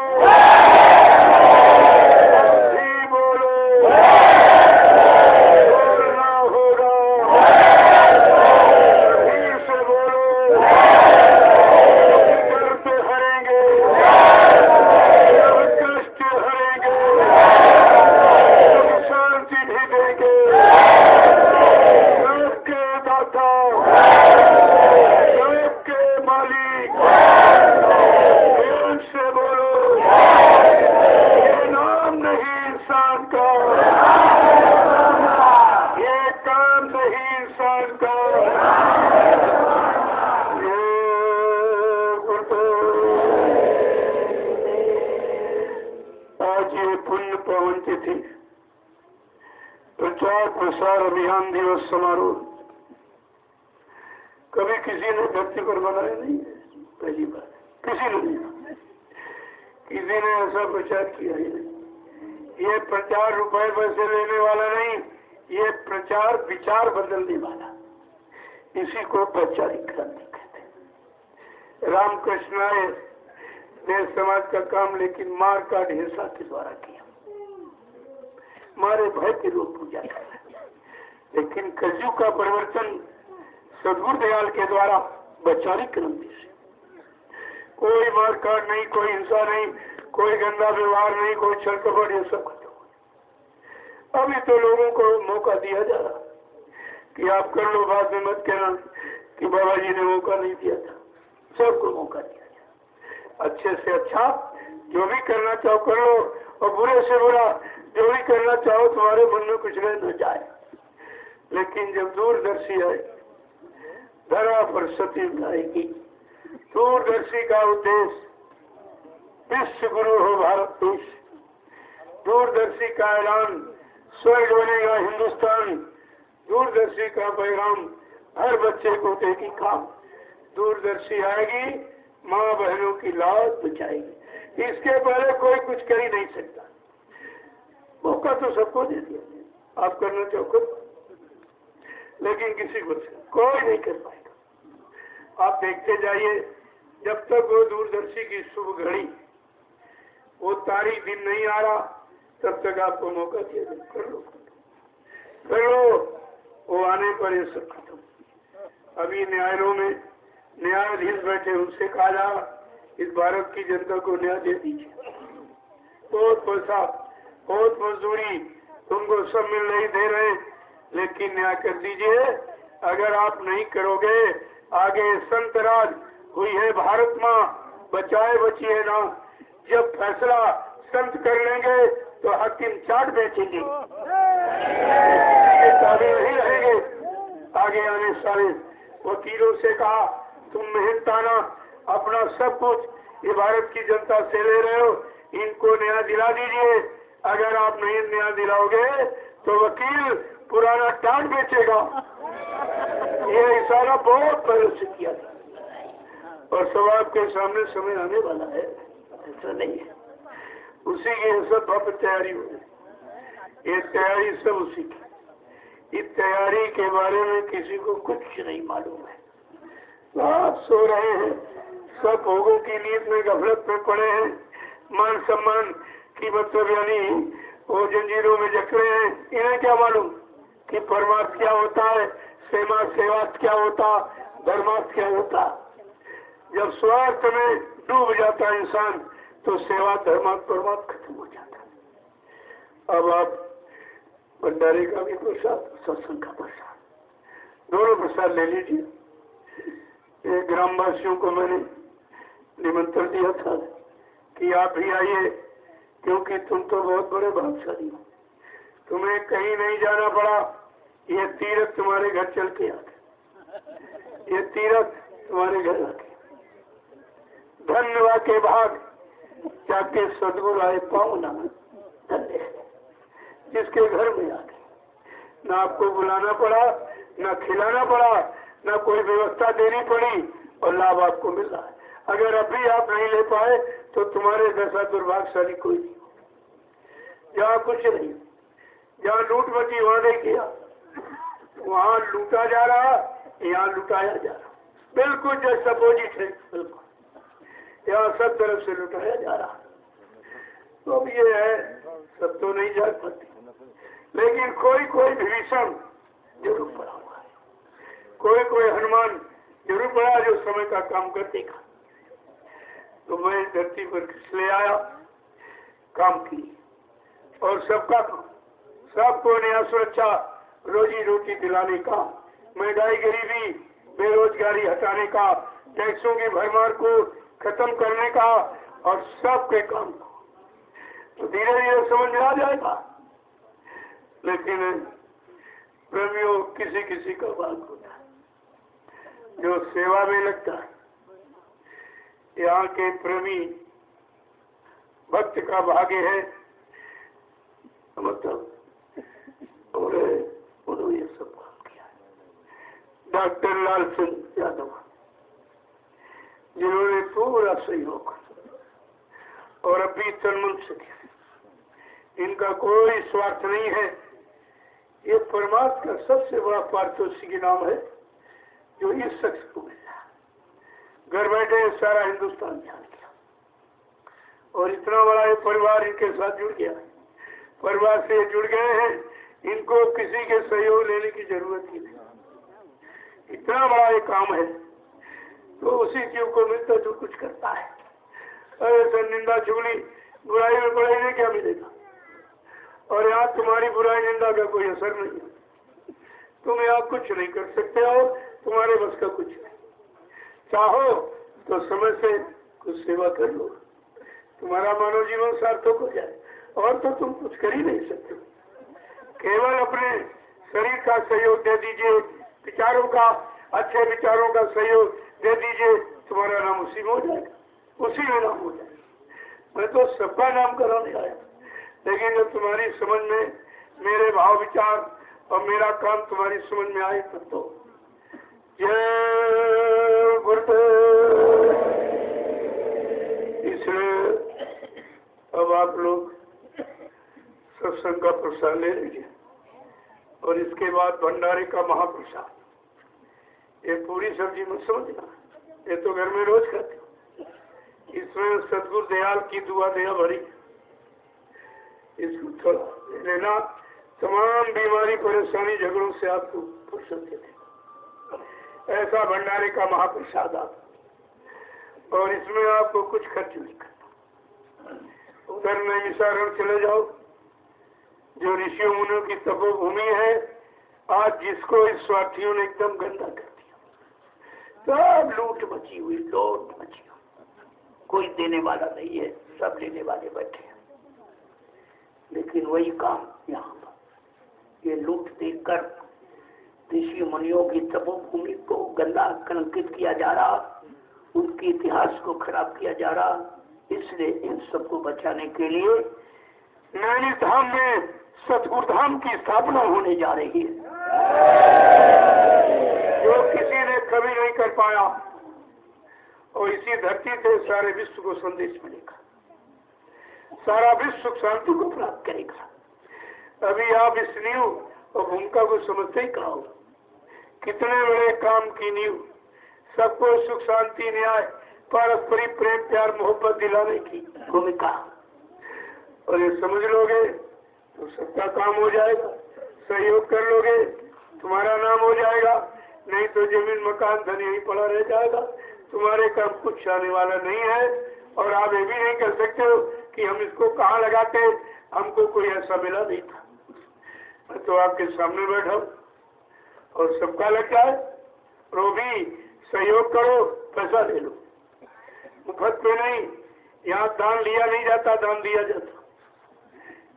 ही बोलो, करते हरेंगे। प्रसार अभियान दिवस समारोह कभी किसी ने धरती पर बनाया नहीं है, पहली बार किसी ने नहीं, किसी ने ऐसा प्रचार किया ही नहीं। ये प्रचार रुपए पैसे लेने वाला नहीं, ये प्रचार विचार बदलने वाला, इसी को वैचारिक क्रांति कहते हैं। रामकृष्ण आए, देश समाज का काम लेकिन मार काट हिंसा के द्वारा किया, मारे भय के रूप पूजा कर रहे, लेकिन कलयुग का परिवर्तन सद्गुरु दयाल के द्वारा वैचारिक क्रांति से। कोई मार काट नहीं, कोई हिंसा नहीं, कोई गंदा व्यवहार नहीं, कोई छल कपट, ये सब खत्म हो। अभी तो लोगों को मौका दिया जा रहा कि आप कर लो, बाद में मत कहना कि बाबा जी ने मौका नहीं दिया था। सबको मौका दिया जाए, अच्छे से अच्छा जो भी करना चाहो कर लो, और बुरे से बुरा जो भी करना चाहो तुम्हारे मन में कुछ रह न जाए। लेकिन जब दूरदर्शी आए, धरा पर सती आएगी, दूरदर्शी का उद्देश्य विश्व गुरु हो भारत देश, दूरदर्शी का ऐलान स्वर्ग बनेगा हिंदुस्तान, दूरदर्शी का पैगाम हर बच्चे को देगी काम, दूरदर्शी आएगी माँ बहनों की लाज बचाएगी। इसके पहले कोई कुछ कर ही नहीं सकता। मौका तो सबको दे दिया, आप करना चाहो करो, लेकिन किसी को कोई नहीं कर पाएगा। आप देखते जाइए, जब तक वो दूरदर्शी की शुभ घड़ी, वो तारीख दिन नहीं आ रहा, तब तक आपको मौका दिया जाए, कर लो कर लो, वो आने पर ये सब खत्म। अभी न्यायालयों में न्यायाधीश बैठे, उनसे कहा जा इस भारत की जनता को न्याय दे दीजिए, बहुत पैसा बहुत मजदूरी तुमको सब मिल नहीं दे रहे, लेकिन न्याय कर दीजिए। अगर आप नहीं करोगे, आगे संत राज हुई है भारत माँ, बचाए बचिए ना। जब फैसला संत कर लेंगे तो हकीम चाट बेचेंगे, आगे नहीं रहेंगे। आगे आने सारे वकीलों से कहा तुम मेहनताना अपना सब कुछ ये भारत की जनता से ले रहे हो, इनको न्याय दिला दीजिए। अगर आप नहीं न्याय दिलाओगे तो वकील पुराना टाट बेचेगा। ये इशारा बहुत पहले से किया था, और सब आपके सामने समय आने वाला है, ऐसा नहीं है। उसी की सब भव्य तैयारी हो रही, ये तैयारी सब उसी की। इस तैयारी के बारे में किसी को कुछ नहीं मालूम है। आप सो रहे हैं, सब भोगों की नींद में गफलत में पड़े हैं, मान सम्मान की मतलब यानी वो जंजीरों में जकड़े हैं। इन्हें क्या मालूम कि परमार्थ क्या होता है, सेवार्थ क्या होता, धर्मार्थ क्या होता। जब स्वार्थ में डूब जाता है इंसान तो सेवा धर्मार्थ परमार्थ खत्म हो जाता है। अब आप भंडारे का भी प्रसाद, सत्संग का प्रसाद, दोनों प्रसाद ले लीजिए। ग्रामवासियों को मैंने निमंत्रण दिया था कि आप भी आइए, क्योंकि तुम तो बहुत बड़े भाग्यशाली हो, तुम्हें कहीं नहीं जाना पड़ा। ये तीर्थ तुम्हारे घर चल के आ गए, ये तीर्थ तुम्हारे घर आ गए। धन्यवाद के भाग जाके सदगुरु आए पाओ ना, धन्य है जिसके घर में आ गए। ना आपको बुलाना पड़ा, ना खिलाना पड़ा, ना कोई व्यवस्था देनी पड़ी, और लाभ आपको मिल रहा है। अगर अभी आप नहीं ले पाए तो तुम्हारे जैसा दुर्भाग्यशाली कोई नहीं। जहाँ कुछ नहीं, जहाँ लूट मची वहाँ नहीं किया, वहाँ लूटा जा रहा, यहाँ लुटाया जा रहा, बिल्कुल जैसा अपोजिट है। बिल्कुल यहाँ सब तरफ से लुटाया जा रहा। तो अब ये है, सब तो नहीं जाग पाते, लेकिन कोई कोई विभीषण जरूर पड़ा हुआ है, कोई कोई हनुमान जरूर पड़ा जो समय का काम कर देगा। तो मैं धरती पर किस लिए आया, काम की, और सबका काम, सबको न्याय सुरक्षा रोजी रोटी दिलाने का, महंगाई गरीबी बेरोजगारी हटाने का, टैक्सों की भरमार को खत्म करने का, और सबके काम को। तो धीरे धीरे समझ में आ जाएगा। लेकिन प्रेमियों किसी किसी का भाग होता है जो सेवा में लगता है। यहाँ के प्रेमी भक्त का भाग्य है, मतलब और उन्होंने ये सब काम किया है। डॉक्टर लाल सिंह यादव जिन्होंने पूरा सहयोग और अभी तनमन से किया, इनका कोई स्वार्थ नहीं है। ये परमात्मा का सबसे बड़ा पारितोषिक की नाम है जो इस शख्स को मिल रहा है। घर बैठे सारा हिंदुस्तान ध्यान किया और इतना बड़ा ये परिवार इनके साथ जुड़ गया। परिवार से जुड़ गए हैं, इनको किसी के सहयोग लेने की जरूरत ही नहीं। इतना बड़ा ये काम है तो उसी जीव को मिलता जो कुछ करता है। अरे सर निंदा चुगली बुराई में बुराई में क्या मिलेगा? और यहाँ तुम्हारी बुराई निंदा का कोई असर नहीं है। तुम यहाँ कुछ नहीं कर सकते हो, तुम्हारे बस का कुछ नहीं। चाहो तो समय से कुछ सेवा कर लो, तुम्हारा मानव जीवन सार्थक हो जाए। और तो तुम कुछ कर ही नहीं सकते। केवल अपने शरीर का सहयोग दे दीजिए, विचारों का, अच्छे विचारों का सहयोग दे दीजिए, तुम्हारा नाम उसी में हो जाएगा, उसी में नाम हो जाएगा। मैं तो सबका नाम कराने आया, लेकिन जब तुम्हारी समझ में मेरे भाव विचार और मेरा काम तुम्हारी समझ में आए तब तो जय गुरुदेव। इसलिए अब आप लोग सत्संग का प्रसाद ले लीजिए और इसके बाद भंडारे का महाप्रसाद। ये पूरी सब्जी मत समझना, ये तो घर में रोज खाते हो। इसमें सतगुरु दयाल की दुआ दया भरी, इसको थोड़ा लेना। तमाम बीमारी परेशानी झगड़ों से आपको फुर्सत देगा। ऐसा भंडारे का महाप्रसाद आप, और इसमें आपको कुछ खर्च नहीं करना। उधर नैमिषारण्य चले जाओ, जो ऋषियों मुनियों की तपोभूमि है। आज जिसको इस स्वार्थियों ने एकदम गंदा कर दिया, सब लूट मची हुई, लूट मची हुई, कोई देने वाला नहीं है, सब लेने वाले बैठे हैं। लेकिन वही काम यहाँ पर ये लूट देकर ऋषि मुनियों की तपोभूमि को गंदा कलंकित किया जा रहा, उनके इतिहास को खराब किया जा रहा। इसलिए इन सबको बचाने के लिए नैनी धाम में सतगुरु धाम की स्थापना होने जा रही है, जो किसी ने कभी नहीं कर पाया। और इसी धरती से सारे विश्व को संदेश मिलेगा, सारा विश्व सुख शांति को प्राप्त करेगा। अभी आप इस नींव और भूमिका को समझते ही कहो, कितने बड़े काम की नींव, सबको सुख शांति न्याय पारस्परिक प्रेम प्यार मोहब्बत दिलाने की भूमिका। और ये समझ लोगे तो सबका काम हो जाएगा। सहयोग कर लोगे तुम्हारा नाम हो जाएगा, नहीं तो जमीन मकान धन यही पड़ा रह जाएगा। तुम्हारे काम कुछ आने वाला नहीं है। और आप ये भी नहीं कर सकते हो कि हम इसको कहाँ लगाते, हमको कोई ऐसा मिला नहीं था। मैं तो आपके सामने बैठा और सबका लग जाए, वो भी सहयोग करो, पैसा ले लो, मुफ्त पे नहीं। यहाँ दान लिया नहीं जाता, दान दिया जाता।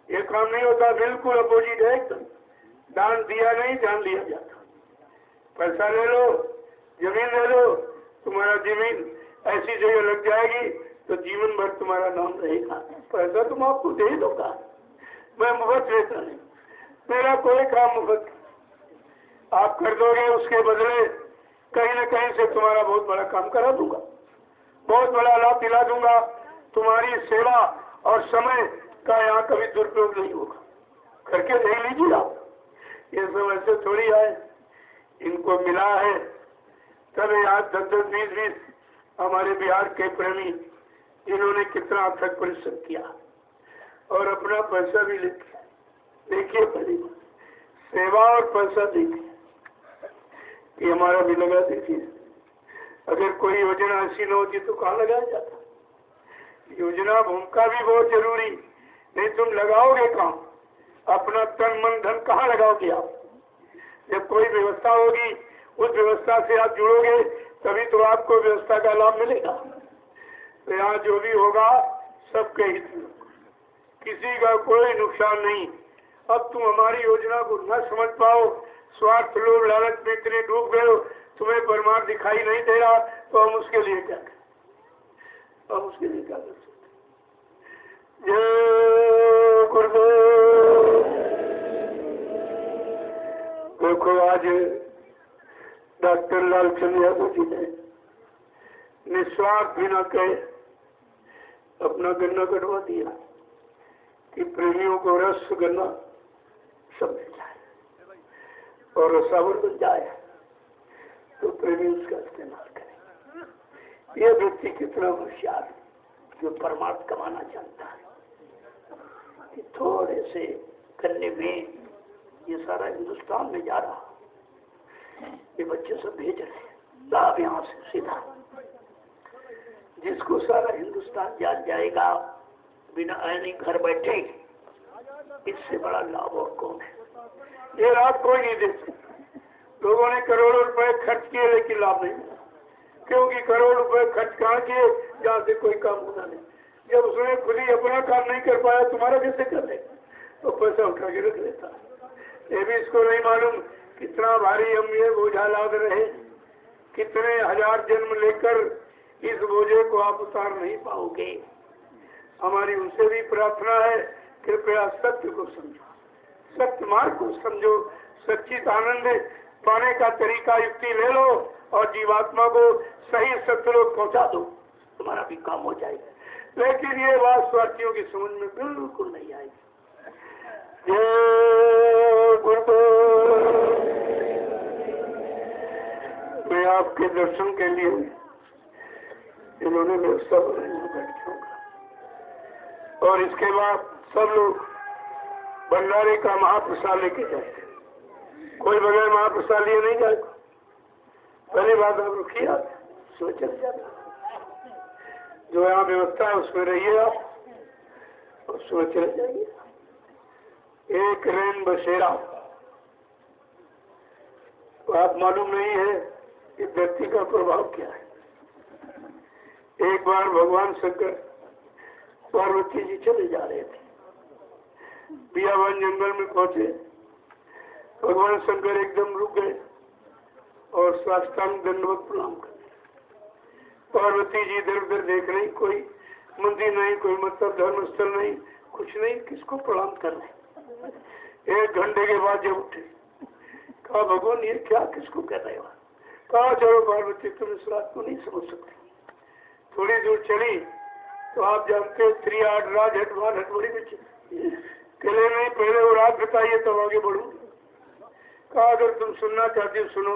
ये काम नहीं होता, बिल्कुल अपोजिट है एकदम। दान दिया नहीं, दान लिया जाता। पैसा ले लो, जमीन ले लो, तुम्हारा जमीन ऐसी जगह लग जाएगी तो जीवन भर तुम्हारा नाम रहेगा। पैसा तुम आपको दे ही दूंगा, मैं मुफ्त लेता नहीं, मेरा कोई काम मुफ्त। आप कर दोगे, उसके बदले कहीं न कहीं से तुम्हारा बहुत बड़ा काम करा दूंगा, बहुत बड़ा लाभ दिला दूंगा। तुम्हारी सेवा और समय का यहाँ कभी दुरुपयोग नहीं होगा, करके देख लीजिए आप। ये सब ऐसे थोड़ी आए, इनको मिला है तब आज 10-10, 20-20 हमारे बिहार के प्रेमी जिन्होंने कितना अथक परिश्रम किया और अपना पैसा भी लेके। देखिए पहली सेवा और पैसा देखिए, ये हमारा भी लगा दीजिए। अगर कोई योजना ऐसी न होती तो कहाँ लगाया जाता। योजना भूमिका भी बहुत जरूरी, नहीं तुम लगाओगे कहाँ, अपना तन मन धन कहाँ लगाओगे आप। जब कोई व्यवस्था होगी, उस व्यवस्था से आप जुड़ोगे, तभी तो आपको व्यवस्था का लाभ मिलेगा। तो यहाँ जो भी होगा सबके हित में, किसी का कोई नुकसान नहीं। अब तुम हमारी योजना को न समझ पाओ, स्वार्थ लोभ लालच में इतने डूब गए हो, तुम्हें परमार्थ दिखाई नहीं दे रहा, तो हम उसके लिए क्या करें, हम उसके लिए क्या कर सकते। जय गुरुदेव। देखो आज डॉक्टर लालचंद यादव जी ने निस्वार्थ बिना कहे अपना गन्ना कटवा दिया कि प्रेमियों को रस गन्ना सब मिल जाए और रसावर बन जाए तो प्रेमी उसका इस्तेमाल करें। यह व्यक्ति कितना होशियार है जो परमार्थ कमाना चाहता है कि थोड़े से गन्ने में ये सारा हिंदुस्तान में जा रहा, ये बच्चे सब भेज रहे हैं लाभ यहाँ से सीधा, जिसको सारा हिंदुस्तान जान जाएगा बिना आने घर बैठे, इससे बड़ा लाभ और कौन है। ये लाभ कोई नहीं दे सकता। लोगों ने करोड़ों रुपए खर्च किए लेकिन लाभ नहीं मिला, क्योंकि करोड़ रुपए खर्च कहाँ किए जहाँ से कोई काम होना नहीं। जब उसने खुद ही अपना काम नहीं कर पाया तुम्हारा कैसे कर ले, तो पैसा उठा के रख लेता। ये भी इसको नहीं मालूम कितना भारी हम ये बोझा लाद रहे, कितने हजार जन्म लेकर इस बोझे को आप उतार नहीं पाओगे। हमारी उनसे भी प्रार्थना है कृपया सत्य को समझो, सत्य मार्ग को समझो, सच्चित आनंद पाने का तरीका युक्ति ले लो और जीवात्मा को सही सत्य पहुंचा दो, तुम्हारा भी काम हो जाएगा। लेकिन ये बात स्वार्थियों की समझ में बिल्कुल नहीं आएगी। मैं आपके दर्शन के लिए इन्होंने व्यवस्था बनाई बैठ जाऊंगा और इसके बाद सब लोग भंडारे का महाप्रसाद लेके जाएंगे। कोई बगैर महाप्रसाद लिए नहीं जाएगा। पहली बात आप रुकिए, आप सोच जाता जो यहाँ व्यवस्था है उसमें रहिए आप और सुबह चले जाइए। एक रैन बसेरा, तो आप मालूम नहीं है कि व्यक्ति का प्रभाव क्या है। एक बार भगवान शंकर पार्वती जी चले जा रहे थे, बियावन जंगल में पहुंचे। भगवान शंकर एकदम रुक गए और साष्टांग दंडवत प्रणाम कर। पार्वती जी इधर उधर देख रही, कोई मंदिर नहीं, कोई मतलब धर्म स्थल नहीं, कुछ नहीं, किसको प्रणाम कर रहे। एक घंटे के बाद जब उठे, कहा भगवान ये क्या किसको कह रहे हो। कहा चलो पार्वती तुम इस बात को नहीं समझ सकते। थोड़ी दूर चली तो आप जानते हो त्रियाड राज हटवार हटवड़ी में चले नहीं, पहले वो रात बताइए तब आगे बढ़ू। कहा अगर तुम सुनना चाहती हो सुनो।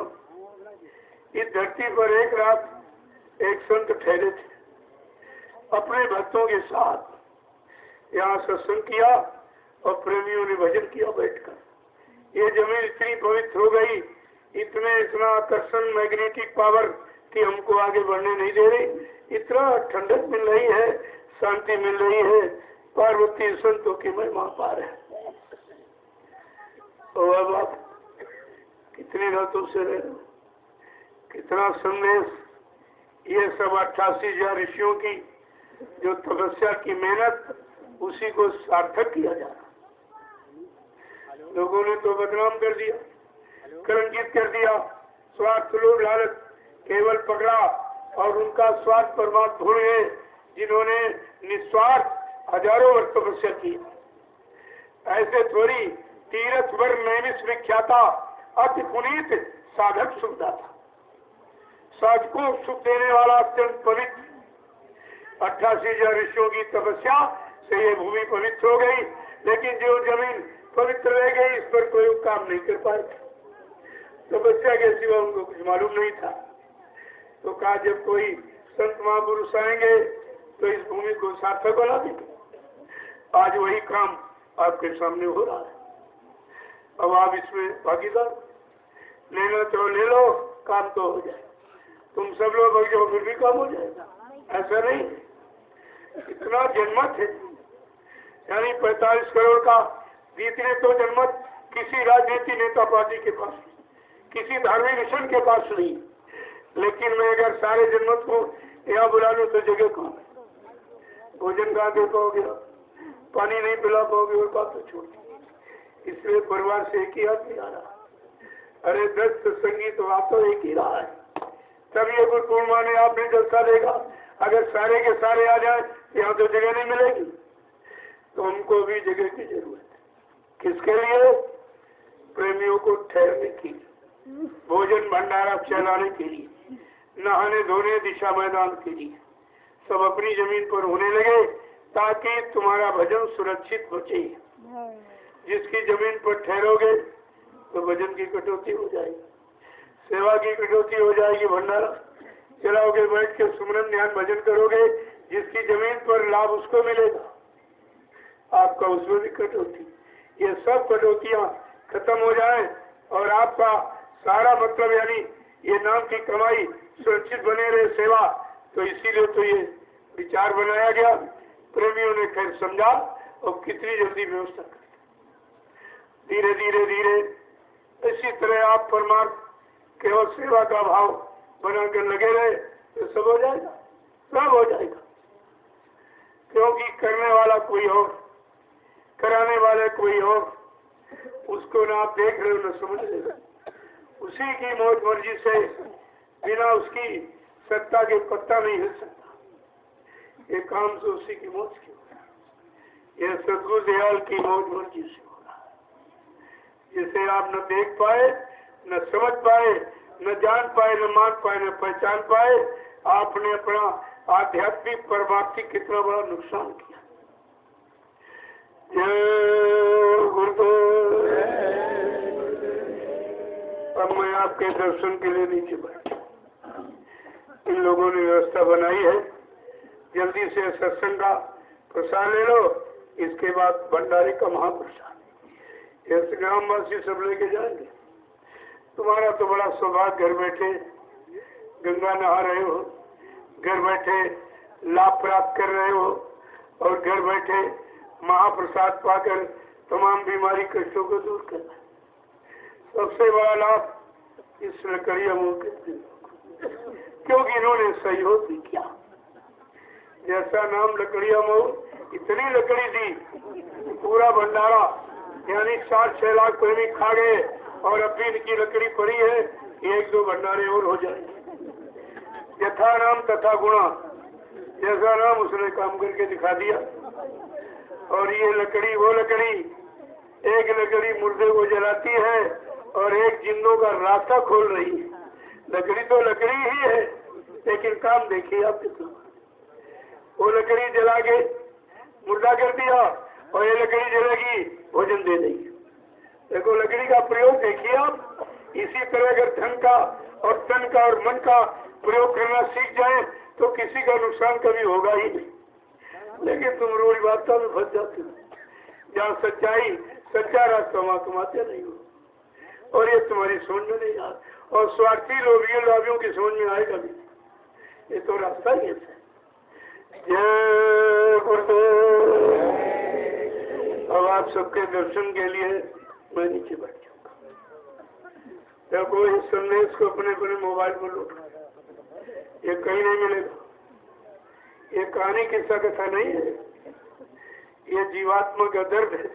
इस धरती पर एक रात एक संत ठहरे थे, अपने भक्तों के साथ यहाँ सत्संग किया और प्रेमियों ने भजन किया बैठकर। ये जमीन इतनी पवित्र हो गई, इतना आकर्षण मैग्नेटिक पावर कि हमको आगे बढ़ने नहीं दे रही, इतना ठंडक मिल रही है, शांति मिल रही है। पार्वती संतों की महिमा पार है। और अब आप कितनी रातों से रह रहे हो, कितना संदेश। ये सब 88,000 ऋषियों की जो तपस्या की मेहनत, उसी को सार्थक किया जा रहा। लोगों ने तो बदनाम कर दिया, कलंकित कर दिया। स्वार्थ लोभ लालच केवल पकड़ा और उनका स्वार्थ परमात्मा भूल गए, जिन्होंने निस्वार्थ हजारों वर्ष तपस्या की। ऐसे थोड़ी तीरथ वर नैमिष विख्याता अति पुनीत साधक सुविधा था। साधकों सुख देने वाला अत्यंत पवित्र 88,000 ऋषियों की तपस्या से ये भूमि पवित्र हो गई, लेकिन जो जमीन पवित्र रह गई इस पर कोई काम नहीं कर पाए। तपस्या के सिवा उनको कुछ मालूम नहीं था। तो कहा जब कोई संत महापुरुष आएंगे तो इस भूमि को सार्थक बना देंगे। आज वही काम आपके सामने हो रहा है। अब आप इसमें भागीदार, लेना तो ले लो, काम तो हो जाए। तुम सब लोग भाग जाओ फिर भी काम हो जाएगा, ऐसा नहीं। इतना जनमत है, यानी 45 करोड़ का जीतने तो जनमत किसी राजनीति नेता पार्टी के पास, किसी धार्मिक मिशन के पास नहीं। लेकिन मैं अगर सारे जनमत को यहाँ बुला लूँ तो जगह कहाँ है? भोजन कहाँ दे पाओगे, पानी नहीं पिला पाओगे, और बात तो छोड़। इसलिए परिवार से एक ही आदमी आ रहा। अरे 10 संगीत तो एक ही रहा है। तब ये गुरु पूर्णिमा ने आपने जलसा देगा। अगर सारे के सारे आ जाए यहाँ तो जगह नहीं मिलेगी। तो हमको भी जगह की जरूरत है। किसके लिए? प्रेमियों को ठहरने के लिए, भोजन भंडारा चलाने के लिए, नहाने धोने दिशा मैदान के लिए सब अपनी जमीन पर होने लगे, ताकि तुम्हारा भजन सुरक्षित बचे। जिसकी जमीन पर ठहरोगे तो भजन की कटौती हो जाएगी, सेवा की कटौती हो जाएगी, भंडारा चलाओगे, बैठ के सुमरन ध्यान भजन करोगे, जिसकी जमीन पर लाभ उसको मिलेगा, आपका उसमें भी कटौती। ये सब कटौतियां खत्म हो जाए और आपका सारा मतलब यानी ये नाम की कमाई सुरक्षित बने रहे, सेवा। तो इसीलिए तो ये विचार बनाया गया, प्रेमियों ने खैर समझा और कितनी जल्दी व्यवस्था कर। धीरे धीरे धीरे इसी तरह आप परमार्थ केवल सेवा का भाव बनाकर लगे रहे तो सब हो जाएगा, सब हो जाएगा। क्योंकि करने वाला कोई और, कराने वाले कोई और, उसको ना आप देख रहे हो ना समझ रहे हो। उसी की मौज मर्जी से बिना उसकी सत्ता के पत्ता नहीं हिल सकता। ये काम से उसी की मौज की होगा, ये सदगुरु दयाल की मौज मर्जी से होगा, जिसे आप न देख पाए, न समझ पाए, न जान पाए, न मान पाए, न पहचान पाए। आपने अपना आध्यात्मिक परमार्थिक कितना बड़ा नुकसान किया। जय गुरुदेव। अब मैं आपके दर्शन के लिए नीचे बैठा। इन लोगों ने व्यवस्था बनाई है, जल्दी से सत्संग का प्रसाद ले लो, इसके बाद भंडारे का महाप्रसाद ये ग्रामवासी सब लेके जाएंगे। तुम्हारा तो बड़ा सौभाग्य, घर बैठे गंगा नहा रहे हो, घर बैठे लाभ प्राप्त कर रहे हो और घर बैठे महाप्रसाद पाकर तमाम बीमारी कष्टों को दूर करना। सबसे बड़ा लाभ इस लकड़िया मुँह के, क्योंकि इन्होंने सहयोग भी किया। जैसा नाम लकड़िया मुँह, इतनी लकड़ी दी, पूरा भंडारा यानी 4-6 लाख प्रेमी खा गए और अभी इनकी लकड़ी पड़ी है, 1-2 भंडारे और हो जाएंगे। यथा नाम तथा गुणा, जैसा नाम उसने काम करके दिखा दिया। और ये लकड़ी वो लकड़ी, एक लकड़ी मुर्दे को जलाती है और एक जिंदों का रास्ता खोल रही है। लकड़ी तो लकड़ी ही है, लेकिन काम देखिए आप कितना। वो लकड़ी जला के मुर्दा कर दिया और ये लकड़ी जलेगी भोजन दे देगी। देखो लकड़ी का प्रयोग देखिए आप। इसी तरह अगर धन का और तन का और मन का प्रयोग करना सीख जाए तो किसी का नुकसान कभी होगा ही नहीं। लेकिन तुम रोज बातों में फंस जाते हो, जहाँ सच्चाई सच्चा रास्ता वहाँ तुम आते नहीं हो और ये तुम्हारी समझ में नहीं आता। और स्वार्थी लोभियों की समझ में आएगा भी, ये तो रास्ता ही ऐसा है। जय गुरुदेव। अब आप सबके दर्शन के लिए मैं नीचे बैठ जाऊंगा। देखो इस संदेश को अपने मोबाइल पर लो, ये कहीं नहीं मिलेगा। ये कहानी किस्सा कथा नहीं है, ये जीवात्मा का दर्द है,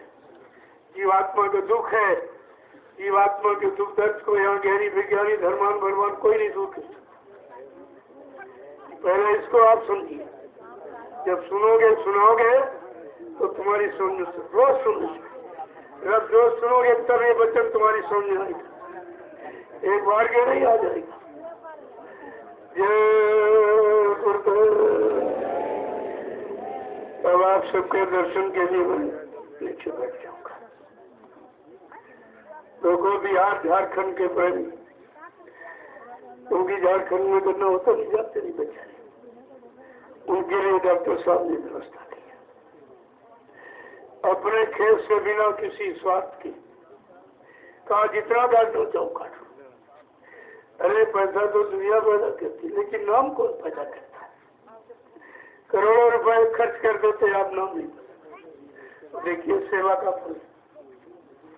जीवात्मा का दुख है। जीवात्मा के दुख दर्द को यहाँ गहरी विज्ञानी धर्मान भगवान कोई नहीं दूर कर सकता। पहले इसको आप समझिए, जब सुनोगे सुनाओगे तो तुम्हारी समझ में रोज सुनो, जब रोज सुनोगे तब ये वचन तुम्हारी समझ में आएगा, एक बार के नहीं आ जाएगा। जय गुरुदेव। अब आप सबके दर्शन के लिए मैं नीचे बैठ जाऊंगा। देखो बिहार झारखंड के प्रेमी, क्योंकि झारखंड में करना होता नहीं, जाते नहीं बेचारे, उनके लिए डॉक्टर साहब ने व्यवस्था की अपने खेत से बिना किसी स्वार्थ की। कहा जितना काटो जाओ काटो। अरे पैसा तो दुनिया पैदा करती, लेकिन नाम कौन पैदा करता है? करोड़ों रुपए खर्च कर देते आप, नाम नहीं। देखिए सेवा का फल,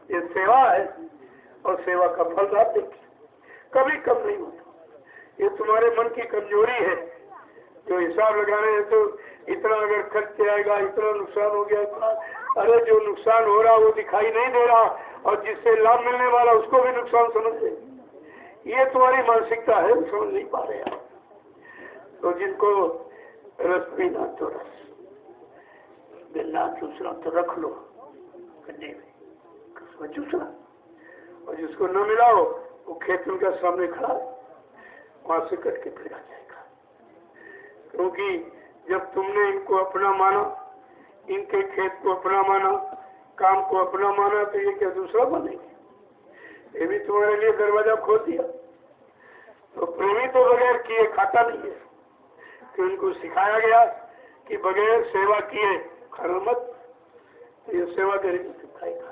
ये सेवा है और सेवा का फल आप देखिए कभी कम नहीं होता। ये तुम्हारे मन की कमजोरी है, जो हिसाब लगाने हैं तो इतना अगर खर्च आएगा, इतना नुकसान हो गया, इतना। अरे जो नुकसान हो रहा वो दिखाई नहीं दे रहा और जिससे लाभ मिलने वाला उसको भी नुकसान समझ ले। ये तुम्हारी मानसिकता है, समझ नहीं पा रहे आप। तो जिनको रस पीना तो रस, बिना चूसना तो रख लो गड्ढे में, चूसना और जिसको न मिलाओ वो खेत उनके सामने खड़ा वहां से कट के फिर आ जाएगा। क्योंकि जब तुमने इनको अपना माना, इनके खेत को अपना माना, काम को अपना माना, तो ये क्या दूसरा बनेंगे? ये भी तुम्हारे लिए दरवाजा खोल दिया। तो प्रेमी तो बगैर किए खाता नहीं है, कि उनको सिखाया गया कि बगैर सेवा किए खाना मत, तो ये सेवा करेंगे तो खाएगा।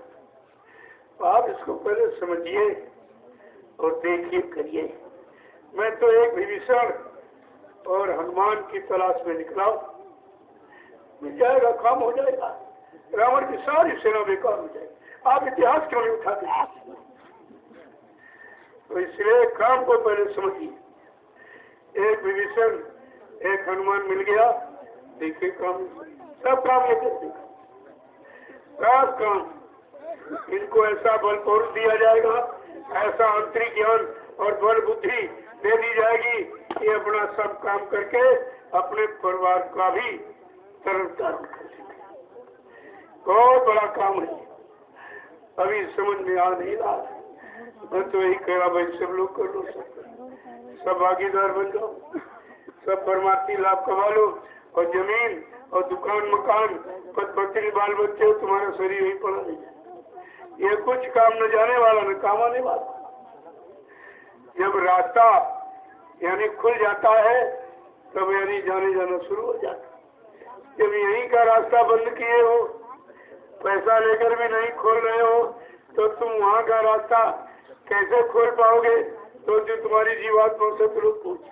तो आप इसको पहले समझिए और देखिए, करिए। मैं तो एक विभीषण और हनुमान की तलाश में निकला, मिल जाएगा, काम हो जाएगा, रावण की सारी सेना बेकार हो जाएगी। आप इतिहास क्यों नहीं उठाते? तो इसलिए काम को पहले समझिए। एक विभीषण एक हनुमान मिल गया, देखिए काम, सब काम ये कर देगा, सब काम। इनको ऐसा बल पौरुष दिया जाएगा, ऐसा आंतरिक ज्ञान और बल बुद्धि दे दी जाएगी कि अपना सब काम करके अपने परिवार का भी तरफदार कर लेंगे। बहुत बड़ा काम है, अभी समझ में आ नहीं रहा। मैं तो यही कह रहा भाई, सब लोग कर लो, सब भागीदार बन जाओ, सब परमार्थी लाभ कमा लो, और जमीन और दुकान मकान पद पत्नी बाल बच्चे, तुम्हारा शरीर यही पड़ा नहीं जाए। ये कुछ काम न जाने वाला न काम आने वाला। जब रास्ता यानी खुल जाता है तब यानी जाने जाना शुरू हो जाता है। जब यहीं का रास्ता बंद किए हो, पैसा लेकर भी नहीं खोल रहे हो, तो तुम वहाँ का रास्ता कैसे खोल पाओगे? तो जो तुम्हारी जीवात्मा से तुरंत पहुंचे,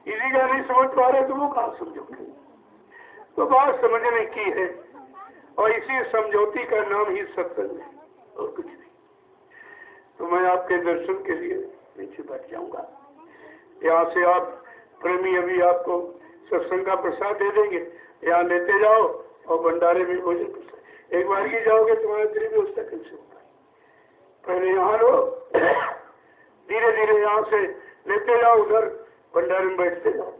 इसी का नहीं समझ पा रहे तो वो कहाँ समझोगे? तो बात समझने की है, और इसी समझौती का नाम ही सत्संग है, और कुछ नहीं। तो मैं आपके दर्शन के लिए नीचे बैठ जाऊंगा। यहाँ से आप प्रेमी अभी आपको सत्संग का प्रसाद दे देंगे, यहाँ लेते जाओ और भंडारे में भोजन प्रसाद। एक बार ही जाओगे तुम्हारे गरीब व्यवस्था कैसे होगा? पहले यहाँ लो, धीरे धीरे यहाँ से लेते जाओ, उधर भंडारे में बैठते जाओ,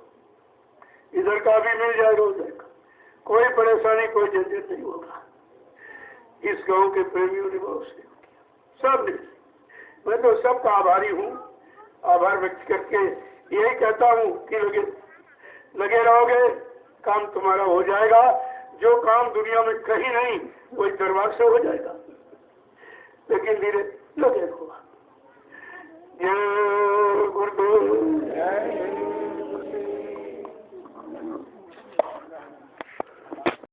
इधर का भी मिल जाएगा, उधर का कोई परेशानी कोई झंझट नहीं होगा। इस गांव के प्रेमियों ने बहुत सेवा किया, सब ने। मैं तो सबका आभारी हूँ। आभार व्यक्त करके यही कहता हूँ कि लगे रहोगे, काम तुम्हारा हो जाएगा। जो काम दुनिया में कहीं नहीं, वो दरबार से हो जाएगा, लेकिन धीरे लगे रहो। जय गुरुदेव।